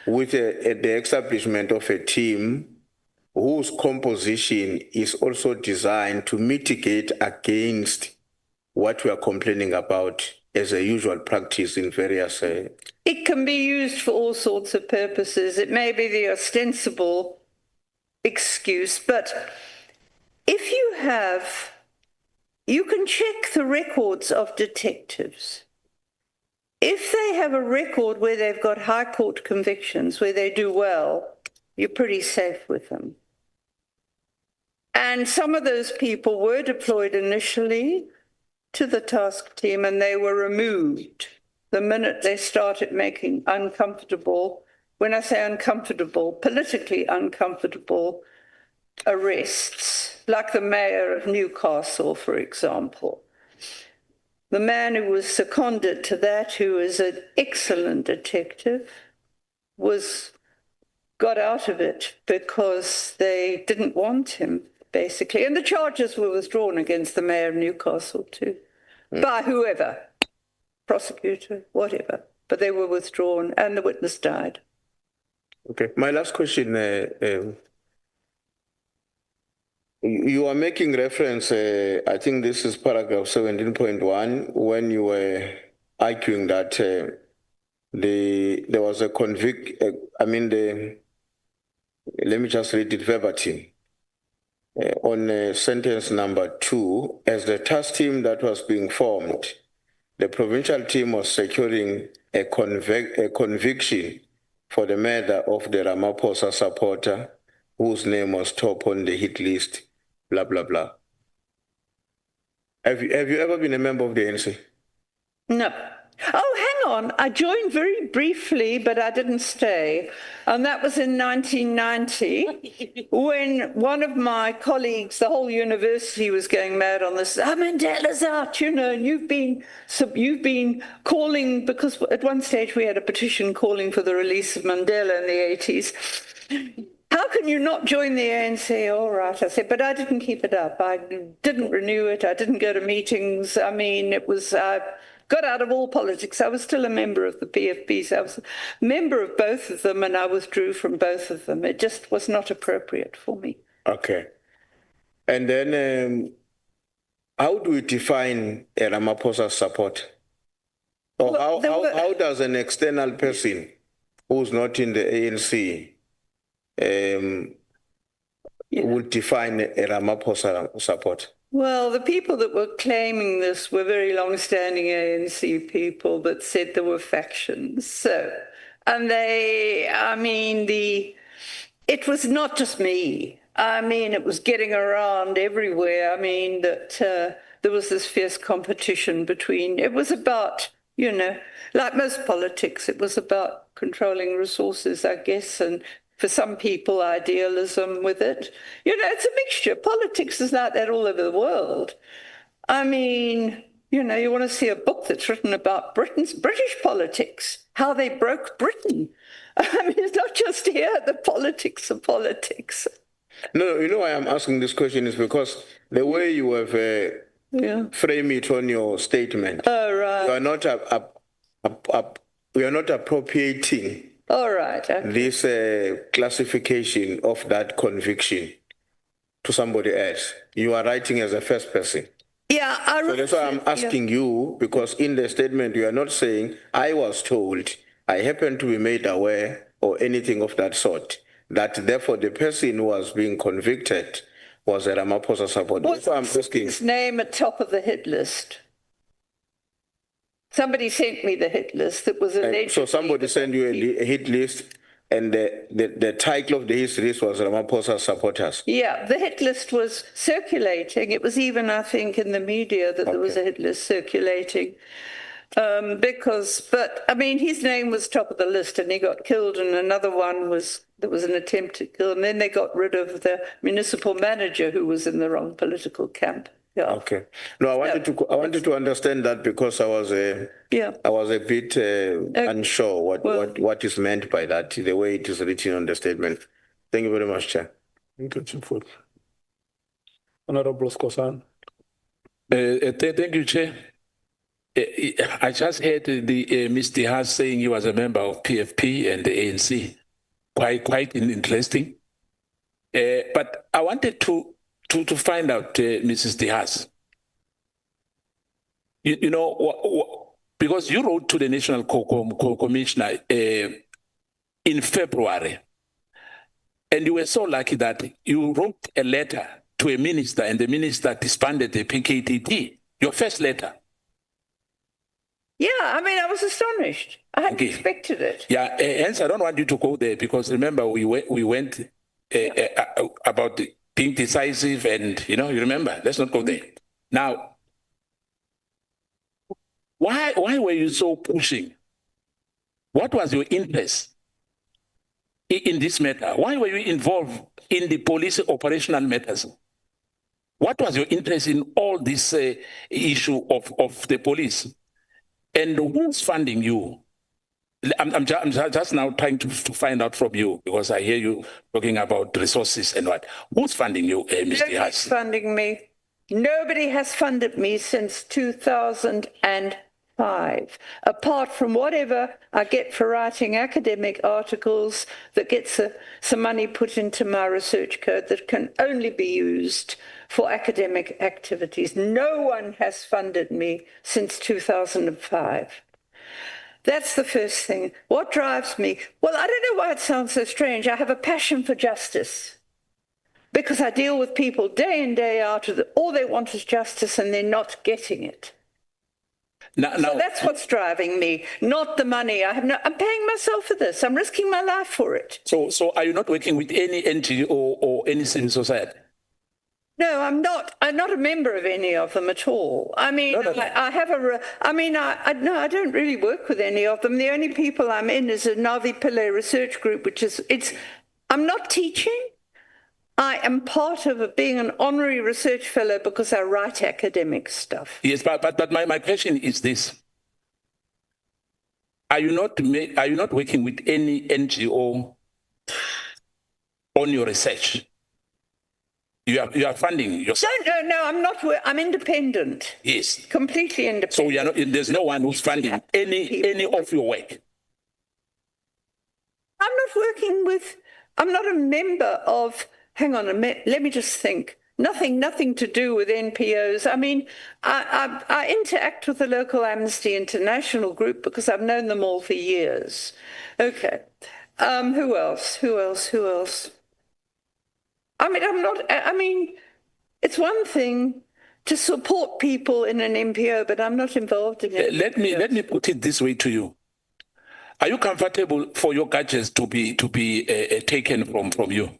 with the establishment of a team whose composition is also designed to mitigate against what we are complaining about as a usual practice in various... It can be used for all sorts of purposes. It may be the ostensible excuse, but if you can check the records of detectives. If they have a record where they've got high court convictions, where they do well, you're pretty safe with them. And some of those people were deployed initially to the task team and they were removed the minute they started making uncomfortable, when I say uncomfortable, politically uncomfortable arrests, like the mayor of Newcastle, for example. The man who was seconded to that, who is an excellent detective, got out of it because they didn't want him, basically. And the charges were withdrawn against the mayor of Newcastle too, by whoever, prosecutor, whatever. But they were withdrawn and the witness died. Okay, my last question. You are making reference, I think this is paragraph 17.1, when you were arguing that there was a let me just read it verbatim. On sentence number 2, as the task team that was being formed, the provincial team was securing a conviction for the murder of the Ramaphosa supporter whose name was top on the hit list, blah, blah, blah. Have you ever been a member of the ANC? No. Oh, hang on. I joined very briefly, but I didn't stay. And that was in 1990 when one of my colleagues, the whole university was going mad on this. Mandela's out, and you've been calling, because at one stage we had a petition calling for the release of Mandela in the 80s. How can you not join the ANC? All right, I said, but I didn't keep it up. I didn't renew it. I didn't go to meetings. I mean, it was... got out of all politics. I was still a member of the PFP, so I was a member of both of them, and I withdrew from both of them. It just was not appropriate for me. Okay. And then how do we define a Ramaphosa support? Or how does an external person who's not in the ANC would define a Ramaphosa support? Well, the people that were claiming this were very long-standing ANC people that said there were factions. So, and it was not just me. I mean, it was getting around everywhere. I mean, that there was this fierce competition it was about, like most politics, it was about controlling resources, I guess, and for some people, idealism with it. It's a mixture. Politics is like that all over the world. I mean, you want to see a book that's written about British politics, how they broke Britain. I mean, it's not just here, the politics of politics. No, why I'm asking this question is because the way you have frame it on your statement. Oh, right. You are not we are not appropriating All right. Okay. this classification of that conviction to somebody else. You are writing as a first person. Yeah, So that's why I'm asking you, because in the statement you are not saying, I was told, I happen to be made aware, or anything of that sort, that therefore the person who was being convicted was a Ramaphosa supporter. What's his name at top of the hit list? Somebody sent me the hit list that was alleged. So somebody sent you a hit list, and the title of the hit list was Ramaphosa supporters. Yeah, the hit list was circulating. It was even, I think, in the media that there was a hit list circulating. But I mean, his name was top of the list and he got killed, and another one there was an attempt to kill, and then they got rid of the municipal manager who was in the wrong political camp. Yeah. Okay. No, I wanted to understand that, because I was a bit unsure what is meant by that, the way it is written on the statement. Thank you very much, Chair. Thank you, Chief. Honorable Skosan. Thank you, Chair. I just heard Ms. de Haas saying he was a member of PFP and the ANC. Quite interesting. But I wanted to find out, Mrs. de Haas, you know, because you wrote to the National Commissioner in February, and you were so lucky that you wrote a letter to a minister, and the minister disbanded the PKTT, your first letter. Yeah, I mean, I was astonished. I hadn't expected it. Yeah, hence I don't want you to go there, because remember we went about being decisive, and you remember. Let's not go there. Now, why were you so pushing? What was your interest in this matter? Why were you involved in the police operational matters? What was your interest in all this issue of the police? And who's funding you? I'm just now trying to find out from you, because I hear you talking about resources and what. Who's funding you, Ms. de Haas? Nobody's funding me. Nobody has funded me since 2005, apart from whatever I get for writing academic articles that gets some money put into my research code that can only be used for academic activities. No one has funded me since 2005. That's the first thing. What drives me? Well, I don't know why it sounds so strange. I have a passion for justice, because I deal with people day in, day out. All they want is justice, and they're not getting it. So that's what's driving me, not the money. I'm paying myself for this. I'm risking my life for it. So are you not working with any NGO or any civil society? No, I'm not. I'm not a member of any of them at all. I mean, I have I don't really work with any of them. The only people I'm in is a Navi Pillay research group, I'm not teaching. I am part of being an honorary research fellow because I write academic stuff. Yes, but my question is this: Are you not working with any NGO on your research? You are funding yourself. No, I'm not. I'm independent. Yes, completely independent. So there's no one who's funding any of your work. I'm not a member of. Hang on a minute. Let me just think. Nothing to do with NPOs. I mean, I interact with the local Amnesty International group because I've known them all for years. Okay. Who else? I mean, it's one thing to support people in an NPO, but I'm not involved in it. Let me put it this way to you. Are you comfortable for your gadgets to be taken from you?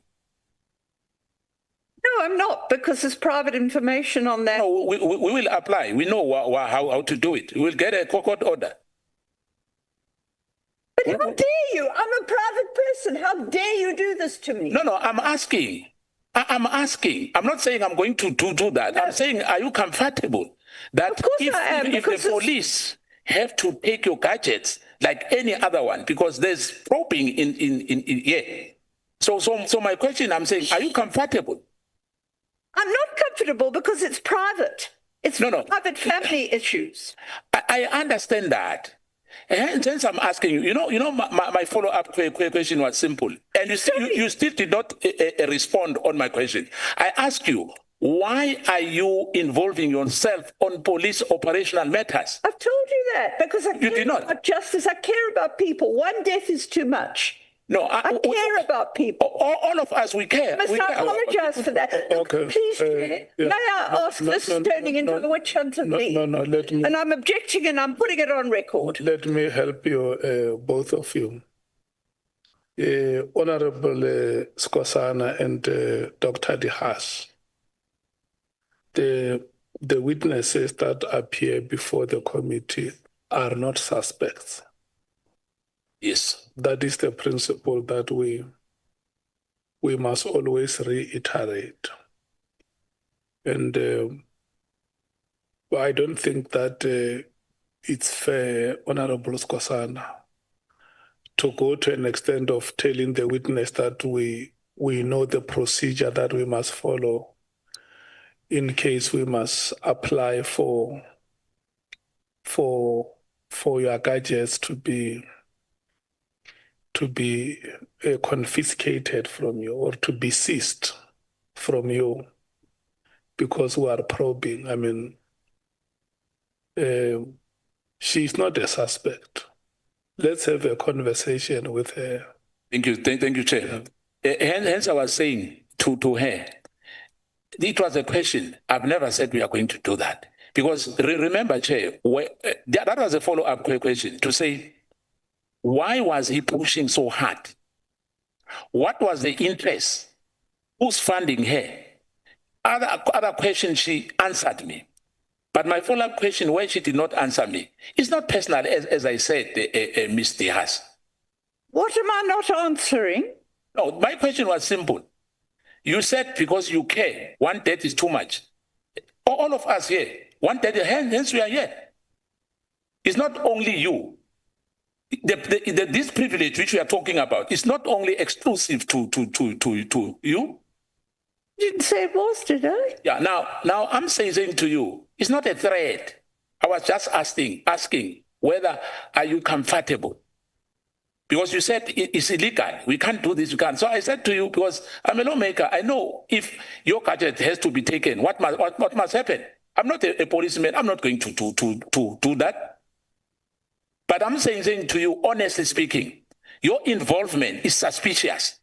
No, I'm not, because there's private information on that. No, we will apply. We know how to do it. We will get a court order. But how dare you? I'm a private person. How dare you do this to me? No, I'm asking. I'm asking. I'm not saying I'm going to do that. No. I'm saying, are you comfortable that if the police have to take your gadgets like any other one, because there's probing in yeah. So my question, I'm saying, are you comfortable? I'm not comfortable because it's private. It's private family issues. I understand that. And since I'm asking you, my follow-up question was simple, and you still did not respond on my question. I asked you, why are you involving yourself on police operational matters? I've told you that because I care did not. about justice. I care about people. One death is too much. No, I care about people. All of us, we care. I must apologize for that. Okay. Please, may I ask, this is turning into a witch hunt of me. No, let me. And I'm objecting and I'm putting it on record. Let me help you, both of you. Honorable Skosana and Dr. de Haas, the witnesses that appear before the committee are not suspects. Yes. That is the principle that we must always reiterate. And I don't think that it's fair, Honorable Skosana, to go to an extent of telling the witness that we know the procedure that we must follow in case we must apply for your gadgets to be confiscated from you or to be seized from you because we are probing. I mean, she's not a suspect. Let's have a conversation with her. Thank you, Chair. Hence, I was saying to her, it was a question. I've never said we are going to do that. Because remember, Chair, that was a follow-up question to say, why was he pushing so hard? What was the interest? Who's funding her? Other questions she answered me. But my follow-up question, why she did not answer me, is not personal, as I said, Ms. de Haas. What am I not answering? No, my question was simple. You said because you care, 1 death is too much. All of us here, 1 death, hence we are here. It's not only you. This privilege which we are talking about is not only exclusive to you. You didn't say it was, did I? Yeah. Now I'm saying to you, it's not a threat. I was just asking whether are you comfortable, because you said it's illegal. We can't do this. We can't. So I said to you, because I'm a lawmaker, I know if your gadget has to be taken, what must happen? I'm not a policeman. I'm not going to do that. But I'm saying to you, honestly speaking, your involvement is suspicious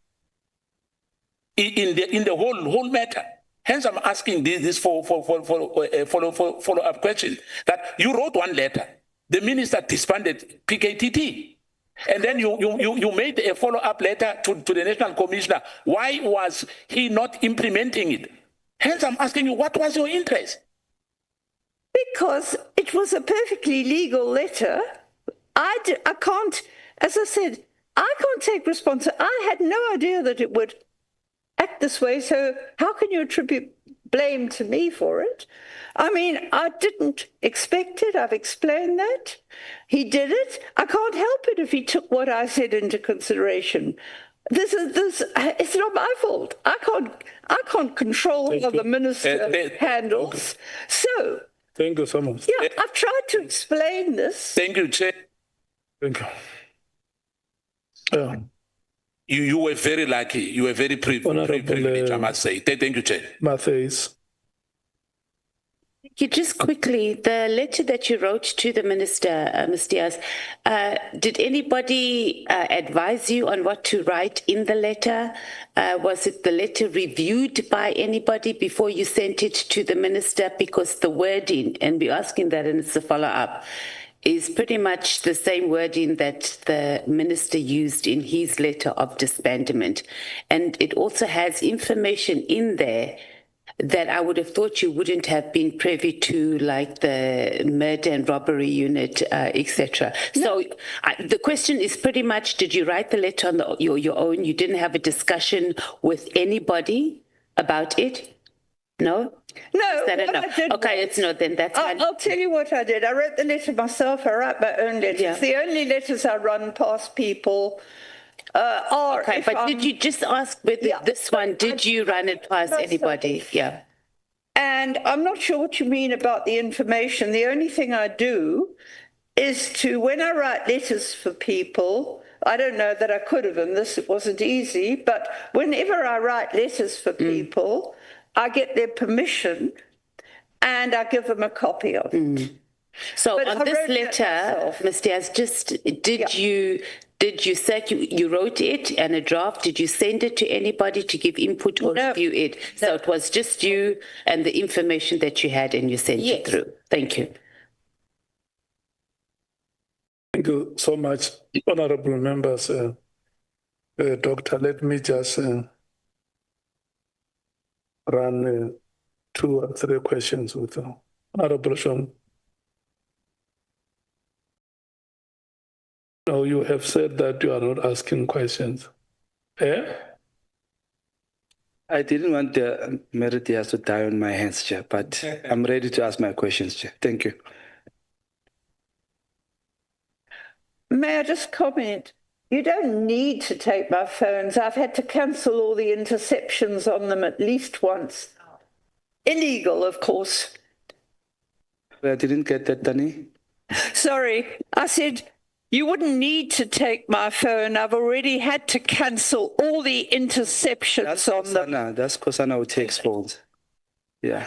in the whole matter. Hence, I'm asking this for follow-up question. That you wrote 1 letter, the minister disbanded PKTT, and then you made a follow-up letter to the National Commissioner. Why was he not implementing it? Hence, I'm asking you, what was your interest? Because it was a perfectly legal letter. I can't, as I said, I can't take responsibility. I had no idea that it would act this way, so how can you attribute blame to me for it? I mean, I didn't expect it. I've explained that. He did it. I can't help it if he took what I said into consideration. It's not my fault. I can't control how the minister handles. So, thank you so much. Yeah, I've tried to explain this. Thank you, Chair. Thank you. You were very lucky. You were very privileged, I must say. Thank you, Chair. Matthews. Just quickly, the letter that you wrote to the minister, Ms. Diaz, did anybody advise you on what to write in the letter? Was it the letter reviewed by anybody before you sent it to the minister? Because the wording, and we're asking that and it's a follow-up, is pretty much the same wording that the minister used in his letter of disbandment. And it also has information in there that I would have thought you wouldn't have been privy to, like the murder and robbery unit, etc. No. So the question is pretty much, did you write the letter on your own? You didn't have a discussion with anybody about it? No? No, I did okay, it's not then. That's I'll tell you what I did. I wrote the letter myself. I write my own letters. Yeah. The only letters I run past people are... Okay, but did you just ask whether this one, did you run it past anybody? Yeah. And I'm not sure what you mean about the information. The only thing I do is when I write letters for people, I don't know that I could have, and it wasn't easy, but whenever I write letters for people, I get their permission and I give them a copy of it. So on this letter, Ms. Diaz, did you wrote it and a draft? Did you send it to anybody to give input or review it? So it was just you and the information that you had and you sent it through. Thank you. Thank you so much, honorable members. Doctor, let me just run 2 or 3 questions with Honorable Sean. No, you have said that you are not asking questions. I didn't want Mary de Haas to die on my hands, Chair, but I'm ready to ask my questions, Chair. Thank you. May I just comment? You don't need to take my phones. I've had to cancel all the interceptions on them at least once. Illegal, of course. I didn't get that, Danny. Sorry, I said you wouldn't need to take my phone. I've already had to cancel all the interceptions on them. That's Kosana who takes phones. Yeah.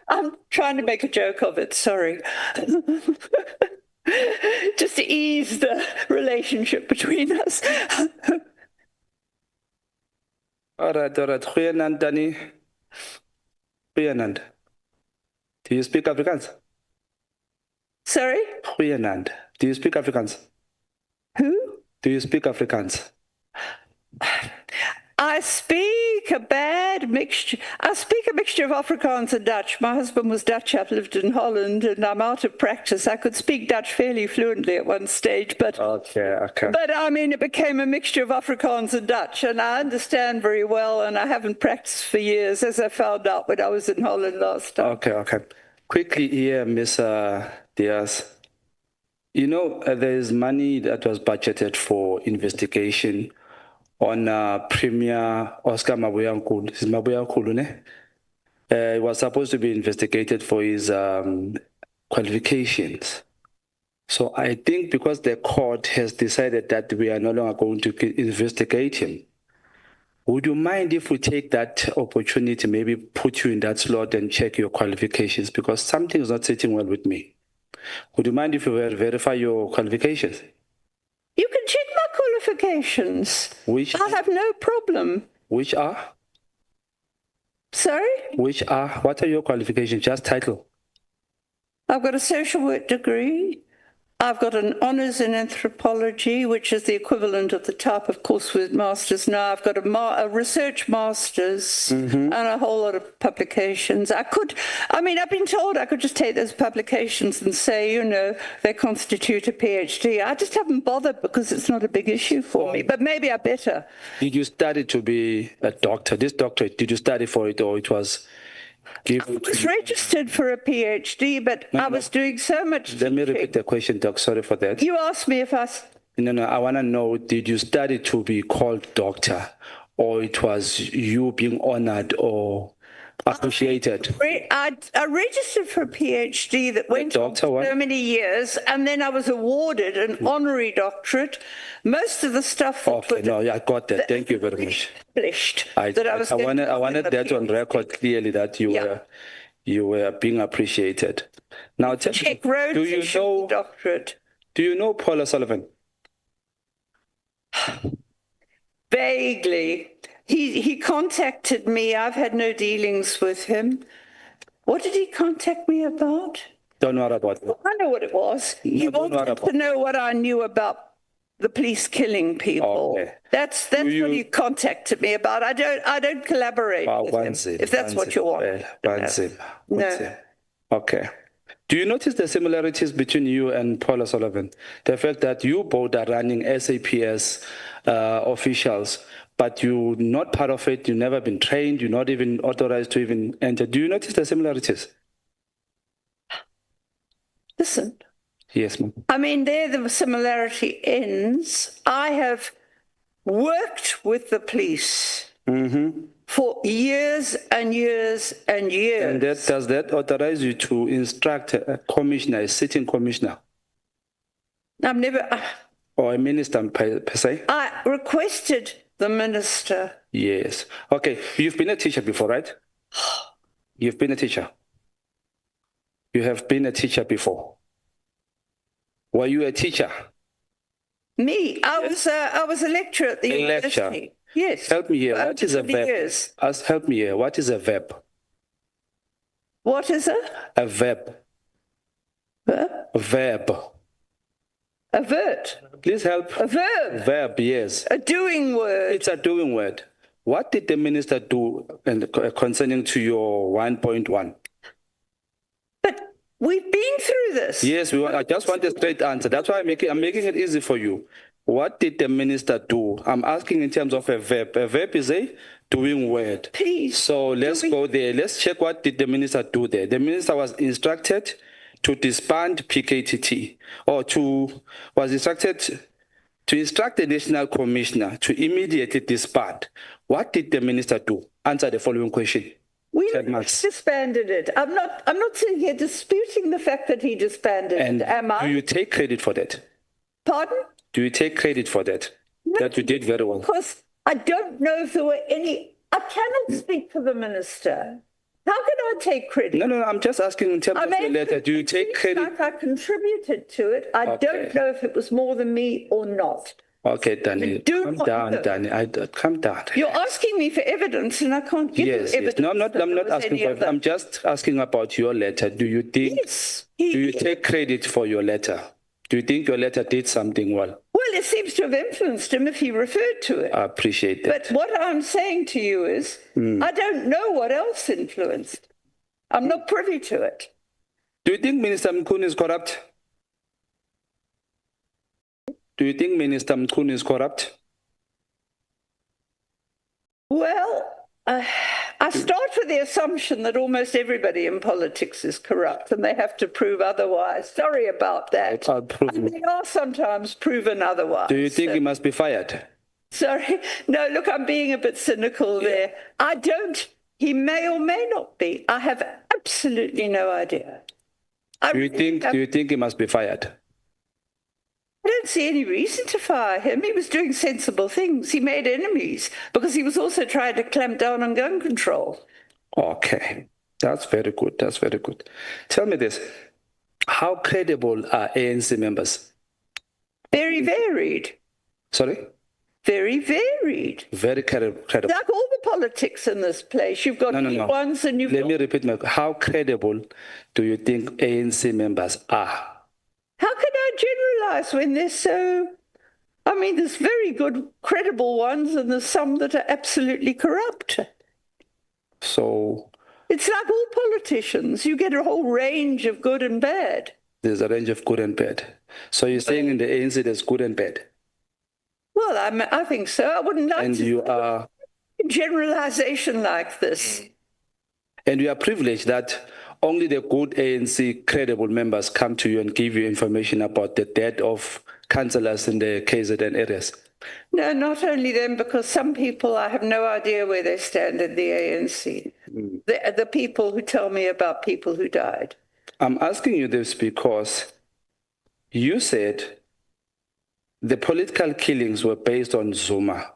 I'm trying to make a joke of it, sorry. Just to ease the relationship between us. All right. Goeienaand, Danny. Goeienaand. Do you speak Afrikaans? Sorry? Goeienaand. Do you speak Afrikaans? Who? Do you speak Afrikaans? I speak a mixture of Afrikaans and Dutch. My husband was Dutch. I've lived in Holland and I'm out of practice. I could speak Dutch fairly fluently at one stage, but But I mean, it became a mixture of Afrikaans and Dutch, and I understand very well, and I haven't practiced for years, as I found out when I was in Holland last time. Okay. Quickly here, Ms. Diaz. You know, there is money that was budgeted for investigation on Premier Oscar Mabuyankulu. Is Mabuyankulu, ne? He was supposed to be investigated for his qualifications. So I think because the court has decided that we are no longer going to investigate him, would you mind if we take that opportunity, maybe put you in that slot and check your qualifications? Because something is not sitting well with me. Would you mind if we verify your qualifications? You can check my qualifications. I have no problem. Which are? Sorry? Which are? What are your qualifications? Just title. I've got a social work degree. I've got an honours in anthropology, which is the equivalent of the type of course with masters now. I've got a research masters and a whole lot of publications. I've been told I could just take those publications and say, you know, they constitute a PhD. I just haven't bothered because it's not a big issue for me, but maybe I better. Did you study to be a doctor? This doctorate, did you study for it or it was... I was registered for a PhD, but I was doing so much Let me repeat the question, Doc. Sorry for that. You asked me if I... No, I want to know, did you study to be called doctor or it was you being honored or appreciated? I registered for a PhD that went on for so many years, and then I was awarded an honorary doctorate. Most of the stuff... I got that. Thank you very much. I wanted that on record clearly that you were being appreciated. Now, do you know Paula Sullivan? Vaguely. He contacted me. I've had no dealings with him. What did he contact me about? Don't know about it. I know what it was. He wanted to know what I knew about the police killing people. Okay. That's what he contacted me about. I don't collaborate with him, if that's what you want. No. Okay. Do you notice the similarities between you and Paula Sullivan? The fact that you both are running SAPS officials, but you're not part of it, you've never been trained, you're not even authorized to even enter. Do you notice the similarities? Listen. Yes, ma'am. I mean, there the similarity ends. I have worked with the police for years and years and years. And does that authorize you to instruct a commissioner, a sitting commissioner? I've never... Or a minister per se? I requested the minister. Yes. Okay, you've been a teacher before, right? You've been a teacher. You have been a teacher before. Were you a teacher? Me? I was a lecturer at the university. Lecturer. Yes. Help me here. What is a verb? Years. Help me here. What is a verb? What is a? A verb. A verb. A verb. Please help. A verb. Verb, yes. A doing word. It's a doing word. What did the minister do concerning to your 1.1? But we've been through this. Yes, I just want a straight answer. That's why I'm making it easy for you. What did the minister do? I'm asking in terms of a verb. A verb is a doing word. Please. So let's go there. Let's check what did the minister do there. The minister was instructed to disband PKTT, or was instructed to instruct the national commissioner to immediately disband. What did the minister do? Answer the following question. We disbanded it. I'm not sitting here disputing the fact that he disbanded it, am I? Do you take credit for that? Pardon? Do you take credit for that? No, that you did very well. Because I don't know if there were any... I cannot speak for the minister. How can I take credit? No, I'm just asking in terms of your letter. Do you take credit? Like I contributed to it. I don't know if it was more than me or not. Okay, Danny, calm down, Danny. Calm down. You're asking me for evidence, and I can't give you evidence. No, I'm not asking for evidence. I'm just asking about your letter. Do you think? Yes. Do you take credit for your letter? Do you think your letter did something well? Well, it seems to have influenced him if he referred to it. I appreciate that. But what I'm saying to you is, I don't know what else influenced. I'm not privy to it. Do you think Minister Mkhwanazi is corrupt? Do you think Minister Mkhwanazi is corrupt? Well, I start with the assumption that almost everybody in politics is corrupt and they have to prove otherwise. Sorry about that. And they are sometimes proven otherwise. Do you think he must be fired? Sorry. No, look, I'm being a bit cynical there. I don't. He may or may not be. I have absolutely no idea. Do you think he must be fired? I don't see any reason to fire him. He was doing sensible things. He made enemies because he was also trying to clamp down on gun control. Okay. That's very good. That's very good. Tell me this. How credible are ANC members? Very varied. Sorry? Very varied. Very credible. Like all the politics in this place. You've got new ones and you've Let me repeat how credible do you think ANC members are? How can I generalize when they're so... I mean, there's very good, credible ones and there's some that are absolutely corrupt. So... It's like all politicians. You get a whole range of good and bad. There's a range of good and bad. So you're saying in the ANC there's good and bad? Well, I think so. I wouldn't like and to you are a generalization like this. And you are privileged that only the good ANC credible members come to you and give you information about the death of councillors in the KZN areas. No, not only them, because some people, I have no idea where they stand in the ANC. The people who tell me about people who died. I'm asking you this because you said the political killings were based on Zuma.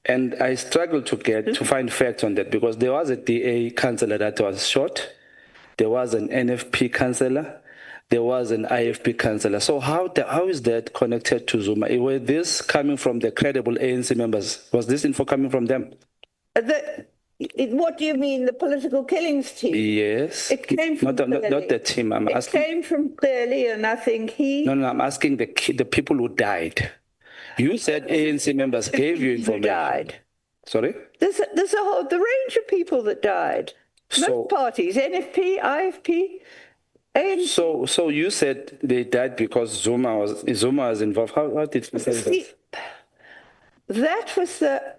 And I struggled to find facts on that because there was a DA councillor that was shot. There was an NFP councillor. There was an IFP councillor. So how is that connected to Zuma? Were this coming from the credible ANC members? Was this info coming from them? What do you mean, the political killings team? Yes. It came from not the team. It came from clearly, and I think No, I'm asking the people who died. You said ANC members gave you information. Who died? Sorry? There's the range of people that died. Most parties, NFP, IFP, ANC. So you said they died because Zuma was involved. How did you say that? That was the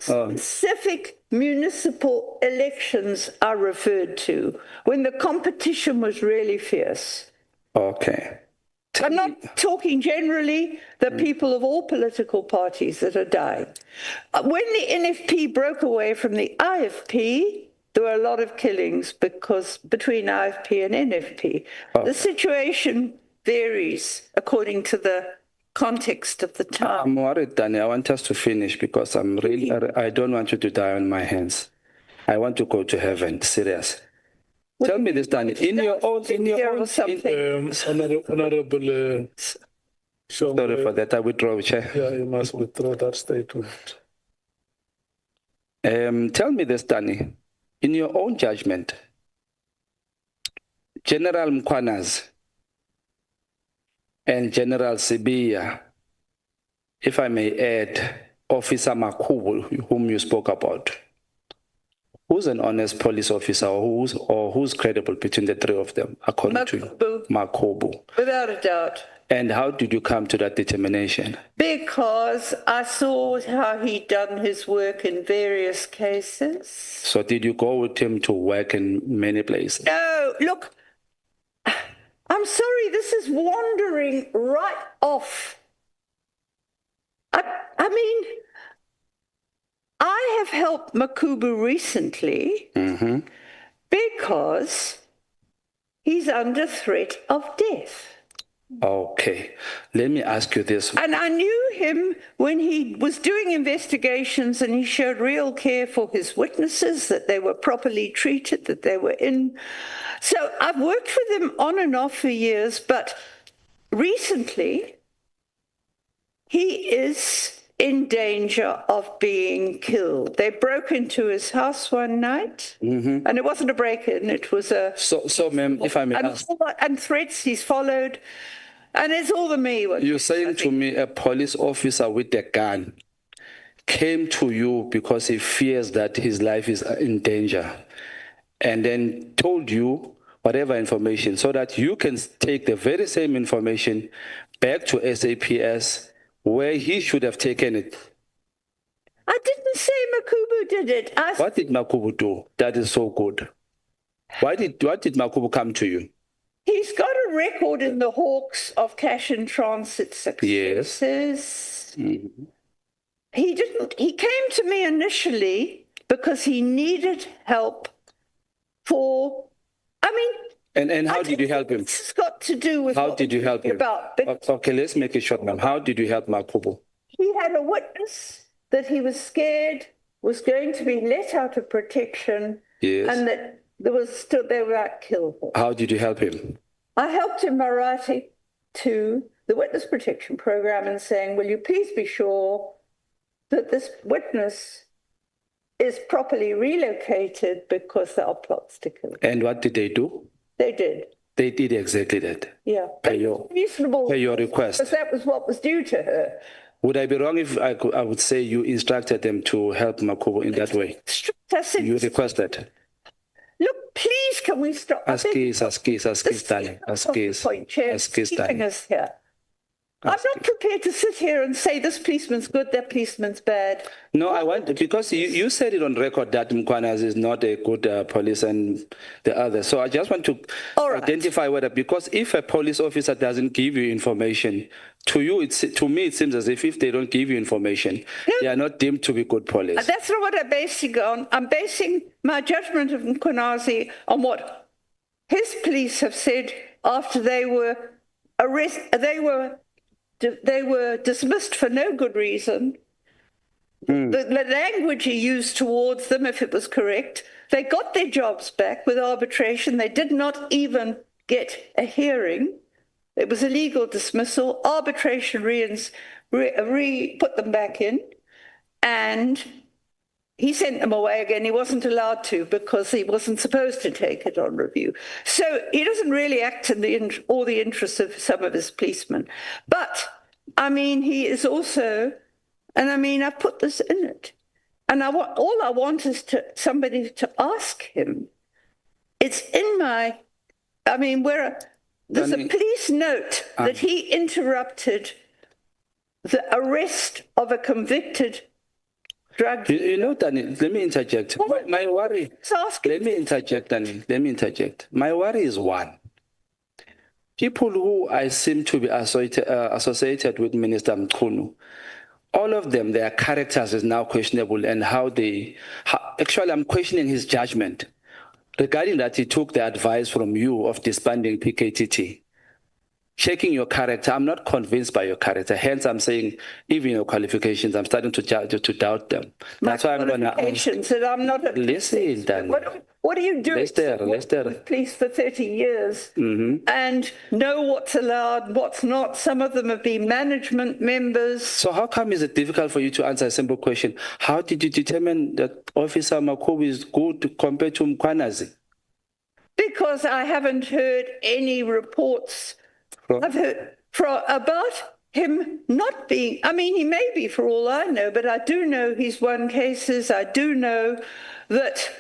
specific municipal elections I referred to, when the competition was really fierce. Okay. I'm not talking generally, the people of all political parties that are dying. When the NFP broke away from the IFP, there were a lot of killings between IFP and NFP. The situation varies according to the context of the time. I'm worried, Danny. I want us to finish because I don't want you to die on my hands. I want to go to heaven, serious. Tell me this, Danny. Honorable, sorry for that. I withdraw, Chair. Yeah, you must withdraw that statement. Tell me this, Danny. In your own judgment, General Mkhwanazi and General Sibiya, if I may add, Officer Makhubu, whom you spoke about, who's an honest police officer or who's credible between the three of them, according to you? Makhubu. Without a doubt. And how did you come to that determination? Because I saw how he'd done his work in various cases. So did you go with him to work in many places? No, look, I'm sorry, this is wandering right off. I mean, I have helped Makhubu recently because he's under threat of death. Okay, let me ask you this. And I knew him when he was doing investigations and he showed real care for his witnesses, that they were properly treated, that they were in. So I've worked with him on and off for years, but recently he is in danger of being killed. They broke into his house one night, and it wasn't a break-in, it was a... So ma'am, if I may ask... And threats he's followed. And it's all the me. You're saying to me a police officer with a gun came to you because he fears that his life is in danger and then told you whatever information so that you can take the very same information back to SAPS where he should have taken it. I didn't say Makhubu did it. What did Makhubu do that is so good? What did Makhubu come to you? He's got a record in the Hawks of cash in transit successes. Yes. He came to me initially because he needed help for, And how did you help him? It's got to do with how did you help him? Okay, let's make it short, ma'am. How did you help Makhubu? He had a witness that he was scared was going to be let out of protection, and that they were about to kill him. How did you help him? I helped him by writing to the Witness Protection Program and saying, will you please be sure that this witness is properly relocated because there are plots to kill him. And what did they do? They did. They did exactly that. Yeah. Per your request. Because that was what was due to her. Would I be wrong if I would say you instructed them to help Makhubu in that way? You requested. Look, please, can we stop? Ask darling. I'm not prepared to sit here and say this policeman's good, that policeman's bad. No, I want, because you said it on record that Mkhwanazi is not a good police and the other. So I just want to identify whether, because if a police officer doesn't give you information, to me it seems as if they don't give you information, they are not deemed to be good police. That's not what I'm basing on. I'm basing my judgment of Mkhwanazi on what his police have said after they were arrested. They were dismissed for no good reason. The language he used towards them, if it was correct, they got their jobs back with arbitration. They did not even get a hearing. It was a legal dismissal. Arbitration put them back in, and he sent them away again. He wasn't allowed to because he wasn't supposed to take it on review. So he doesn't really act in all the interests of some of his policemen. But, I mean, he is also, and I mean, I've put this in it. And all I want is somebody to ask him. It's in my, I mean, there's a police note that he interrupted the arrest of a convicted drug dealer. You know, Danny, let me interject. My worry. Let me interject, Danny. Let me interject. My worry is one. people who I seem to be associated with Minister Mkhunu, all of them, their characters is now questionable, and actually I'm questioning his judgment regarding that he took the advice from you of disbanding PKTT. Checking your character, I'm not convinced by your character. Hence, I'm saying even your qualifications, I'm starting to doubt them. That's why I'm going to qualifications, and I'm not a listen. What are you doing? With police for 30 years and know what's allowed, what's not. Some of them have been management members. So how come is it difficult for you to answer a simple question? How did you determine that Officer Makhoba is good compared to Mkhwanazi? Because I haven't heard any reports. I've heard about him not being, I mean, he may be for all I know, but I do know he's won cases. I do know that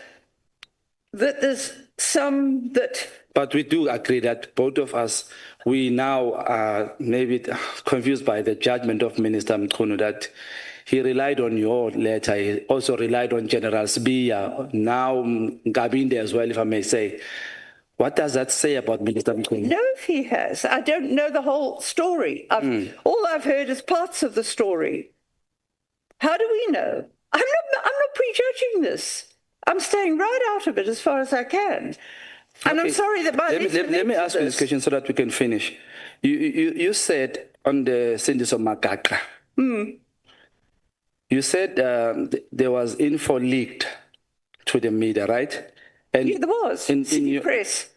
there's some that... But we do agree that both of us, we now are maybe confused by the judgment of Minister Mkhunu that he relied on your letter. He also relied on General Sbiya, now Gabinde as well, if I may say. What does that say about Minister Mkhunu? No, if he has. I don't know the whole story. All I've heard is parts of the story. How do we know? I'm not prejudging this. I'm staying right out of it as far as I can. And I'm sorry that my... Let me ask you this question so that we can finish. You said on the Sindiso Makaka, you said there was info leaked to the media, right? And yeah, there was. In your press.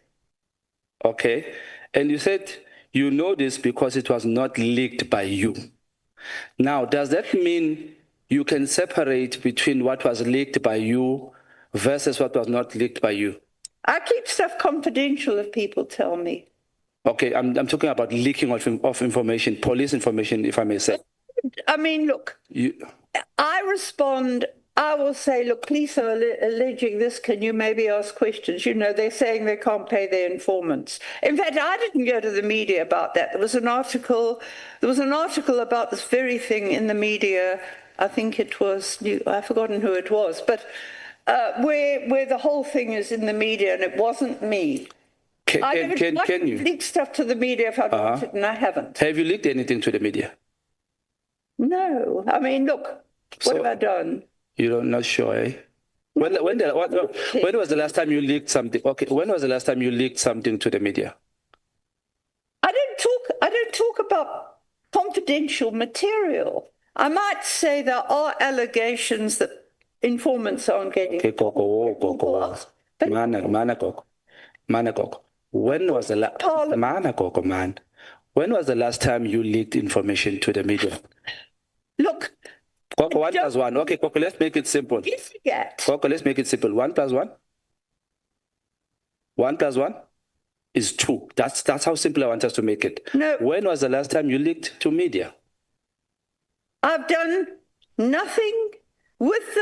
Okay. And you said you know this because it was not leaked by you. Now, does that mean you can separate between what was leaked by you versus what was not leaked by you? I keep stuff confidential if people tell me. Okay, I'm talking about leaking of information, police information, if I may say. I mean, look, I respond, I will say, look, police are alleging this, can you maybe ask questions? You know, they're saying they can't pay their informants. In fact, I didn't go to the media about that. There was an article about this very thing in the media. I think it was, I've forgotten who it was, but where the whole thing is in the media, and it wasn't me. Can you leak stuff to the media if I wanted, and I haven't. Have you leaked anything to the media? No. I mean, look, what have I done? You're not sure, eh? When was the last time you leaked something? Okay, when was the last time you leaked something to the media? I don't talk about confidential material. I might say there are allegations that informants aren't getting. Okay, Manakoko. When was the last time you leaked information to the media? Look. Koko, 1 plus 1. Okay, Koko, let's make it simple. You forget. Koko, let's make it simple. 1 plus 1? 1 plus 1 is 2. That's how simple I want us to make it. No. When was the last time you leaked to media? I've done nothing with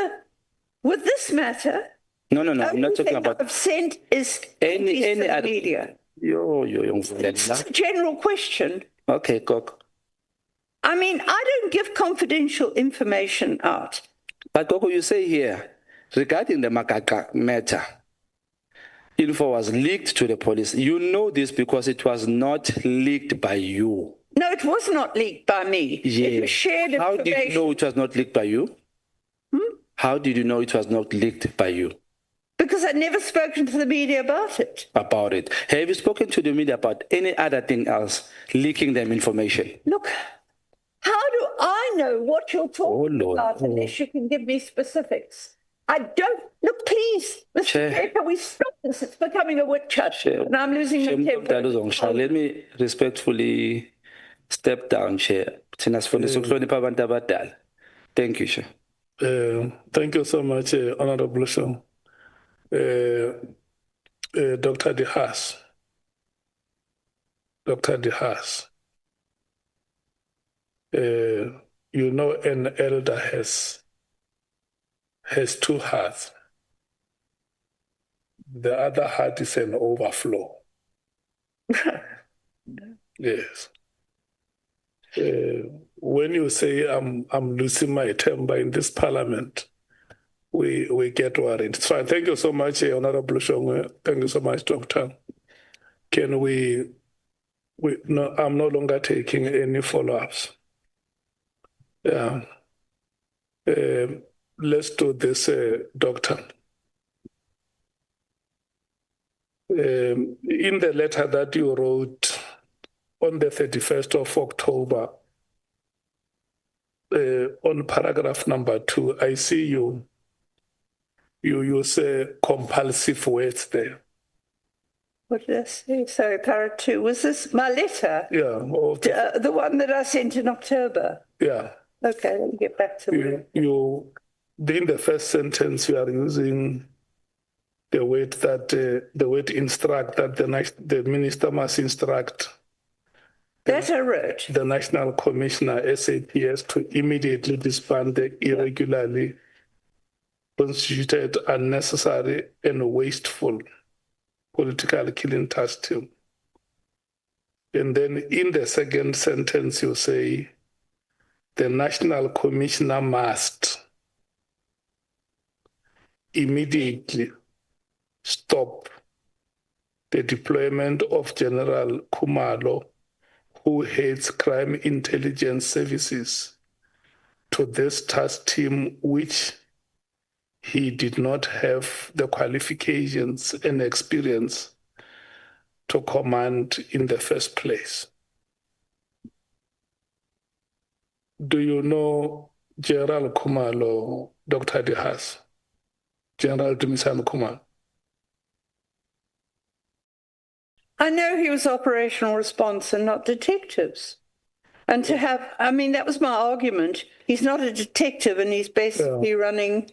this matter. No. I'm not talking about. I've sent is any other media. It's a general question. Okay, Koko. I mean, I don't give confidential information out. But Koko, you say here, regarding the Makaka matter, info was leaked to the police. You know this because it was not leaked by you. No, it was not leaked by me. Yeah. It was shared information. How did you know it was not leaked by you? How did you know it was not leaked by you? Because I'd never spoken to the media about it. About it. Have you spoken to the media about any other thing else, leaking them information? Look, how do I know what you're talking about unless you can give me specifics? I don't. Look, please, Mr. Speaker, we stop this. It's becoming a witch hunt, and I'm losing my temper. Let me respectfully step down, Chair. Thank you, Chair. Thank you so much, Honorable Shaw. Dr. de Haas. Dr. de Haas. You know, an elder has 2 hearts. The other heart is an overflow. Yes. When you say I'm losing my temper in this parliament, we get worried. So thank you so much, Honorable Shongwe. Thank you so much, Doctor. Can we No, I'm no longer taking any follow-ups. Yeah. Let's do this, Doctor. In the letter that you wrote on the 31st of October, on paragraph number 2, I see you use compulsive words there. What did I say? Sorry, para 2. Was this my letter? Yeah. The one that I sent in October? Yeah. Okay, let me get back to it. In the first sentence, you are using the word instruct, that the minister must instruct. That I wrote. The National Commissioner, SAPS, to immediately disband the irregularly constituted, unnecessary, and wasteful political killing task team. And then in the second sentence, you say, the National Commissioner must immediately stop the deployment of General Khumalo, who heads crime intelligence services, to this task team, which he did not have the qualifications and experience to command in the first place. Do you know General Khumalo, Dr. de Haas? General Dumisani Khumalo? I know he was operational response and not detectives. And to have, I mean, that was my argument. He's not a detective and he's basically running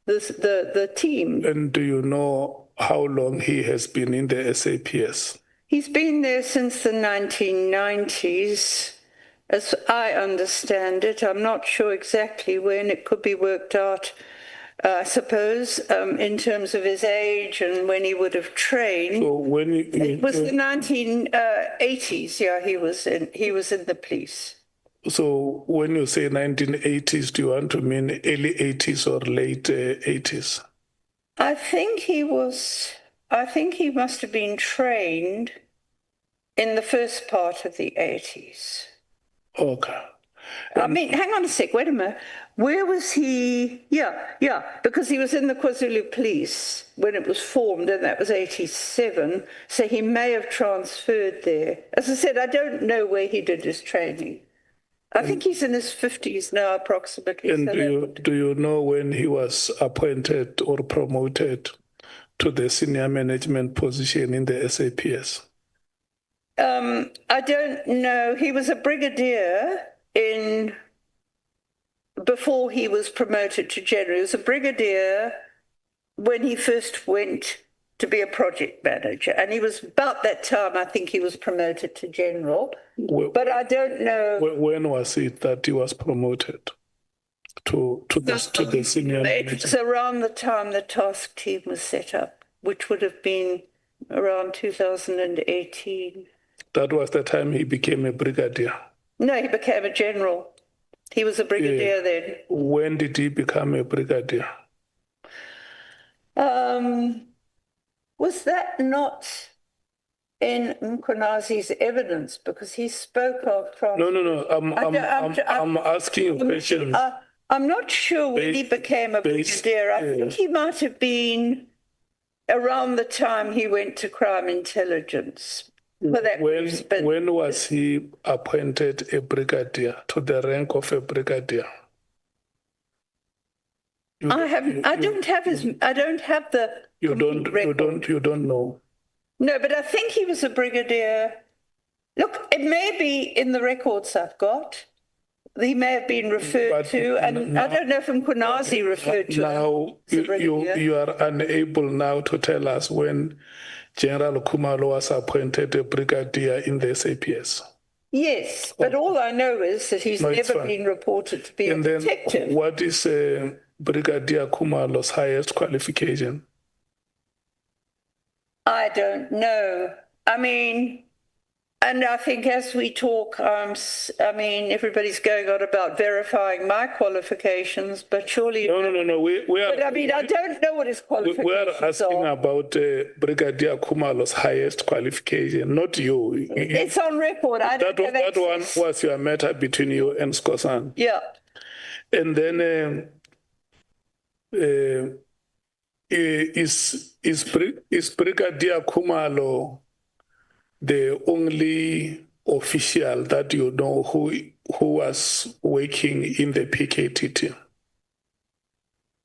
the team. And do you know how long he has been in the SAPS? He's been there since the 1990s, as I understand it. I'm not sure exactly when. It could be worked out, I suppose, in terms of his age and when he would have trained. So when it was the 1980s. Yeah, he was in the police. So when you say 1980s, do you want to mean early 80s or late 80s? I think he must have been trained in the first part of the 80s. Okay. I mean, hang on a sec, wait a minute. Where was he? Yeah, because he was in the KwaZulu police when it was formed, and that was 87. So he may have transferred there. As I said, I don't know where he did his training. I think he's in his 50s now, approximately. And do you know when he was appointed or promoted to the senior management position in the SAPS? I don't know. He was a brigadier before he was promoted to general. He was a brigadier when he first went to be a project manager. And he was about that time, I think he was promoted to general. But I don't know. When was it that he was promoted to the senior manager? It was around the time the task team was set up, which would have been around 2018. That was the time he became a brigadier? No, he became a general. He was a brigadier then. When did he become a brigadier? Was that not in Mkhwanazi's evidence? Because he spoke of... No. I'm asking you questions. I'm not sure when he became a brigadier. I think he might have been around the time he went to crime intelligence. When was he appointed a brigadier, to the rank of a brigadier? I don't have the. You don't know. No, but I think he was a brigadier. Look, it may be in the records I've got. He may have been referred to, and I don't know if Mkhwanazi referred to. Now you are unable now to tell us when General Khumalo was appointed a brigadier in the SAPS. Yes, but all I know is that he's never been reported to be a detective. What is Brigadier Khumalo's highest qualification? I don't know. I mean, And I think as we talk, I mean, everybody's going on about verifying my qualifications, but surely... No. We are... But I mean, I don't know what his qualifications are. We are asking about Brigadier Khumalo's highest qualification, not you. It's on record. That one was your matter between you and Skosan. Yeah. And then is Brigadier Khumalo the only official that you know who was working in the PKTT?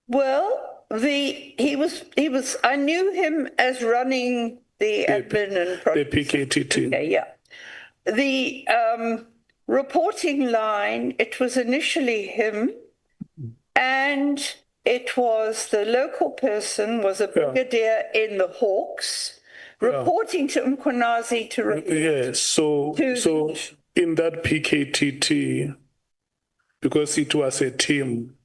Well, he was. I knew him as running the admin and project. The PKTT. Okay, yeah. The reporting line. It was initially him, and it was the local person was a brigadier in the Hawks. Reporting to Mkhwanazi to report. Yes, so in that PKTT, because it was a team,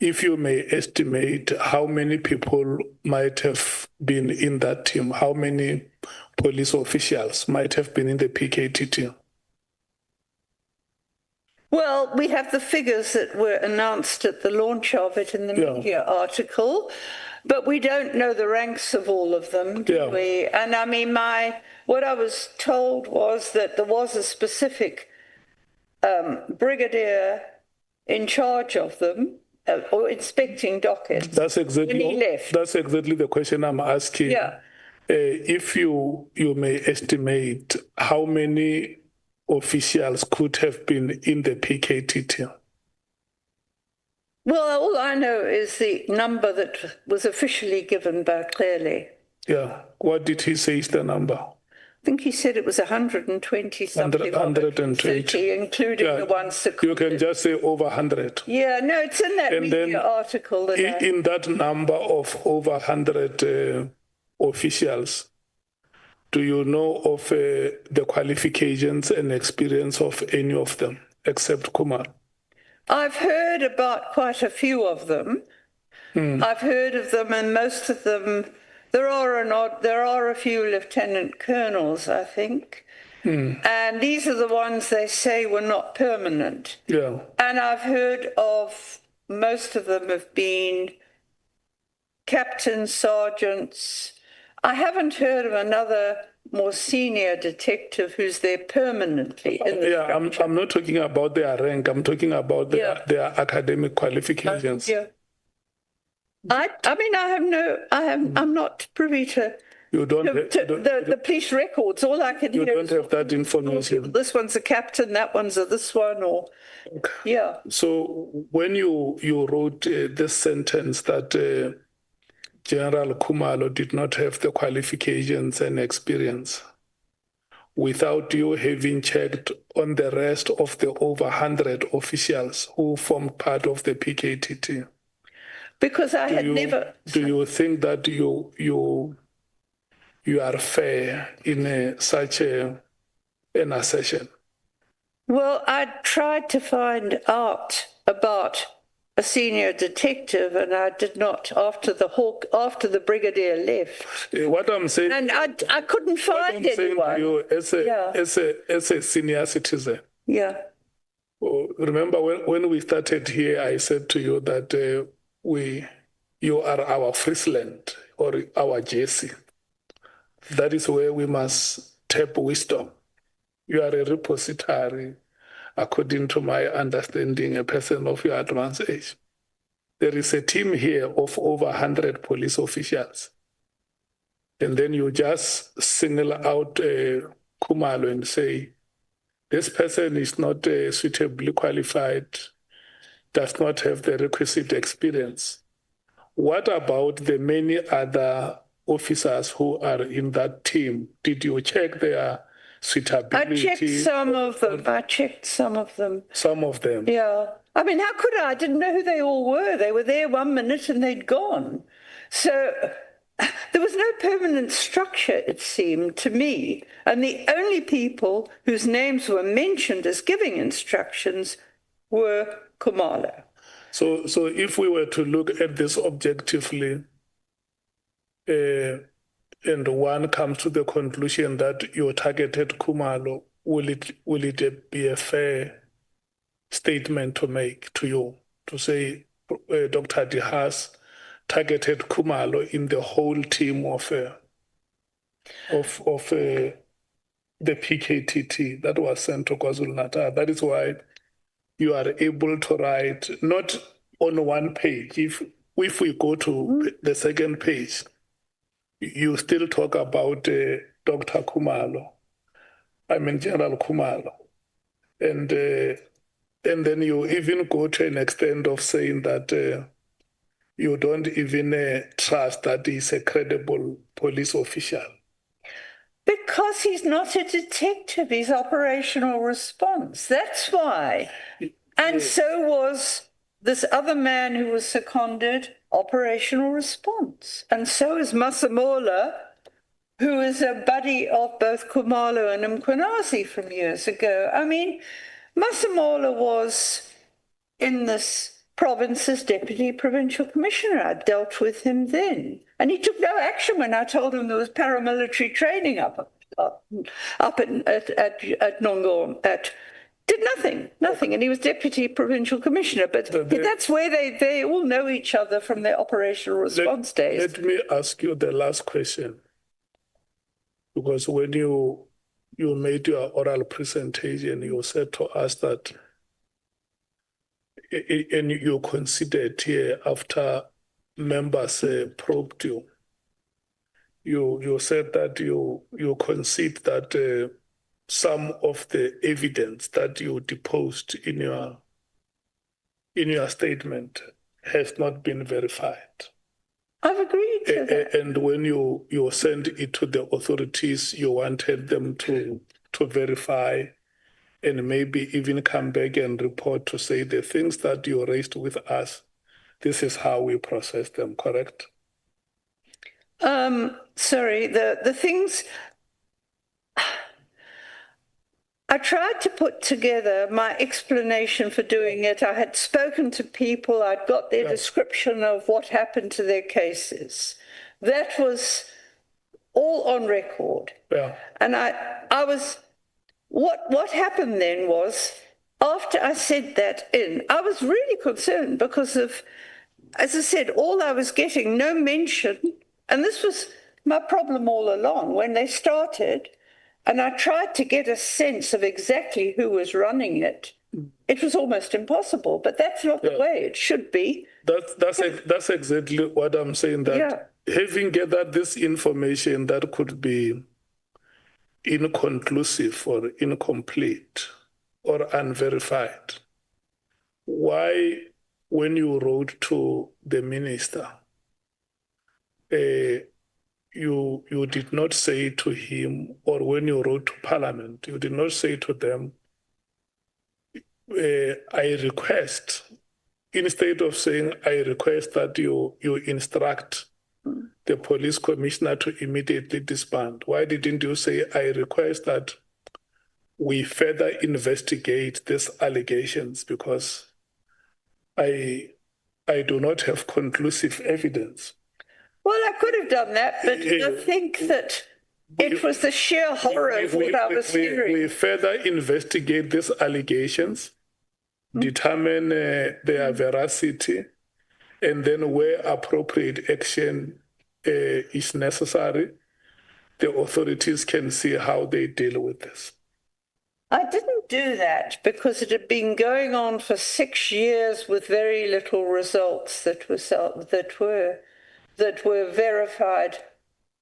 if you may estimate how many people might have been in that team, how many police officials might have been in the PKTT? Well, we have the figures that were announced at the launch of it in the media article. But we don't know the ranks of all of them, do we? And I mean, what I was told was that there was a specific brigadier in charge of them, or inspecting dockets. That's exactly. When he left. That's exactly the question I'm asking. Yeah. If you may estimate how many officials could have been in the PKTT. Well, all I know is the number that was officially given by Clearly. Yeah. What did he say is the number? I think he said it was 120 something. 120. Including the ones that... You can just say over 100. Yeah, no, it's in that media article. In that number of over 100 officials, do you know of the qualifications and experience of any of them, except Kumar? I've heard about quite a few of them. I've heard of them, and most of them, there are a few lieutenant colonels, I think. And these are the ones they say were not permanent. Yeah. And I've heard of most of them have been captains, sergeants. I haven't heard of another more senior detective who's there permanently in the structure. I'm not talking about their rank. I'm talking about their academic qualifications. I'm not privy to the police records. All I can hear. You don't have that information. This one's a captain. That one's this one. Or So when you wrote this sentence that. General Khumalo did not have the qualifications and experience without you having checked on the rest of the over 100 officials who formed part of the PKTT. Because I had never... Do you think that you are fair in such an assertion? Well, I tried to find out about a senior detective, and I did not after the brigadier left. What I'm saying, and I couldn't find anyone. You as a senior citizen. Yeah. Remember when we started here, I said to you that you are our Friesland or our Jersey. That is where we must tap wisdom. You are a repository. According to my understanding, a person of your advanced age. There is a team here of over 100 police officials. And then you just single out Khumalo and say, this person is not suitably qualified, does not have the requisite experience. What about the many other officers who are in that team? Did you check their suitability? I checked some of them. Some of them? Yeah. I mean, how could I? I didn't know who they all were. They were there 1 minute and they'd gone. So there was no permanent structure, it seemed to me. And the only people whose names were mentioned as giving instructions were Khumalo. So if we were to look at this objectively, and one comes to the conclusion that you targeted Khumalo, will it be a fair statement to make to you, to say Dr. De Haas targeted Khumalo in the whole team of the PKTT that was sent to KwaZulu-Natal? That is why you are able to write, not on one page. If we go to the second page, you still talk about Dr. Khumalo, General Khumalo. And then you even go to an extent of saying that you don't even trust that he's a credible police official. Because he's not a detective, he's operational response. That's why. And so was this other man who was seconded, operational response. And so is Masemola, who is a buddy of both Khumalo and Mkhwanazi from years ago. I mean, Masemola was in this province as Deputy Provincial Commissioner. I dealt with him then. And he took no action when I told him there was paramilitary training up at Nongoma. Did nothing. And he was Deputy Provincial Commissioner. But that's where they all know each other from their operational response days. Let me ask you the last question. Because when you made your oral presentation, you said to us that, and you considered here after members probed you, you said that you concede that some of the evidence that you deposed in your statement has not been verified. I've agreed to that. And when you sent it to the authorities, you wanted them to verify and maybe even come back and report to say the things that you raised with us, this is how we process them, correct? Sorry, the things... I tried to put together my explanation for doing it. I had spoken to people. I'd got their description of what happened to their cases. That was all on record. Yeah. And I was... What happened then was, after I said that I was really concerned because of, as I said, all I was getting, no mention, and this was my problem all along. When they started, and I tried to get a sense of exactly who was running it, it was almost impossible, but that's not the way it should be. That's exactly what I'm saying, that having gathered this information that could be inconclusive or incomplete or unverified, why, when you wrote to the minister, you did not say to him, or when you wrote to Parliament, you did not say to them, I request, instead of saying, I request that you instruct the police commissioner to immediately disband? Why didn't you say, I request that we further investigate these allegations because I do not have conclusive evidence? Well, I could have done that, but I think that it was the sheer horror of what I was hearing. We further investigate these allegations, determine their veracity, and then where appropriate action is necessary, the authorities can see how they deal with this. I didn't do that because it had been going on for 6 years with very little results that were verified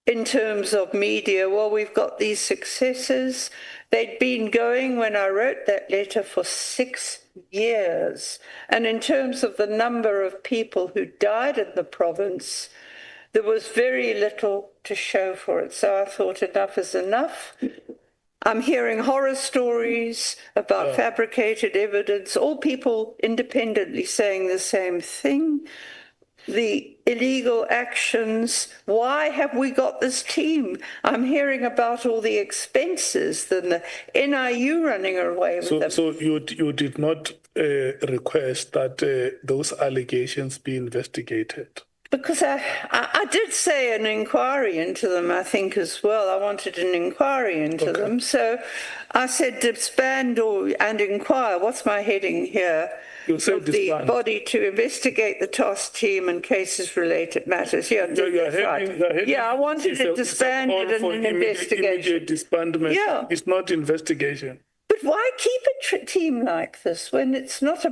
in terms of media. Well, we've got these successes. They'd been going when I wrote that letter for 6 years. And in terms of the number of people who died in the province, there was very little to show for it. So I thought enough is enough. I'm hearing horror stories about fabricated evidence, all people independently saying the same thing. The illegal actions, why have we got this team? I'm hearing about all the expenses, the NIU running away with them. So you did not request that those allegations be investigated? Because I did say an inquiry into them, I think, as well. I wanted an inquiry into them. So I said disband and inquire. What's my heading here? You said the body to investigate the task team and cases-related matters. Yeah, I wanted it disbanded and an investigation. Immediate disbandment. Yeah. It's not investigation. But why keep a team like this when it's not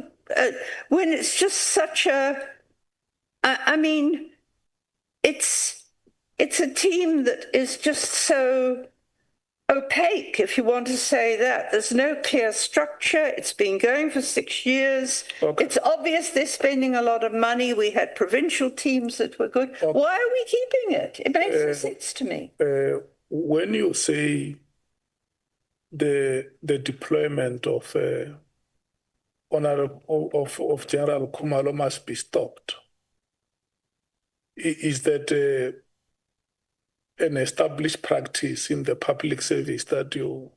when it's just such a... I mean, it's a team that is just so opaque, if you want to say that. There's no clear structure. It's been going for 6 years. Okay. It's obvious they're spending a lot of money. We had provincial teams that were good. Okay. Why are we keeping it? It makes no sense to me. When you say the deployment of of General Khumalo must be stopped, is that an established practice in the public service that you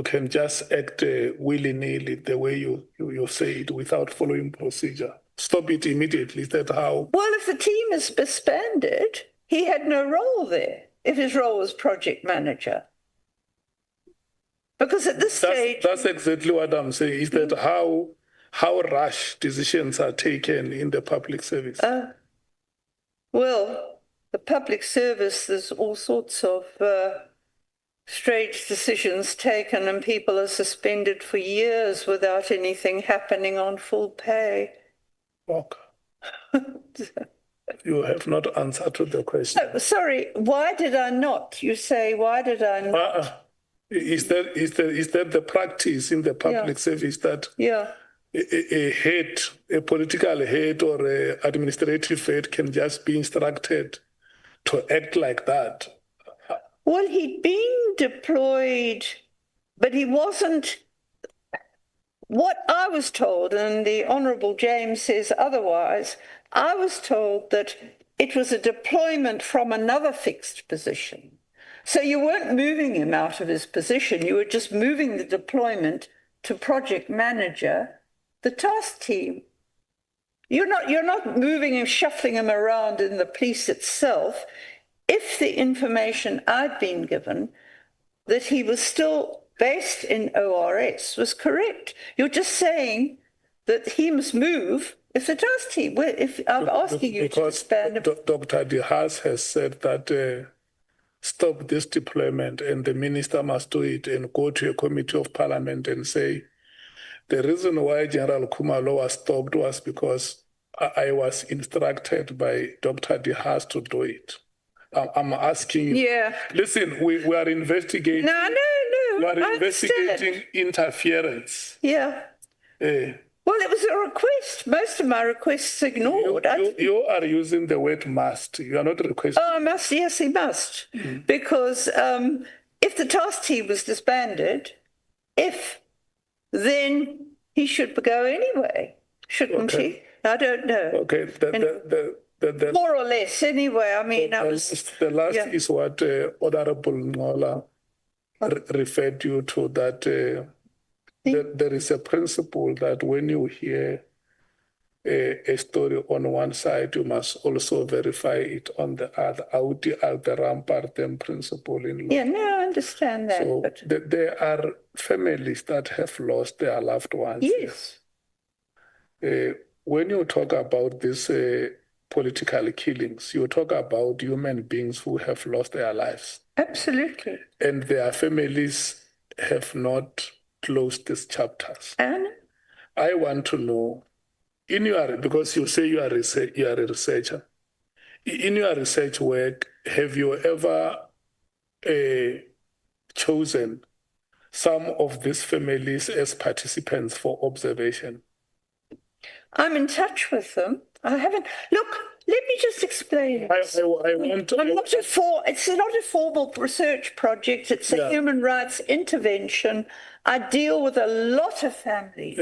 can just act willy-nilly the way you say it without following procedure? Stop it immediately. Is that how? Well, if the team is disbanded, he had no role there if his role was project manager. Because at this stage... That's exactly what I'm saying. Is that how rash decisions are taken in the public service? Well, the public service, there's all sorts of strange decisions taken, and people are suspended for years without anything happening on full pay. Okay. You have not answered to the question. Oh, sorry, why did I not? You say, why did I not? Is that the practice in the public service that a political head or an administrative head can just be instructed to act like that? Well, he'd been deployed, but he wasn't. What I was told, and the Honourable James says otherwise, I was told that it was a deployment from another fixed position. So you weren't moving him out of his position, you were just moving the deployment to project manager, the task team. You're not moving him, shuffling him around in the police itself. If the information I'd been given that he was still based in ORS was correct, you're just saying that he must move if the task team. If I'm asking you to expand. Dr. De Haas has said that. Stop this deployment, and the minister must do it and go to a committee of parliament and say, the reason why General Khumalo was stopped was because I was instructed by Dr. De Haas to do it. I'm asking you. Yeah. Listen, we are investigating. No. We are investigating interference. Yeah. Well, it was a request. Most of my requests ignored. You are using the word must. You are not requesting. Oh, I must. Yes, he must. Mm. Because if the task team was disbanded, then he should go anyway, shouldn't he? I don't know. Okay. More or less, anyway. I mean, the last is what Honourable Nhlanhla referred you to, that there is a principle that when you hear a story on one side, you must also verify it on the other. Audi alteram partem principle in law. Yeah, no, I understand that. So there are families that have lost their loved ones. Yes. When you talk about these political killings, you talk about human beings who have lost their lives. Absolutely. And their families have not closed these chapters. And I want to know, because you say you are a researcher, in your research work, have you ever chosen some of these families as participants for observation? I'm in touch with them. I haven't. Look, let me just explain. It's not a formal research project. It's a human rights intervention. I deal with a lot of families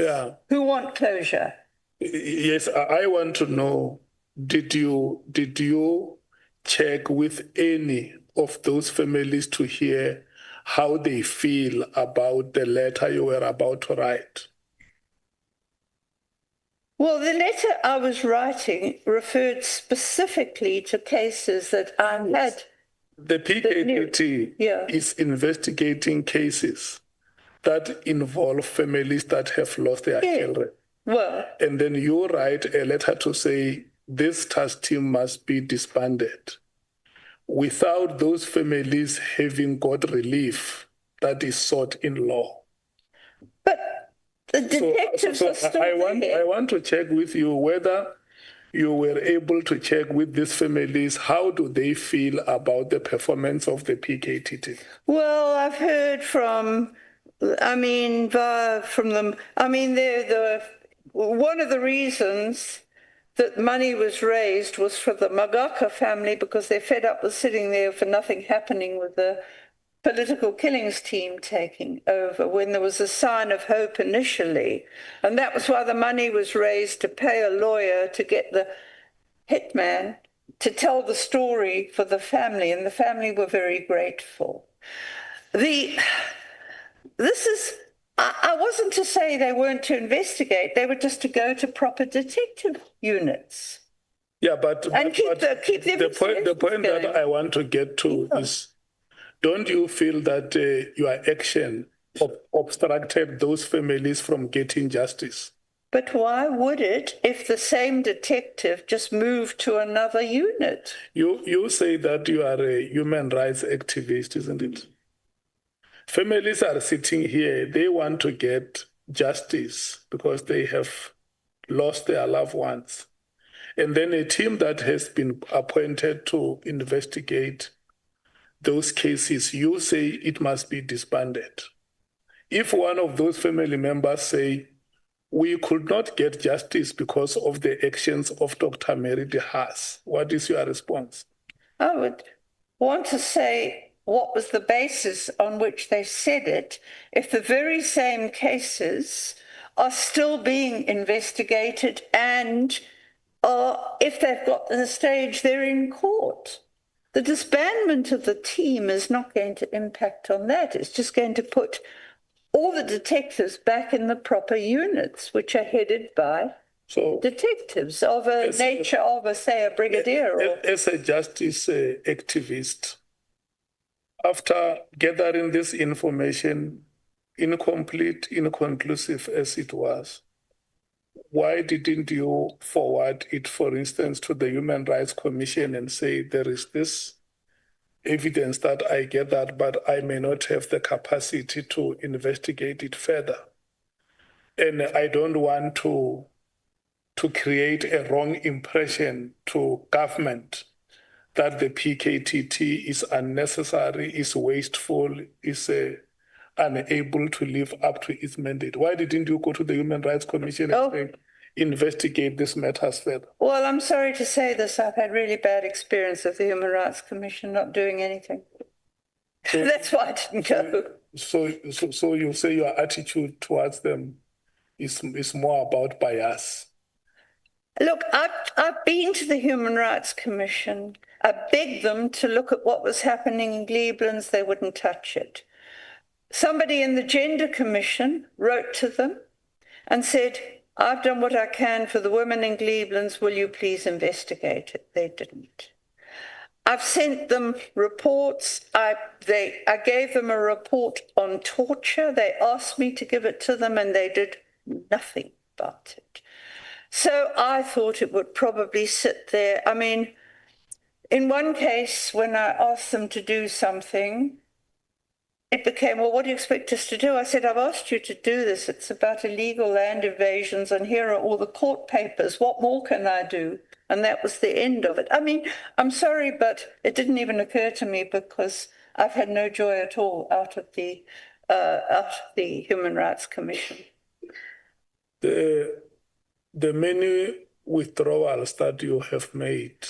who want closure. Yes, I want to know, did you check with any of those families to hear how they feel about the letter you were about to write? Well, the letter I was writing referred specifically to cases that I had. The PKTT is investigating cases that involve families that have lost their children. Well, and then you write a letter to say this task team must be disbanded without those families having got relief that is sought in law. But the detectives are still I want to check with you whether you were able to check with these families, how do they feel about the performance of the PKTT? Well, I've heard from them. One of the reasons that money was raised was for the Magaka family because they're fed up with sitting there for nothing happening with the political killings team taking over when there was a sign of hope initially. And that was why the money was raised to pay a lawyer to get the hitman to tell the story for the family, and the family were very grateful. I wasn't to say they weren't to investigate, they were just to go to proper detective units. Yeah, but the point going. that I want to get to is, don't you feel that your action obstructed those families from getting justice? But why would it if the same detective just moved to another unit? You say that you are a human rights activist, isn't it? Families are sitting here, they want to get justice because they have lost their loved ones. And then a team that has been appointed to investigate those cases, you say it must be disbanded. If one of those family members say, we could not get justice because of the actions of Dr. Mary de Haas, what is your response? I would want to say what was the basis on which they said it if the very same cases are still being investigated and if they've got to the stage they're in court. The disbandment of the team is not going to impact on that. It's just going to put all the detectives back in the proper units, which are headed by detectives of a nature of, say, a brigadier. As a justice activist, after gathering this information, incomplete, inconclusive as it was, why didn't you forward it, for instance, to the Human Rights Commission and say there is this evidence that I gathered, but I may not have the capacity to investigate it further? And I don't want to create a wrong impression to government that the PKTT is unnecessary, is wasteful, is unable to live up to its mandate. Why didn't you go to the Human Rights Commission and say, investigate these matters further? Well, I'm sorry to say this. I've had really bad experience of the Human Rights Commission not doing anything. So, that's why I didn't go. So you say your attitude towards them is more about bias? Look, I've been to the Human Rights Commission. I begged them to look at what was happening in Glebelands. They wouldn't touch it. Somebody in the Gender Commission wrote to them and said, I've done what I can for the women in Glebelands. Will you please investigate it? They didn't. I've sent them reports. I gave them a report on torture. They asked me to give it to them, and they did nothing about it. So I thought it would probably sit there. I mean, in one case, when I asked them to do something, it became, well, what do you expect us to do? I said, I've asked you to do this. It's about illegal land invasions, and here are all the court papers. What more can I do? And that was the end of it. I mean, I'm sorry, but it didn't even occur to me because I've had no joy at all out of the Human Rights Commission. The many withdrawals that you have made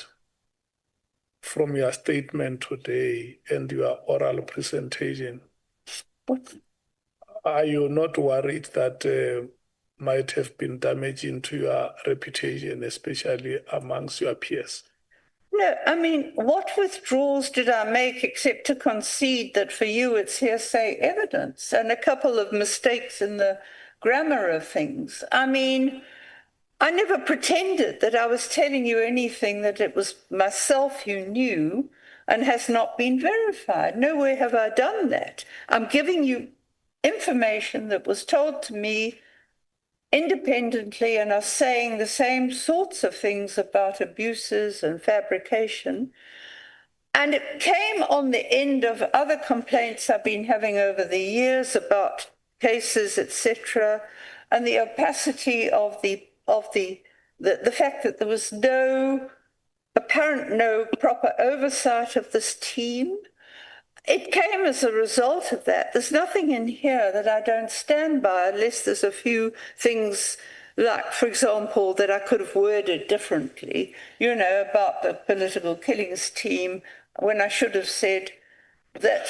from your statement today and your oral presentation, are you not worried that might have been damaging to your reputation, especially amongst your peers? No, I mean, what withdrawals did I make except to concede that for you it's hearsay evidence and a couple of mistakes in the grammar of things? I mean, I never pretended that I was telling you anything that it was myself who knew and has not been verified. Nowhere have I done that. I'm giving you information that was told to me independently and are saying the same sorts of things about abuses and fabrication. And it came on the end of other complaints I've been having over the years about cases, etc., and the opacity of the fact that there was no proper oversight of this team. It came as a result of that. There's nothing in here that I don't stand by, unless there's a few things like, for example, that I could have worded differently, you know, about the political killings team, when I should have said that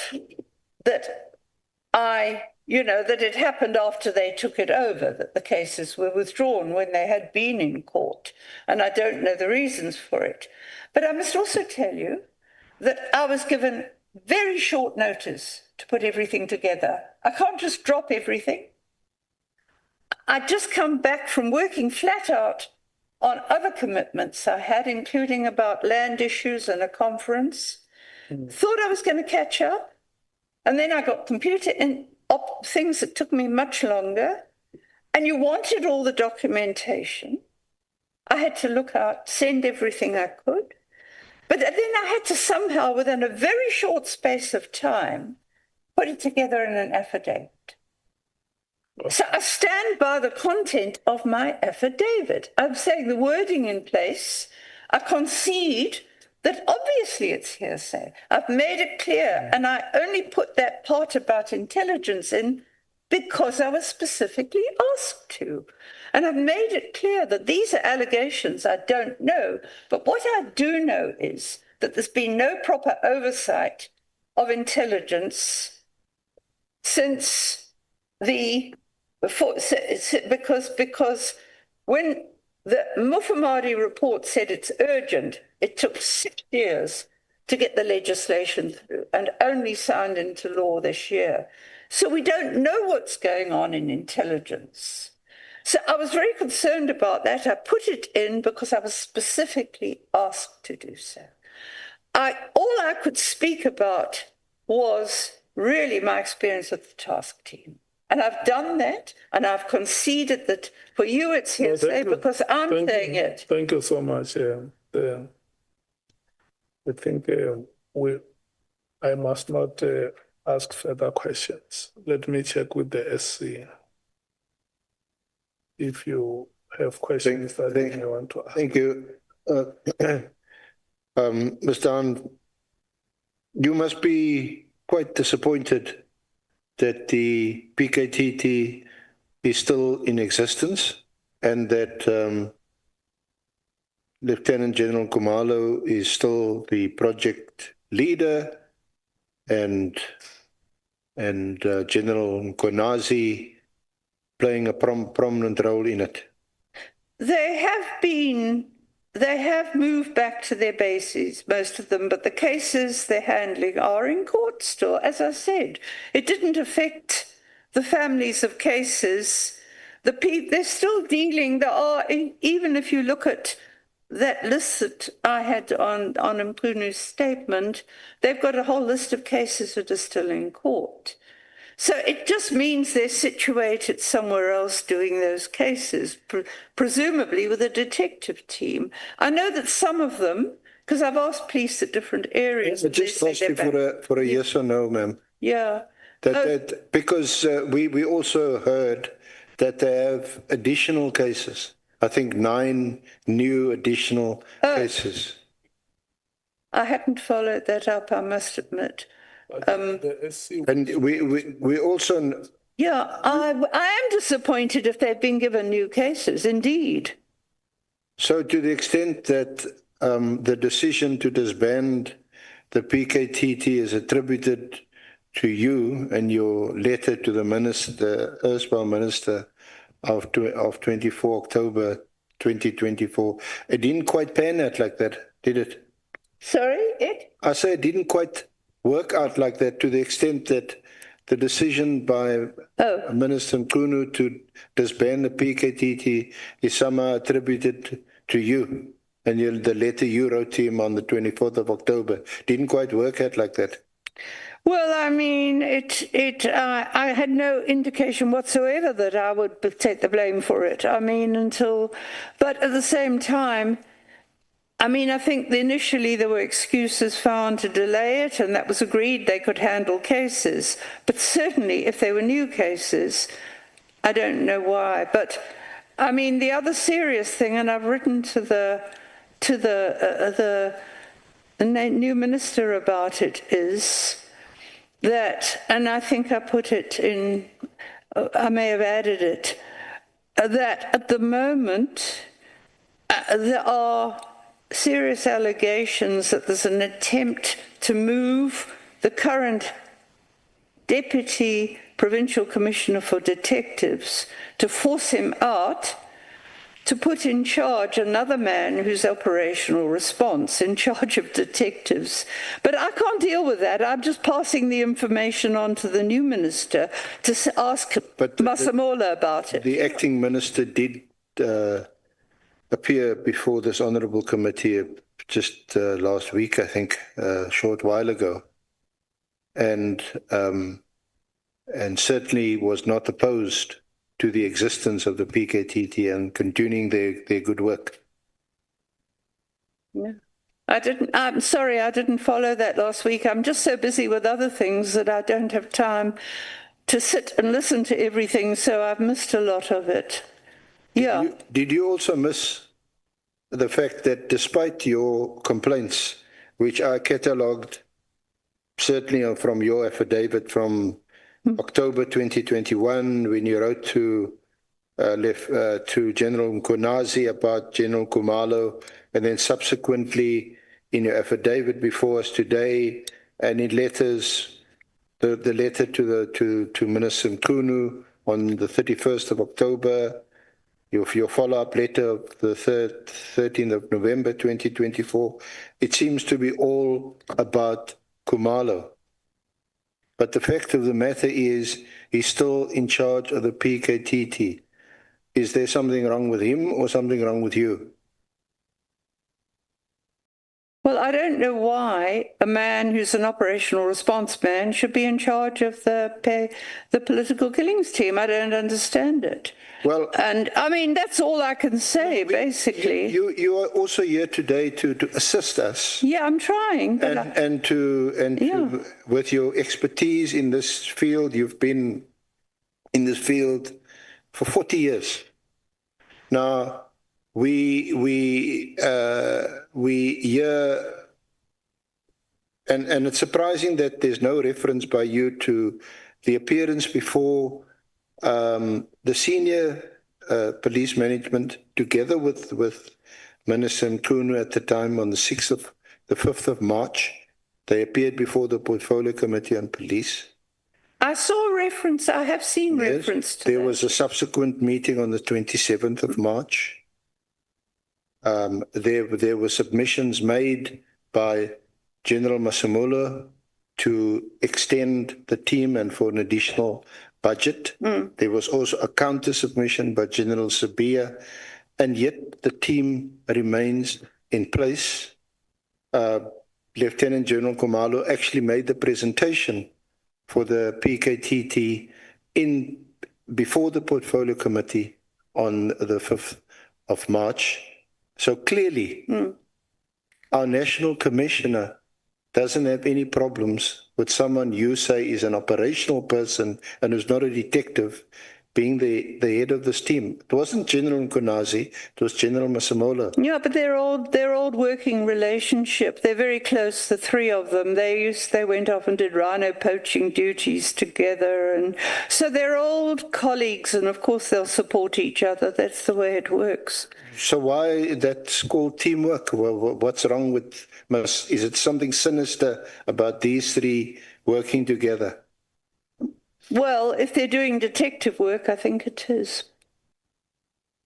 it happened after they took it over, that the cases were withdrawn when they had been in court. And I don't know the reasons for it. But I must also tell you that I was given very short notice to put everything together. I can't just drop everything. I'd just come back from working flat out on other commitments I had, including about land issues and a conference. Thought I was going to catch up. And then I got computer things that took me much longer. And you wanted all the documentation. I had to look out, send everything I could. But then I had to somehow, within a very short space of time, put it together in an affidavit. So I stand by the content of my affidavit. I'm saying the wording in place. I concede that obviously it's hearsay. I've made it clear, and I only put that part about intelligence in because I was specifically asked to. And I've made it clear that these are allegations I don't know. But what I do know is that there's been no proper oversight of intelligence since because when the Mkhwanazi report said it's urgent, it took 6 years to get the legislation through and only signed into law this year. So we don't know what's going on in intelligence. So I was very concerned about that. I put it in because I was specifically asked to do so. All I could speak about was really my experience with the task team. And I've done that, and I've conceded that for you it's hearsay because I'm saying it. Thank you so much. I think I must not ask further questions. Let me check with the SC. If you have questions that you want to ask. Thank you. Mr. Hunt, you must be quite disappointed that the PKTT is still in existence and that Lieutenant General Khumalo is still the project leader and General Mkhwanazi playing a prominent role in it. They have moved back to their bases, most of them, but the cases they're handling are in court still. As I said, it didn't affect the families of cases. They're still dealing. There are, even if you look at that list that I had on Mkhwanazi's statement, they've got a whole list of cases that are still in court. So it just means they're situated somewhere else doing those cases, presumably with a detective team. I know that some of them, because I've asked police at different areas. I just asked you for a yes or no, ma'am. Yeah. Because we also heard that they have additional cases. I think 9 new additional cases. I hadn't followed that up, I must admit. And we also... Yeah, I am disappointed if they've been given new cases, indeed. So to the extent that the decision to disband the PKTT is attributed to you and your letter to the minister, erstwhile minister of 24 October 2024, it didn't quite pan out like that, did it? Sorry, I say it didn't quite work out like that, to the extent that the decision by Minister Mkhunu to disband the PKTT is somehow attributed to you, and the letter you wrote to him on the 24th of October didn't quite work out like that. Well, I mean, I had no indication whatsoever that I would take the blame for it. I mean, but at the same time, I mean, I think initially there were excuses found to delay it, and that was agreed they could handle cases. But certainly, if they were new cases, I don't know why. But I mean, the other serious thing, and I've written to the new minister about it, is that, and I think I put it in, I may have added it, that at the moment there are serious allegations that there's an attempt to move the current Deputy Provincial Commissioner for Detectives, to force him out, to put in charge another man who's operational response, in charge of detectives. But I can't deal with that. I'm just passing the information on to the new minister to ask Masemola about it. The acting minister did appear before this honourable committee just last week, I think, a short while ago, and certainly was not opposed to the existence of the PKTT and continuing their good work. Yeah. I'm sorry, I didn't follow that last week. I'm just so busy with other things that I don't have time to sit and listen to everything, so I've missed a lot of it. Yeah. Did you also miss the fact that despite your complaints, which I catalogued certainly from your affidavit from October 2021, when you wrote to General Mkhwanazi about General Khumalo, and then subsequently in your affidavit before us today, and in letters, the letter to Minister Mkhunu on the 31st of October, your follow-up letter of the 13th of November 2024, it seems to be all about Khumalo. But the fact of the matter is, he's still in charge of the PKTT. Is there something wrong with him or something wrong with you? Well, I don't know why a man who's an operational response man should be in charge of the political killings team. I don't understand it. Well, and I mean, that's all I can say, basically. You are also here today to assist us. Yeah, I'm trying. But with your expertise in this field, you've been in this field for 40 years. Now, we hear, and it's surprising that there's no reference by you to the appearance before the senior police management, together with Minister Mkhunu at the time, on the 5th of March. They appeared before the Portfolio Committee on Police. I saw reference, I have seen reference to there was a subsequent meeting on the 27th of March. There were submissions made by General Masemola to extend the team and for an additional budget. There was also a counter submission by General Sabia, and yet the team remains in place. Lieutenant General Khumalo actually made the presentation for the PKTT before the Portfolio Committee on the 5th of March. So clearly, our National Commissioner doesn't have any problems with someone you say is an operational person and who's not a detective being the head of this team. It wasn't General Mkhwanazi, it was General Masemola. Yeah, but their old working relationship. They're very close, the three of them. They went off and did rhino poaching duties together, and so they're old colleagues, and of course they'll support each other. That's the way it works. So why that's called teamwork? What's wrong with is it something sinister about these three working together? Well, if they're doing detective work, I think it is.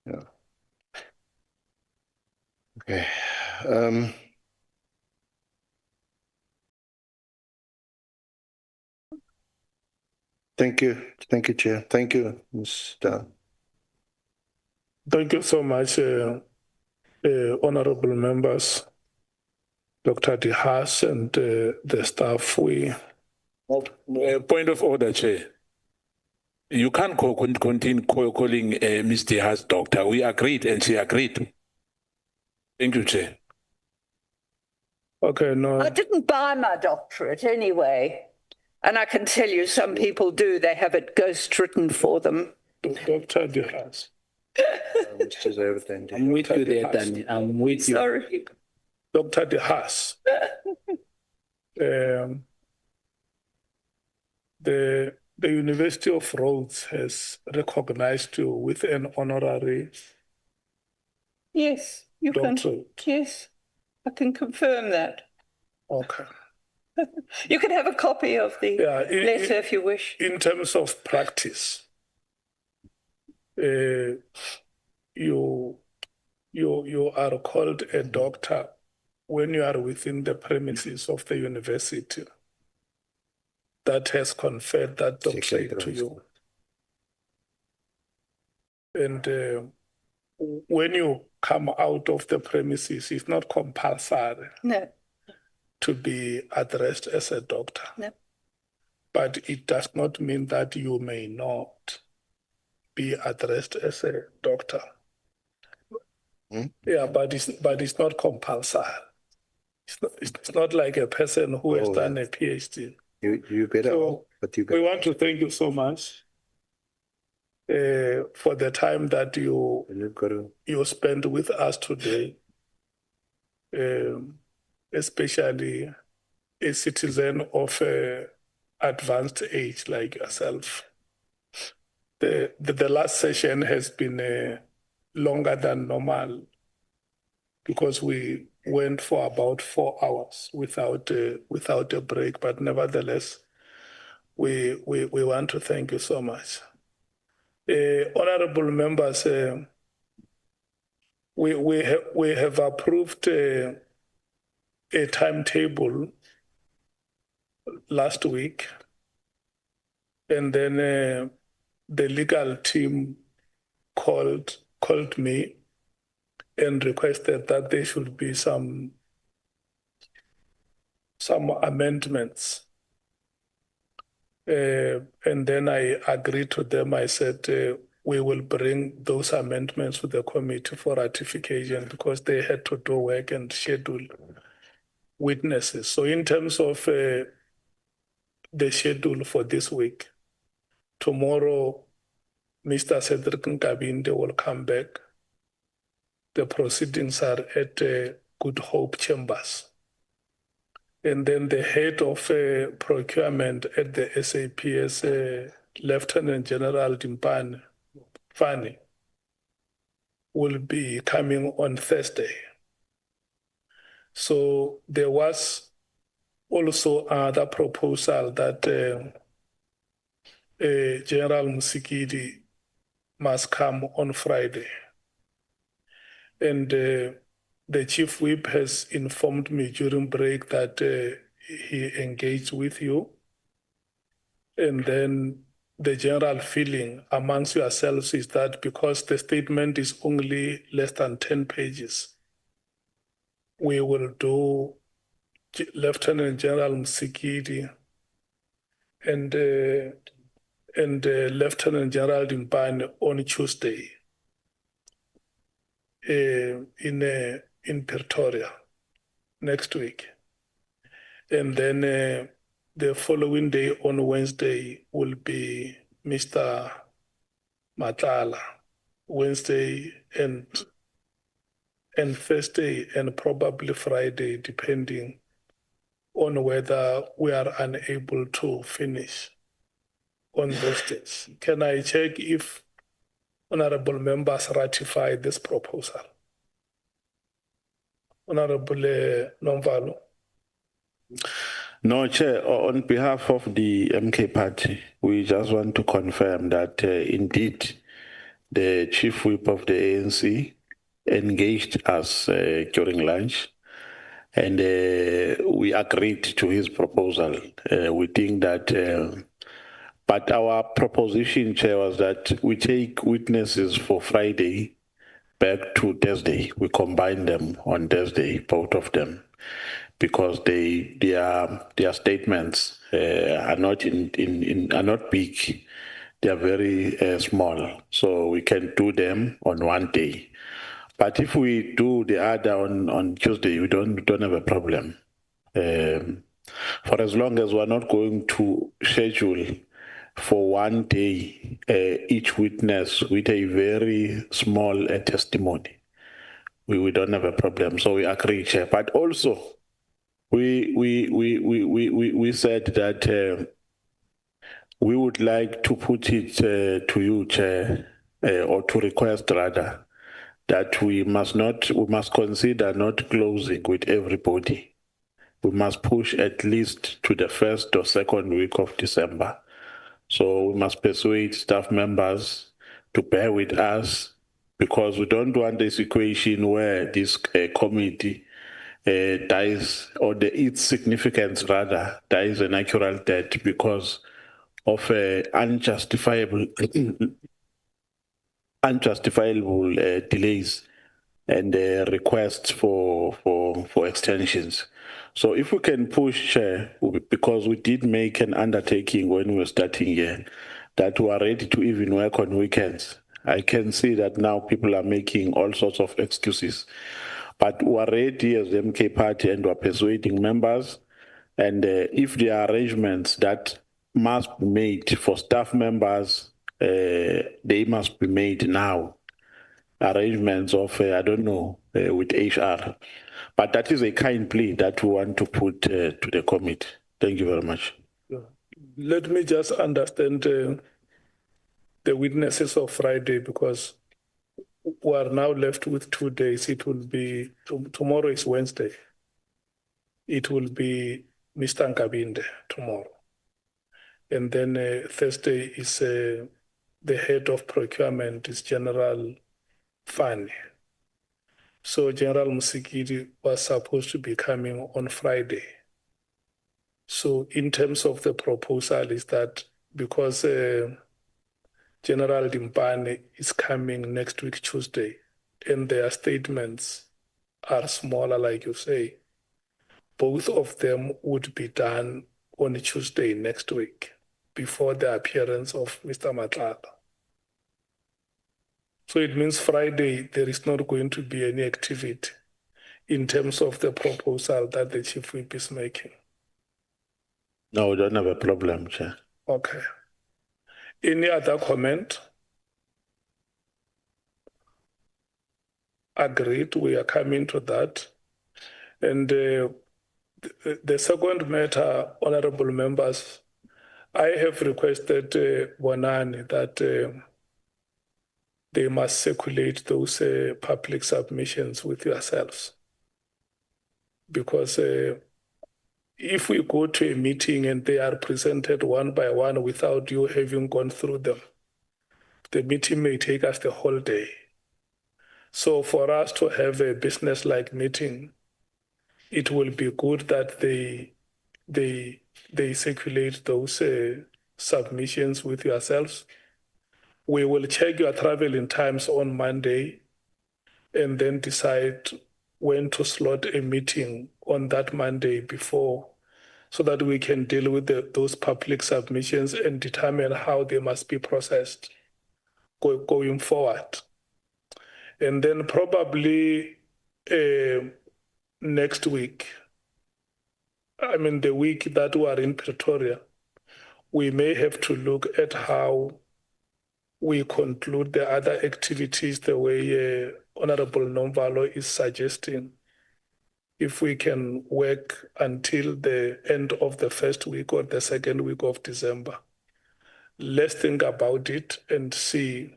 Yeah. Okay. Thank you, Chair. Thank you, Mr. Thank you so much, honorable members, Dr. De Haas and the staff. Point of order, Chair. You can't continue calling Ms. De Haas doctor. We agreed and she agreed. Thank you, Chair. Okay, no. I didn't buy my doctorate anyway. And I can tell you some people do. They have it ghost written for them. Dr. De Haas. I'm with you there, Danny. I'm with you. Sorry. Dr. De Haas. The University of Rhodes has recognized you with an honorary. Yes, you doctorate. can. Yes, I can confirm that. Okay. You can have a copy of the letter if you wish. In terms of practice, you are called a doctor when you are within the premises of the university that has conferred that doctorate to you. And when you come out of the premises, it's not compulsory to be addressed as a doctor. No. But it does not mean that you may not be addressed as a doctor. Yeah, but it's not compulsory. It's not like a person who has done a PhD. You better. So we want to thank you so much for the time that you spent with us today, especially a citizen of advanced age like yourself. The last session has been longer than normal because we went for about 4 hours without a break, but nevertheless, we want to thank you so much. Honorable members, we have approved a timetable last week, and then the legal team called me and requested that there should be some amendments. And then I agreed to them. I said, we will bring those amendments to the committee for ratification because they had to do work and schedule witnesses. So in terms of the schedule for this week, tomorrow, Mr. Cedric Nkabinde will come back. The proceedings are at Good Hope Chambers. And then the head of procurement at the SAPS, Lieutenant General Dimpane Fani, will be coming on Thursday. So there was also another proposal that General Musikidi must come on Friday. And the chief whip has informed me during break that he engaged with you. And then the general feeling amongst yourselves is that because the statement is only less than 10 pages, we will do Lieutenant General Msikidi and Lieutenant General Dimpane on Tuesday in Pretoria next week. And then the following day on Wednesday will be Mr. Matala, Wednesday and Thursday and probably Friday, depending on whether we are unable to finish on those days. Can I check if honorable members ratify this proposal? Honorable Nomvalo. No, Chair, on behalf of the MK Party, we just want to confirm that indeed the chief whip of the ANC engaged us during lunch, and we agreed to his proposal. We think that But our proposition, Chair, was that we take witnesses for Friday back to Thursday. We combine them on Thursday, both of them, because their statements are not are not big. They are very small, so we can do them on one day. But if we do the other on Tuesday, we don't have a problem. For as long as we're not going to schedule for one day each witness with a very small testimony, we don't have a problem. So we agree, Chair. But also, we said that we would like to put it to you, Chair, or to request rather, that we must consider not closing with everybody. We must push at least to the first or second week of December. So we must persuade staff members to bear with us, because we don't want a situation where this committee dies, or its significance rather, dies a natural death because of unjustifiable delays and requests for extensions. So if we can push, because we did make an undertaking when we were starting here, that we are ready to even work on weekends. I can see that now people are making all sorts of excuses. But we are ready as the MK party, and we are persuading members. And if there are arrangements that must be made for staff members, they must be made now. Arrangements of, I don't know, with HR. But that is a kind plea that we want to put to the committee. Thank you very much. Let me just understand the witnesses of Friday, because we are now left with 2 days. It will be, tomorrow is Wednesday. It will be Mr. Nkabinde tomorrow. And then Thursday is the head of procurement is General Fani. So General Musikiri was supposed to be coming on Friday. So in terms of the proposal is that because General Dimpane is coming next week, Tuesday, and their statements are smaller, like you say, both of them would be done on Tuesday next week before the appearance of Mr. Nhlanhla. So it means Friday, there is not going to be any activity in terms of the proposal that the Chief Whip is making. No, we don't have a problem, Chair. Okay. Any other comment? Agreed, we are coming to that. And the second matter, honorable members, I have requested Bonani that they must circulate those public submissions with yourselves. Because if we go to a meeting and they are presented one by one without you having gone through them, the meeting may take us the whole day. So for us to have a business-like meeting, it will be good that they circulate those submissions with yourselves. We will check your traveling times on Monday and then decide when to slot a meeting on that Monday before, so that we can deal with those public submissions and determine how they must be processed going forward. And then probably next week, I mean the week that we are in Pretoria, we may have to look at how we conclude the other activities the way Honorable Nomvalo is suggesting. If we can work until the end of the first week or the second week of December, let's think about it and see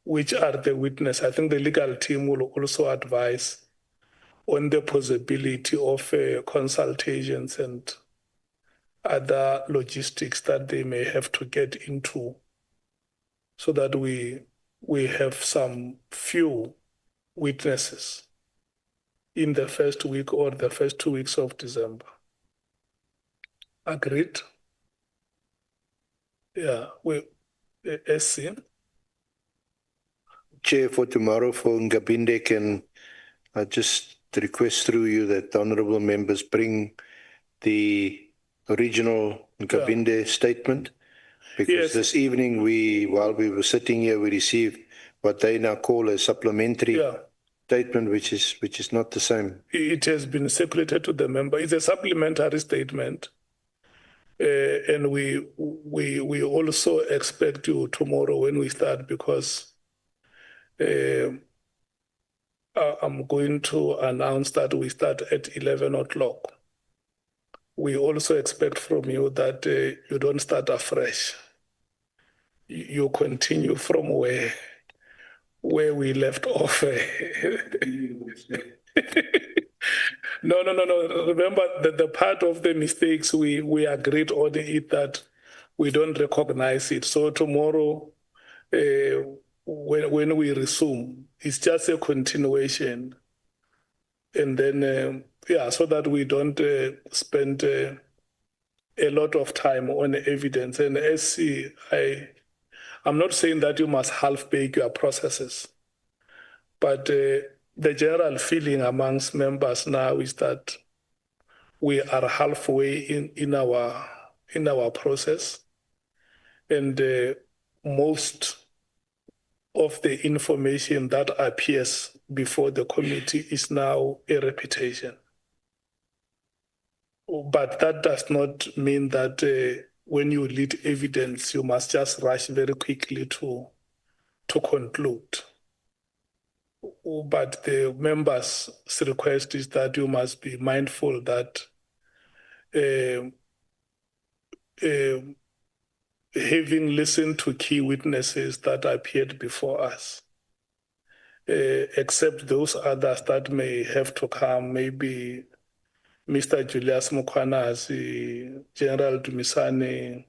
which are the witnesses. I think the legal team will also advise on the possibility of consultations and other logistics that they may have to get into, so that we have some few witnesses in the first week or the first 2 weeks of December. Agreed? Yeah, SC. Chair, for tomorrow for Ngabinde, can I just request through you that the honourable members bring the original Ngabinde statement? Because this evening, while we were sitting here, we received what they now call a supplementary statement, which is not the same. It has been circulated to the member. It's a supplementary statement. And we also expect you tomorrow when we start, because I'm going to announce that we start at 11 o'clock. We also expect from you that you don't start afresh. You continue from where we left off. No. Remember that the part of the mistakes we agreed on it that we don't recognize it. So tomorrow, when we resume, it's just a continuation. And then, so that we don't spend a lot of time on evidence. And SC, I'm not saying that you must half-bake your processes, but the general feeling amongst members now is that we are halfway in our process, and most of the information that appears before the committee is now a repetition. But that does not mean that when you lead evidence, you must just rush very quickly to conclude. But the members' request is that you must be mindful that having listened to key witnesses that appeared before us, except those others that may have to come, maybe Mr. Julius Mkhwanazi, General Dumisani,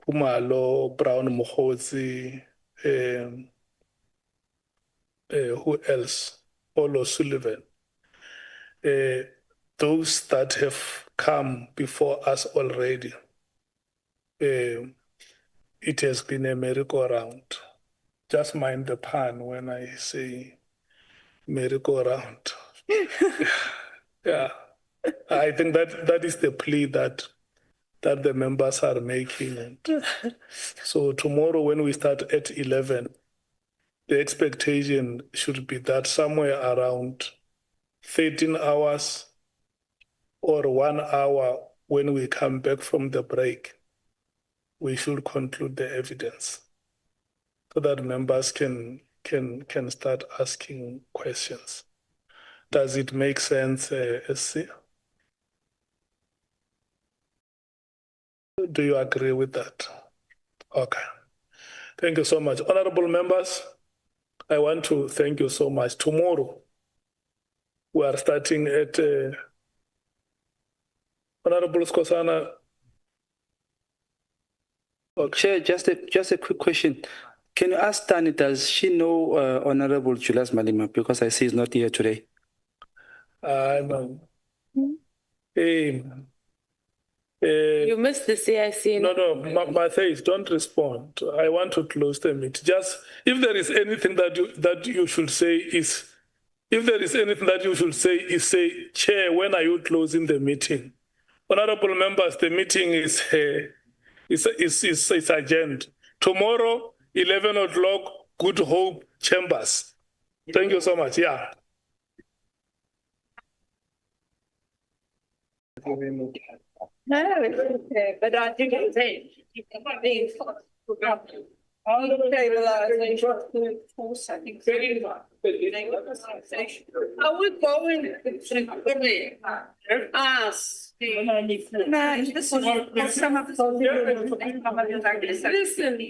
Kumalo, Brown Mokhozi, who else? Olo Sullivan. Those that have come before us already, it has been a merry-go-round. Just mind the pun when I say merry-go-round. Yeah, I think that is the plea that the members are making. So tomorrow when we start at 11, the expectation should be that somewhere around 13 hours or 1 hour when we come back from the break, we should conclude the evidence so that members can start asking questions. Does it make sense, SC? Do you agree with that? Okay. Thank you so much. Honorable members, I want to thank you so much. Tomorrow, we are starting at Honorable Skosana. Okay. Chair, just a quick question. Can you ask Tani, does she know Honorable Julius Malema? Because I see he's not here today. Hey, you missed the CIC. No, Matthias, don't respond. I want to close the meeting. Just if there is anything that you should say is, say, Chair, when are you closing the meeting? Honorable members, the meeting is adjourned. Tomorrow, 11 o'clock, Good Hope Chambers. Thank you so much. Yeah. No, it's okay, but I think it's I would go in ask. Listen with